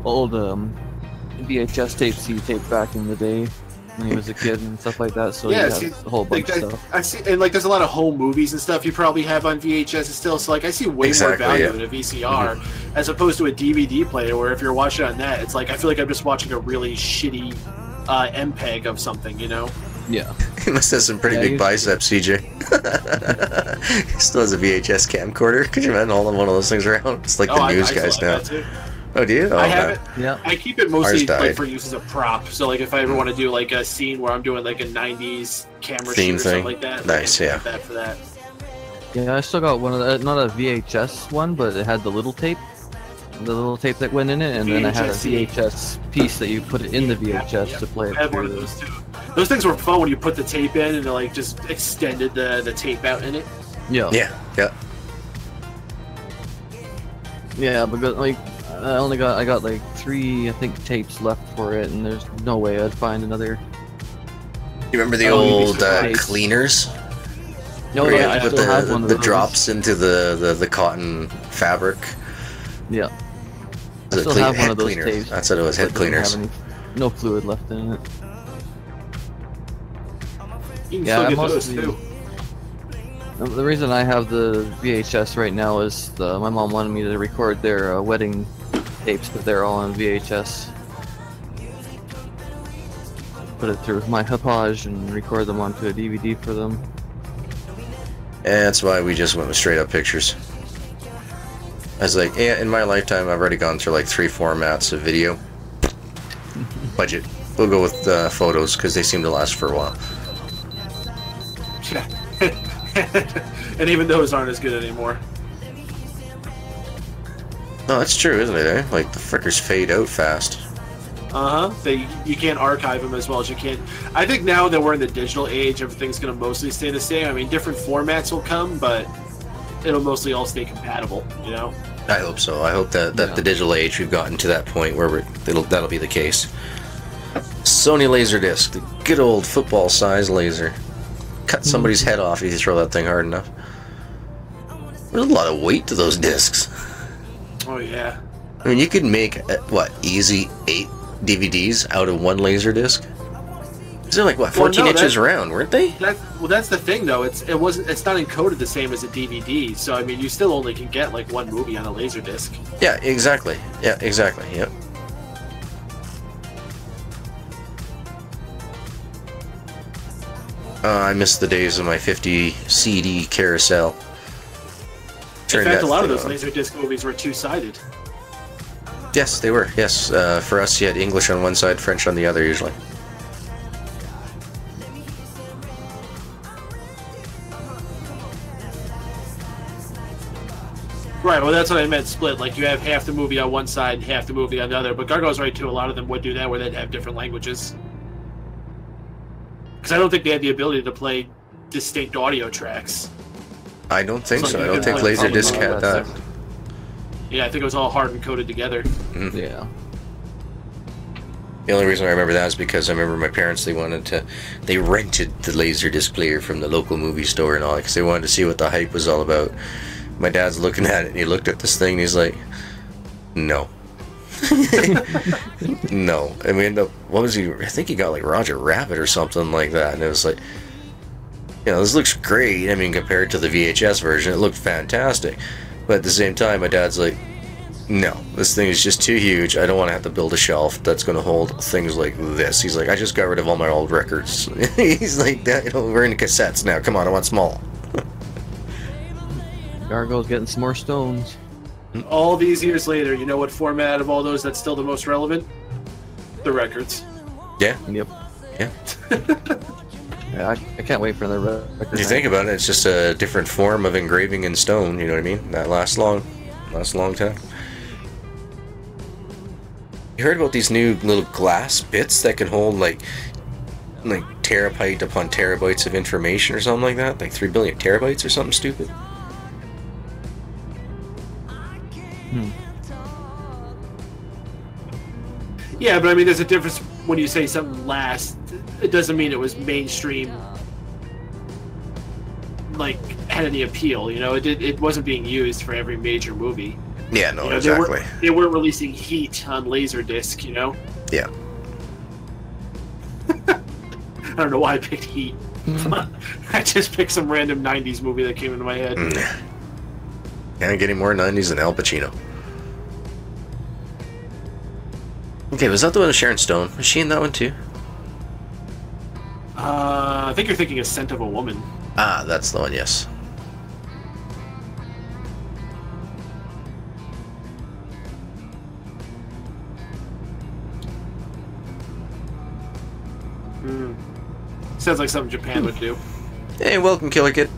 old VHS tapes he taped back in the day when he was a kid and stuff like that. So Yeah, he has see, a whole bunch of stuff. I see, and like there's a lot of home movies and stuff you probably have on VHS still. So like I see way more Exactly, value yeah. in a VCR as opposed to a DVD player, where if you're watching on that, it's like I feel like I'm just watching a really shitty MPEG of something, you know? Yeah. He must have some pretty big biceps, CJ. He still has a VHS camcorder. Could you imagine holding one of those things around? It's like the news I guys still now. have that too. Oh, do you? Oh, I have man. it. Yeah. I keep it mostly Ours died. like for use as a prop. So like if I ever want to do like a scene where I'm doing like a '90s camera Theme shoot or something thing. like that, Nice, I yeah. have that for that. Yeah, I still got one of the, not a VHS one, but it had the little tape that went in it, and then I had a VHS-C. VHS piece that you put it in the VHS Yeah, to play it I have one of through. those too. Those things were fun when you put the tape in and it like just extended the tape out in it. Yeah. Yeah. Yeah, because like I got like 3 I think tapes left for it, and there's no way I'd find another. You remember the Oh, you'd be old surprised. cleaners? No, Where you yeah, had I to put still have one of the those. drops into the cotton fabric. Yeah. I The still clean- have one head of those cleaner. tapes. That's what it was, head but doesn't have cleaners. no fluid left in it. You can Yeah, still I get those mostly- too. The reason I have the VHS right now is my mom wanted me to record their wedding tapes, but they're all on VHS. Put it through my Hauppauge and record them onto a DVD for them. And that's why we just went with straight up pictures. I was like, yeah, in my lifetime, I've already gone through like 3 formats of video. Budget. We'll go with photos because they seem to last for a while. And even those aren't as good anymore. No, that's true, isn't it? Eh? Like the frickers fade out fast. You can't archive them as well as you can. I think now that we're in the digital age, everything's going to mostly stay the same. I mean, different formats will come, but it'll mostly all stay compatible, you know? I hope so. I hope that Yeah. the digital age we've gotten to that point where that'll be the case. Sony Laserdisc, the good old football size laser. Cut somebody's head off if you throw that thing hard enough. There's a lot of weight to those discs. Oh, yeah. I mean, you could make easy 8 DVDs out of one laser disc. They're like 14 no, inches around, weren't they? That's the thing though. It's not encoded the same as a DVD. So I mean, you still only can get like one movie on a laser disc. Yeah, exactly. Yeah, exactly. Yep. I miss the days of my 50 CD carousel. In Turned fact, that a lot of thing those on. laser disc movies were two-sided. Yes, they were. Yes, for us, you had English on one side, French on the other, usually. Right. Well, that's what I meant. Split. Like you have half the movie on one side, and half the movie on the other. But Gargoyle's right too. A lot of them would do that, where they'd have different languages. Because I don't think they had the ability to play distinct audio tracks. I don't think It's so. like I you don't can think play Laserdisc probably had all that. that Yeah, I think it was all hard and coded together. Yeah. The only reason I remember that is because I remember my parents, they rented the Laserdisc player from the local movie store and all that, because they wanted to see what the hype was all about. My dad's looking at it, and he looked at this thing, and he's like, no. No. And we ended up, what was he, I think he got like Roger Rabbit or something like that, and it was like, you know, this looks great. I mean, compared to the VHS version, it looked fantastic. But at the same time, my dad's like, no, this thing is just too huge. I don't want to have to build a shelf that's going to hold things like this. He's like, I just got rid of all my old records. He's like, you know, we're into cassettes now. Come on, I want small. Gargoyle's getting some more stones. All these years later, you know what format of all those that's still the most relevant? The records. Yeah. Yep. Yeah. Yeah, I can't wait for another record. If you think about it, it's just a different form of engraving in stone. You know what I mean? That lasts long time. You heard about these new little glass bits that can hold like terabyte upon terabytes of information or something like that? Like 3 billion terabytes or something stupid? Yeah, but I mean, there's a difference when you say something lasts. It doesn't mean it was mainstream like had any appeal. You know, it wasn't being used for every major movie. Yeah, no, You know, exactly. They weren't releasing Heat on Laserdisc. You know. Yeah. I don't know why I picked Heat. I just picked some random '90s movie that came into my head. Can't get any more 90s than Al Pacino. Okay, was that the one with Sharon Stone? Was she in that one too? I think you're thinking of Scent of a Woman. Ah, that's the one, yes. Sounds like something Japan would do. Hey, welcome, Killer Kid.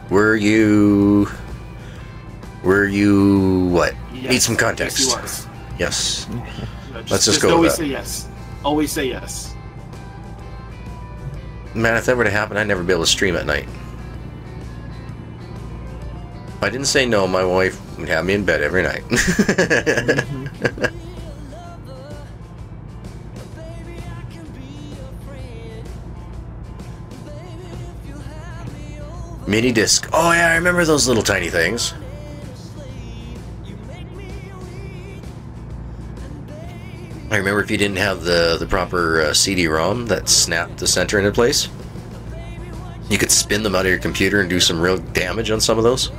Were you what? Yes. Need some context. Yes, he was. Yes. Let's just go with always that. say yes. Always say yes. Man, if that were to happen, I'd never be able to stream at night. If I didn't say no, my wife would have me in bed every night. Mini disc. Oh yeah, I remember those little tiny things. I remember if you didn't have the proper CD-ROM that snapped the center into place, you could spin them out of your computer and do some real damage on some of those.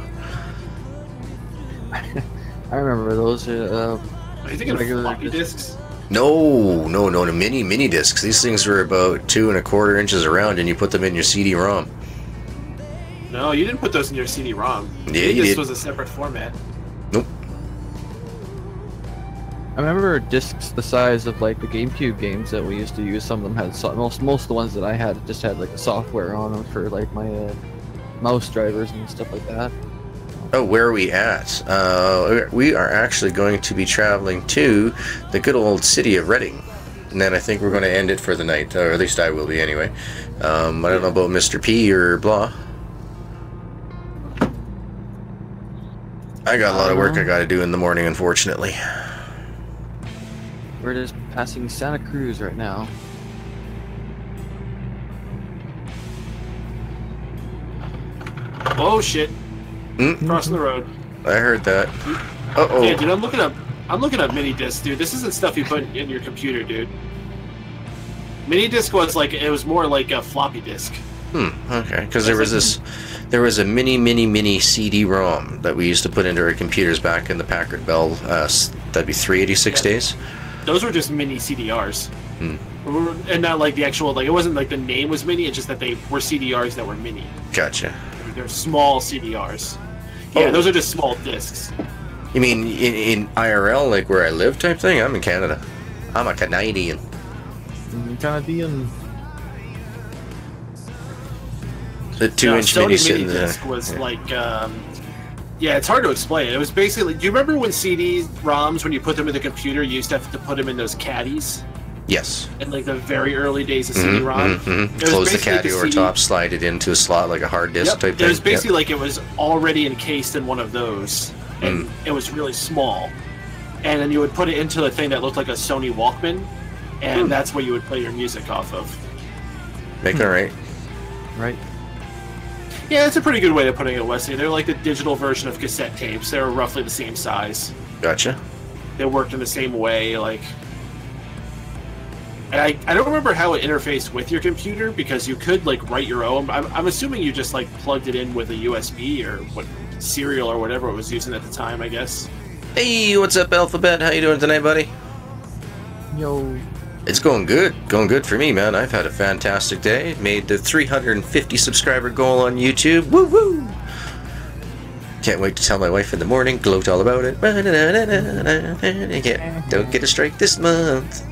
I remember those. Are you thinking of regular floppy discs? discs? No, the mini discs. These things were about 2 1/4 inches around, and you put them in your CD-ROM. No, you didn't put those in your CD-ROM. Yeah, you This did. was a separate format. Nope. I remember discs the size of like the GameCube games that we used to use. Some of them had most of the ones that I had just had like the software on them for like my mouse drivers and stuff like that. Oh, where are we at? We are actually going to be traveling to the good old city of Reading. And then I think we're going to end it for the night, or at least I will be anyway. I don't know about Mr. P or blah. I got a lot of work I got to do in the morning, unfortunately. We're just passing Santa Cruz right now. Oh shit! Mm, Crossing the road. I heard that. Uh-oh. Yeah, dude, I'm looking up mini discs, dude. This isn't stuff you put in your computer, dude. Mini disc was like, it was more like a floppy disk. Okay, because there was a mini CD-ROM that we used to put into our computers back in the Packard Bell. That'd be 386 days. Those were just mini CDRs. And not like the actual, like, it wasn't like the name was mini, it's just that they were CDRs that were mini. Gotcha. They're small CDRs. Yeah, Oh. those are just small discs. You mean in IRL, like where I live type thing? I'm in Canada. I'm a Canadian. Canadian. The 2-inch Sony mini sitting mini there. disc was like, yeah, it's hard to explain. It was basically, do you remember when CD-ROMs, when you put them in the computer, you used to have to put them in those caddies? Yes. In like the very early days of CD-ROM. It was Close the basically caddy the over CD top, slide it into a slot like a hard disk Yep. type It thing. was basically like it was already encased in one of those, and it was really small. And then you would put it into the thing that looked like a Sony Walkman, and that's where you would play your music off of. Making it right. Right. Yeah, it's a pretty good way of putting it, Wesley. They're like the digital version of cassette tapes. They were roughly the same size. Gotcha. They worked in the same way, like. And I don't remember how it interfaced with your computer because you could like write your own. I'm assuming you just like plugged it in with a USB or what serial or whatever it was using at the time, I guess. Hey, what's up, Alphabet? How you doing tonight, buddy? Yo. It's going good. Going good for me, man. I've had a fantastic day. Made the 350 subscriber goal on YouTube. Woo woo! Can't wait to tell my wife in the morning. Gloat all about it. Yeah, don't get a strike this month.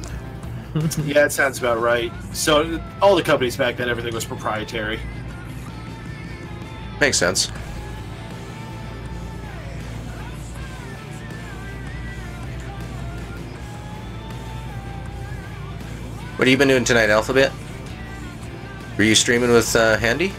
Yeah, it sounds about right. So all the companies back then, everything was proprietary. Makes sense. What have you been doing tonight, Alphabet? Were you streaming with Handy?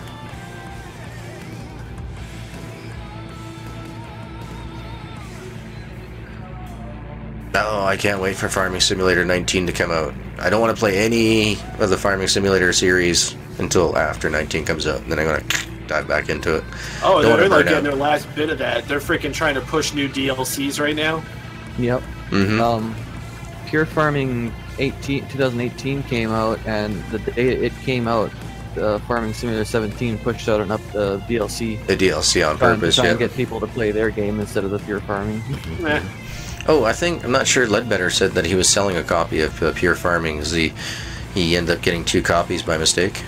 Oh, I can't wait for Farming Simulator 19 to come out. I don't want to play any of the Farming Simulator series until after 19 comes out, and then I'm going to dive back into it. Oh, Don't they're wanna like burn getting out. their last bit of that. They're freaking trying to push new DLCs right now. Yep. Mm-hmm. Pure Farming 2018 came out, and the day it came out, Farming Simulator 17 pushed out an DLC. The DLC on Trying purpose, to yeah. get people to play their game instead of the Pure Farming. Eh. Oh, I'm not sure, Ledbetter said that he was selling a copy of Pure Farming. He ended up getting 2 copies by mistake.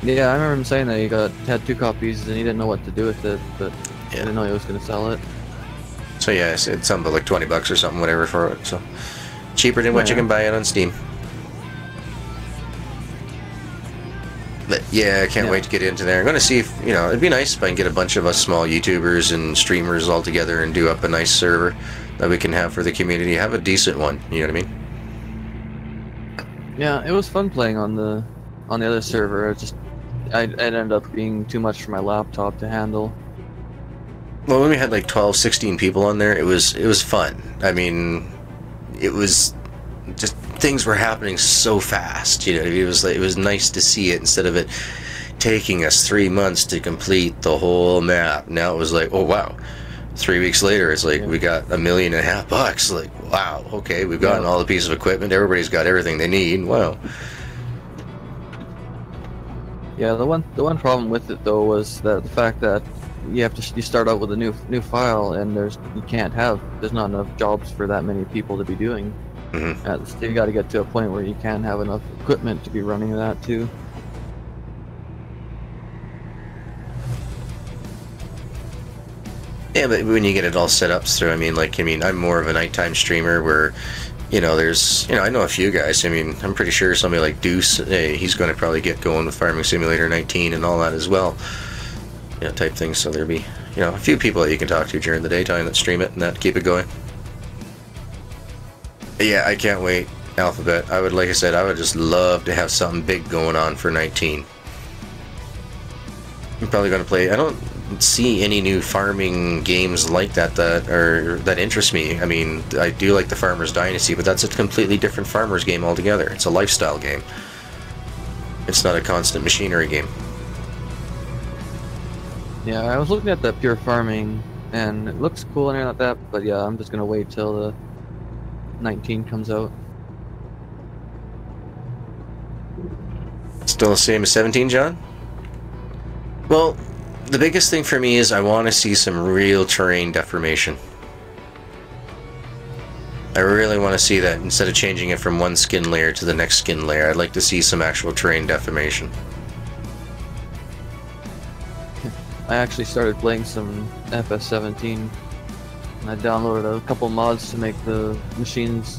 Yeah, I remember him saying that he had 2 copies and he didn't know what to do with it, but Yeah. he didn't know he was going to sell it. So yeah, it's something like $20 or something, whatever for it. So cheaper than what you Yeah. can buy it on Steam. But yeah, I can't Yeah. wait to get into there. I'm going to see if, it'd be nice if I can get a bunch of us small YouTubers and streamers all together and do up a nice server that we can have for the community. Have a decent one, you know what I mean? Yeah, it was fun playing on the other server. It ended up being too much for my laptop to handle. Well, when we had like 12, 16 people on there, it was fun. I mean, it was just things were happening so fast. It was nice to see it instead of it taking us 3 months to complete the whole map. Now it was like, oh wow. 3 weeks later, it's like we got $1.5 million. Like, wow, okay, we've gotten all the pieces of equipment. Everybody's got everything they need. Wow. Yeah, the one problem with it though was that the fact that you start out with a new file and there's not enough jobs for that many people to be doing. Mm-hmm. You got to get to a point where you can have enough equipment to be running that too. Yeah, but when you get it all set up through, I'm more of a nighttime streamer where, I know a few guys. I'm pretty sure somebody like Deuce, he's going to probably get going with Farming Simulator 19 and all that as well. Type thing. So there'll be, a few people that you can talk to during the daytime that stream it and that keep it going. But yeah, I can't wait. Alphabet. Like I said, I would just love to have something big going on for 19. I'm probably going to play. I don't see any new farming games like that interest me. I do like the Farmer's Dynasty, but that's a completely different farmer's game altogether. It's a lifestyle game. It's not a constant machinery game. Yeah, I was looking at the Pure Farming and it looks cool and everything like that, but yeah, I'm just gonna wait till the 19 comes out. Still the same as 17, John? Well, the biggest thing for me is I want to see some real terrain deformation. I really want to see that instead of changing it from one skin layer to the next skin layer. I'd like to see some actual terrain deformation. I actually started playing some FS17 and I downloaded a couple mods to make the machines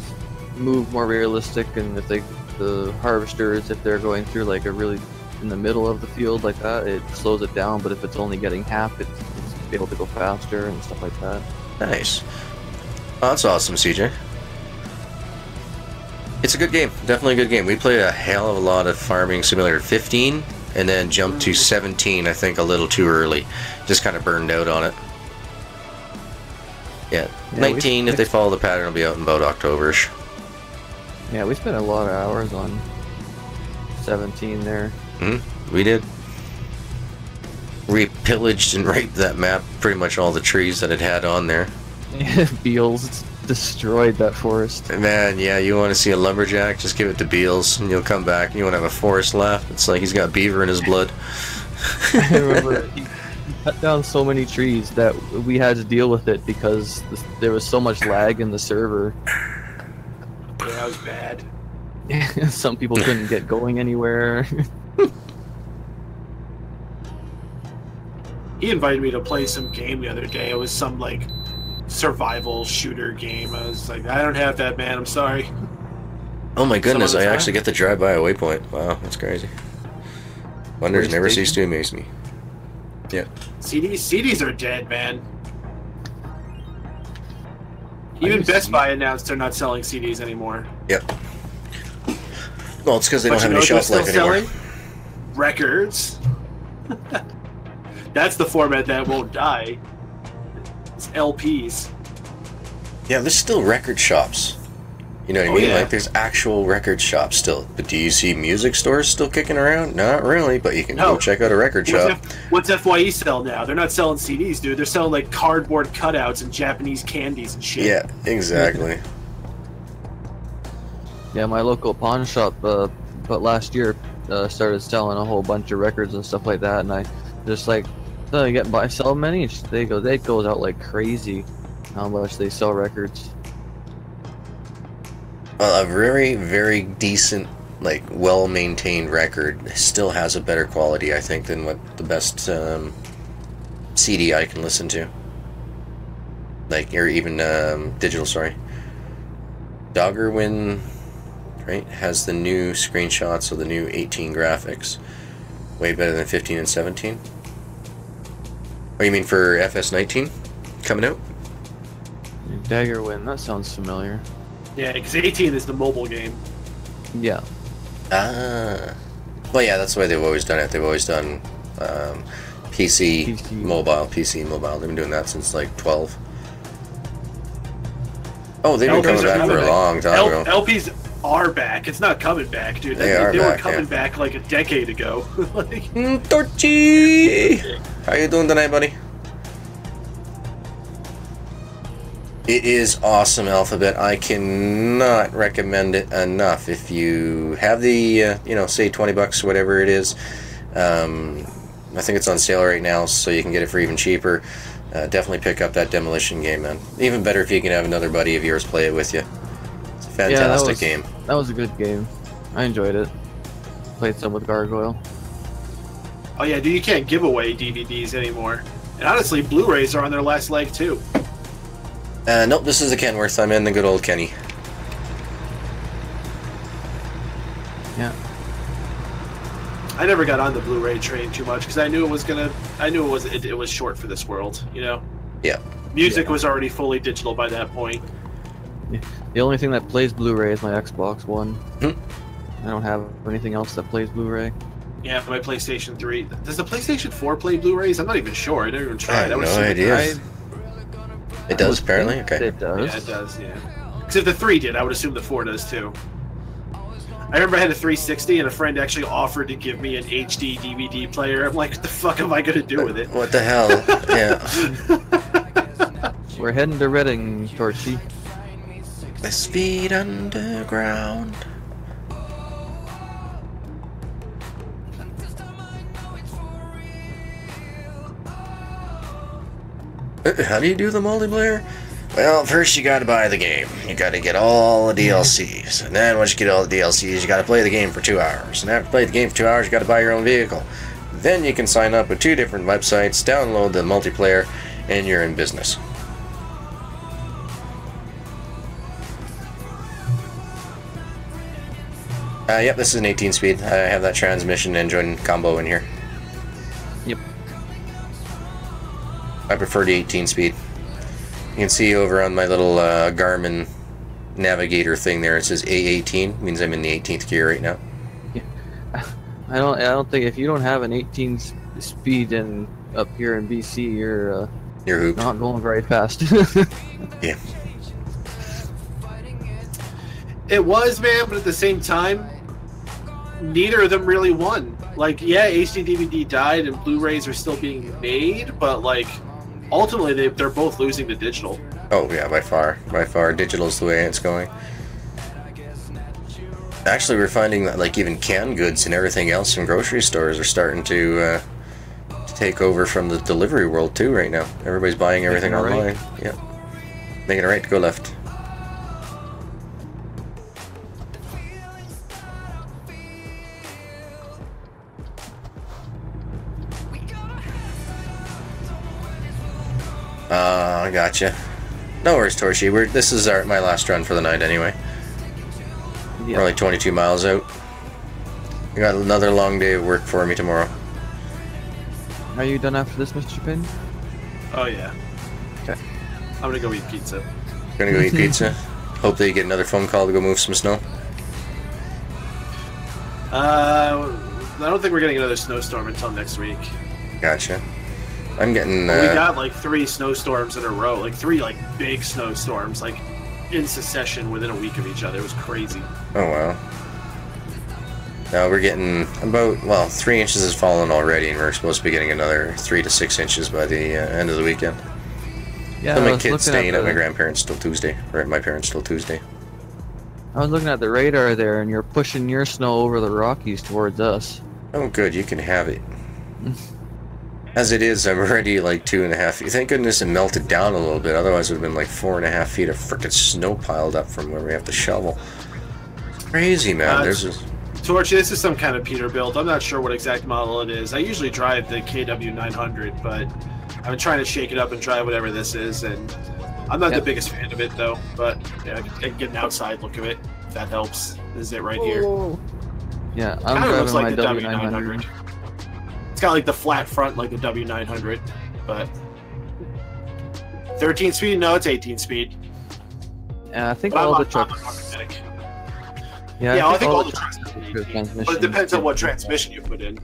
move more realistic, and the harvesters, if they're going through like a really in the middle of the field like that, it slows it down, but if it's only getting half, it's able to go faster and stuff like that. Nice. Oh, that's awesome, CJ. It's a good game. Definitely a good game. We played a hell of a lot of Farming Simulator 15 and then jumped to 17, I think, a little too early. Just kind of burned out on it. Yeah, 19, if they follow the pattern, will be out in about October-ish. Yeah, we spent a lot of hours on 17 there. We did. We pillaged and raped that map, pretty much all the trees that it had on there. Beals destroyed that forest. Man, yeah, you want to see a lumberjack, just give it to Beals, and you'll come back and you want to have a forest laugh. It's like he's got beaver in his blood. I remember he cut down so many trees that we had to deal with it because there was so much lag in the server. Yeah, that was bad. Some people couldn't get going anywhere. He invited me to play some game the other day. It was some like survival shooter game. I was like, I don't have that, man. I'm sorry. Oh my goodness, Some I other actually time? get to drive by a waypoint. Wow, that's crazy. Wonders never cease to amaze me. Yeah. CDs are dead, man. Even Best Buy announced they're not selling CDs anymore. Yep. Well, it's because they don't But have you any know shelf what's life still anymore. selling? Records. That's the format that won't die. It's LPs. Yeah, there's still record shops. You know what I mean? Yeah. Like, there's actual record shops still. But do you see music stores still kicking around? Not really, but you can go check out a record shop. What's FYE sell now? They're not selling CDs, dude. They're selling like cardboard cutouts and Japanese candies and shit. Yeah, exactly. Yeah, my local pawn shop, but last year started selling a whole bunch of records and stuff like that, and I just like, so you get buy sell many. They goes out like crazy. How much they sell records? Well, a very, very decent, like, well-maintained record still has a better quality, I think, than what the best CD I can listen to. Like, or even digital, sorry. Doggerwin, right, has the new screenshots of the new 18 graphics. Way better than 15 and 17. Oh, you mean for FS19 coming out? Daggerwind, that sounds familiar. Yeah, because 18 is the mobile game. Yeah. Ah. Well, yeah, that's the way they've always done it. They've always done PC, mobile. They've been doing that since like 12. Oh, they've been coming back for a long time ago. LPs are back. It's not coming back, dude. They were coming back like a decade ago. Like, Torchy! How you doing tonight, buddy? It is awesome, Alphabet. I cannot recommend it enough. If you have the, you know, say $20, whatever it is, I think it's on sale right now, so you can get it for even cheaper. Definitely pick up that Demolition game, man. Even better if you can have another buddy of yours play it with you. It's a fantastic game. That was a good game. I enjoyed it. Played some with Gargoyle. oh yeah, dude, you can't give away DVDs anymore. And honestly, Blu-rays are on their last leg too. Nope, this is the Kenworth. I'm in the good old Kenny. Yeah. I never got on the Blu-ray train too much because I knew it was short for this world, you know. Yeah. Music was already fully digital by that point. The only thing that plays Blu-ray is my Xbox One. Hmm. I don't have anything else that plays Blu-ray. Yeah, my PlayStation 3. Does the PlayStation 4 play Blu-rays? I'm not even sure. I never even tried. I have no idea. It does, apparently? Okay. It does. Yeah, it does, yeah. Because if the 3 did, I would assume the 4 does too. I remember I had a 360 and a friend actually offered to give me an HD DVD player. I'm like, what the fuck am I going to do with it? What the hell? Yeah. We're heading to Reading, Torchy. West feet underground. How do you do the multiplayer? Well, first you gotta buy the game. You gotta get all the DLCs. And then once you get all the DLCs, you gotta play the game for 2 hours. And after you play the game for 2 hours, you gotta buy your own vehicle. Then you can sign up with 2 different websites, download the multiplayer, and you're in business. Yep, this is an 18 speed. I have that transmission engine combo in here. Yep. I prefer the 18 speed. You can see over on my little Garmin navigator thing there, it says A18, means I'm in the 18th gear right now. Yeah. I don't think if you don't have an 18 speed in up here in BC, you're You're hooped. not going very fast. Yeah. It was, man, but at the same time, neither of them really won. Like, yeah, HD DVD died and Blu-rays are still being made, but like, ultimately they're both losing to digital. Oh yeah, by far. By far. Digital's the way it's going. Actually, we're finding that like even canned goods and everything else in grocery stores are starting to take over from the delivery world too right now. Everybody's buying everything Making it online. right. Yeah. Making it right to go left. I gotcha. No worries, Torchy. This is my last run for the night anyway. Yeah. We're only 22 miles out. I got another long day of work for me tomorrow. Are you done after this, Mr. Pin? Oh yeah. Okay. I'm gonna go eat pizza. Gonna go eat pizza. Hope that you get another phone call to go move some snow. I don't think we're getting another snowstorm until next week. Gotcha. I'm getting. We got like 3 snowstorms in a row, like 3 like big snowstorms, like in succession within a week of each other. It was crazy. Oh wow. Now we're getting about, well, 3 inches has fallen already, and we're supposed to be getting another 3 to 6 inches by the end of the weekend. Yeah, So I my was kid's looking staying at my the- grandparents till Tuesday, or at my parents till Tuesday. I was looking at the radar there, and you're pushing your snow over the Rockies towards us. Oh good, you can have it. As it is, I'm already like 2.5 feet. Thank goodness it melted down a little bit, otherwise it would have been like 4.5 feet of frickin' snow piled up from where we have to shovel. It's crazy, man. There's just... Torchy, this is some kind of Peterbilt. I'm not sure what exact model it is. I usually drive the KW900, but I've been trying to shake it up and drive whatever this is, and I'm not the biggest fan of it, though. But yeah, I can get an outside look of it, if that helps. This is it right here. Yeah, I'm Kind of looks driving like my the W900. W900. It's got like the flat front like the W900, but 13 speed? No, it's 18 speed. Yeah, I think But all I'm the trucks. automatic. Yeah, I think all the trucks have good 18, transmission. but it depends on what transmission you put in.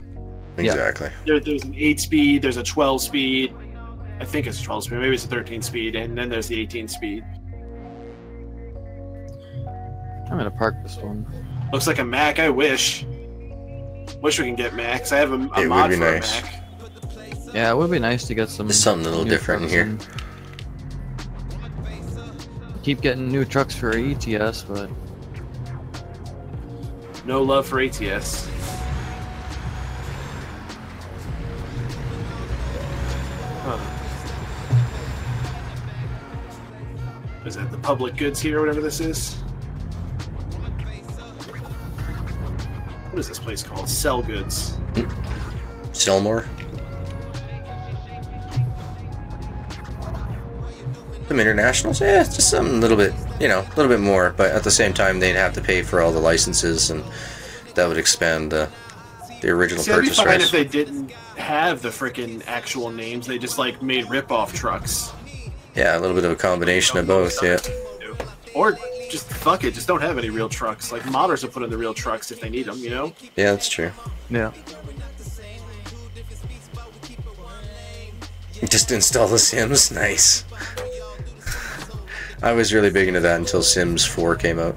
Exactly. There's an 8-speed, there's a 12-speed. I think it's 12-speed, maybe it's a 13-speed, and then there's the 18-speed. I'm gonna park this one. Looks like a Mac. I wish. Wish we can get Macs. I have a It mod would be for nice. a Mac. Yeah, it would be nice to get some. Just something a little new different in trucks here. Keep getting new trucks for ETS, but No love for ATS. Huh. Is that the public goods here, whatever this is? What is this place called? Sell goods. Sell more. Some internationals, yeah, it's just something a little bit, you know, a little bit more, but at the same time they'd have to pay for all the licenses, and that would expand the original See, I'd be purchase fine price. if they didn't have the freaking actual names. They just like made rip-off trucks. Yeah, a little bit of a combination of both, yeah. Or just fuck it, just don't have any real trucks. Like modders will put in the real trucks if they need them, you know? Yeah, that's true. yeah. Just install the Sims, nice. I was really big into that until Sims 4 came out.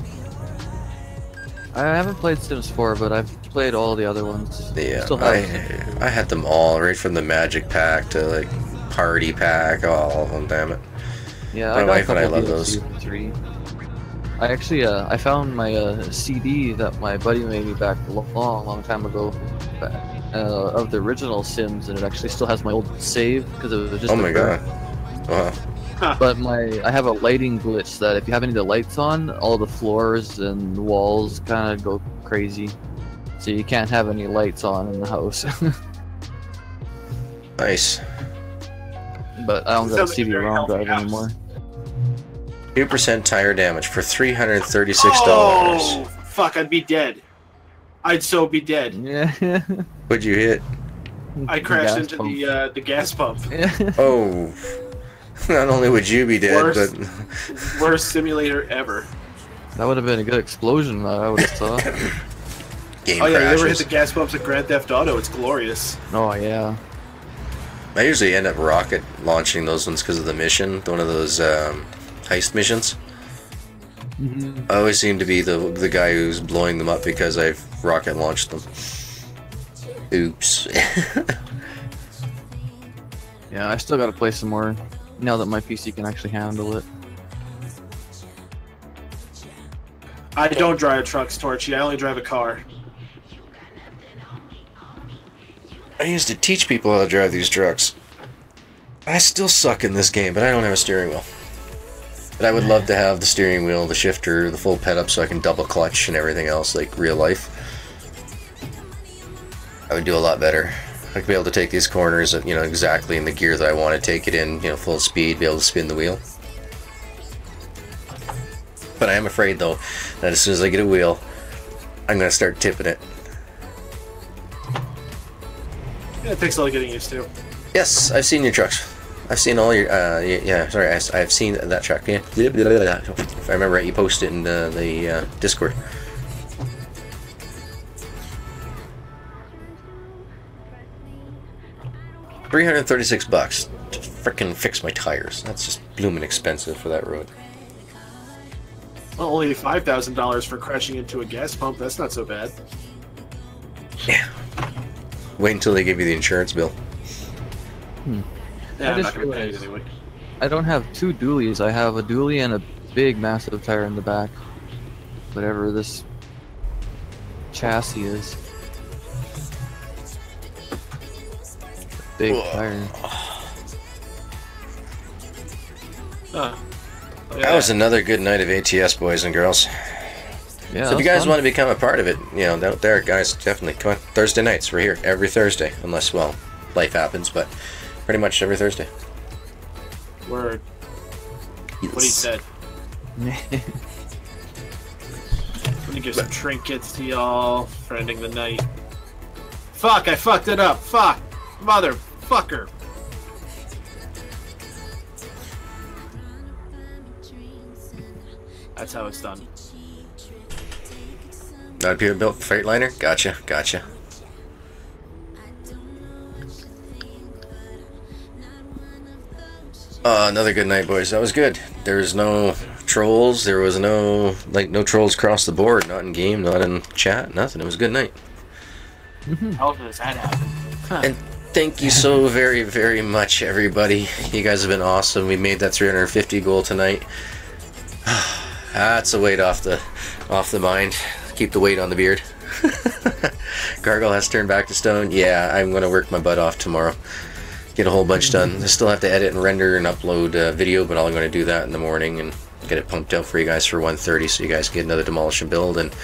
I haven't played Sims 4, but I've played all the other ones. Yeah, Still have. I had them all, right from the Magic Pack to like Party Pack, all of them, damn it. Yeah, My I got wife a and I couple love DLC those. for 3. I actually, I found my CD that my buddy made me back a long time ago, of the original Sims, and it actually still has my old save because it was just. Oh my god. Wow. But I have a lighting glitch that if you have any of the lights on, all the floors and walls kind of go crazy, so you can't have any lights on in the house. Nice. But I don't got a Sounds like a very CD-ROM healthy drive house. anymore. 2% tire damage for $336. Oh, fuck, I'd be dead. I'd so be dead. Yeah. What'd you hit? I crashed Gas into pump. the gas pump. Oh. Not only would you be dead, Worst. but Worst simulator ever. That would have been a good explosion that I would have thought. game Oh yeah, you ever hit crashes. the gas pumps at Grand Theft Auto? It's glorious. Oh yeah. I usually end up rocket launching those ones because of the mission, one of those heist missions. I always seem to be the guy who's blowing them up because I've rocket launched them. Oops. Yeah, I still gotta play some more now that my PC can actually handle it. I don't drive trucks, Torchy. I only drive a car. I used to teach people how to drive these trucks. I still suck in this game, but I don't have a steering wheel. But I would love to have the steering wheel, the shifter, the full ped up so I can double clutch and everything else like real life. I would do a lot better. I'd be able to take these corners, you know, exactly in the gear that I want to take it in, you know, full speed, be able to spin the wheel. But I am afraid, though, that as soon as I get a wheel, I'm going to start tipping it. Yeah, it takes a lot of getting used to. Yes, I've seen your trucks. I've seen all your, yeah, sorry, I've seen that truck, yeah. If I remember right, you posted it in the Discord. $336 to frickin' fix my tires. That's just bloomin' expensive for that road. Well, only $5,000 for crashing into a gas pump. That's not so bad. Yeah. Wait until they give you the insurance bill. Yeah, I I'm just not going to pay it realized- anyway. I don't have two dualies. I have a dually and a big, massive tire in the back. Whatever this chassis is. Big tire. Yeah, That was another good night of ATS, boys and girls. Yeah. So if you guys want to become a part of it, you know, out there, guys, definitely come on. Thursday nights, we're here every Thursday, unless, well, life happens, but pretty much every Thursday. Word. What he said. I'm gonna give some trinkets to y'all for ending the night. Fuck, I fucked it up. Fuck. Motherfucker. That's how it's done. Not a Peterbilt Freightliner? Gotcha. Another good night, boys. That was good. There's no trolls. There was no trolls across the board. Not in game, not in chat, nothing. It was a good night. How does that happen? And thank you so very, very much, everybody. You guys have been awesome. We made that 350 goal tonight. That's a weight off the mind. Keep the weight on the beard. Gargoyle has turned back to stone. Yeah, I'm going to work my butt off tomorrow. Get a whole bunch done. I still have to edit and render and upload video, but I'm going to do that in the morning and get it pumped out for you guys for 1:30, so you guys get another demolition build and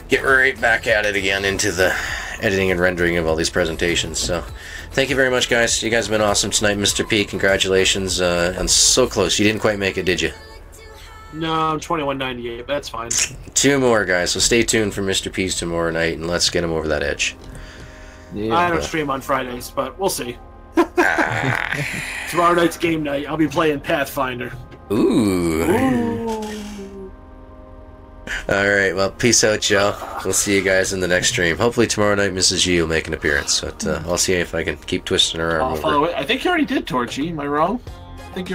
get right back at it again into the editing and rendering of all these presentations. So thank you very much, guys. You guys have been awesome tonight. Mr. P, congratulations. And so close. You didn't quite make it, did you? No, I'm 21.98, but that's fine. 2 more, guys. So stay tuned for Mr. P's tomorrow night, and let's get him over that edge. Yeah. I don't stream on Fridays, but we'll see. Tomorrow night's game night. I'll be playing Pathfinder. Ooh. Alright, well, peace out, y'all. We'll see you guys in the next stream. Hopefully tomorrow night Mrs. G will make an appearance, but I'll see if I can keep twisting her arm I'll over. follow it. I think you already did, Torchy. Am I wrong? I think you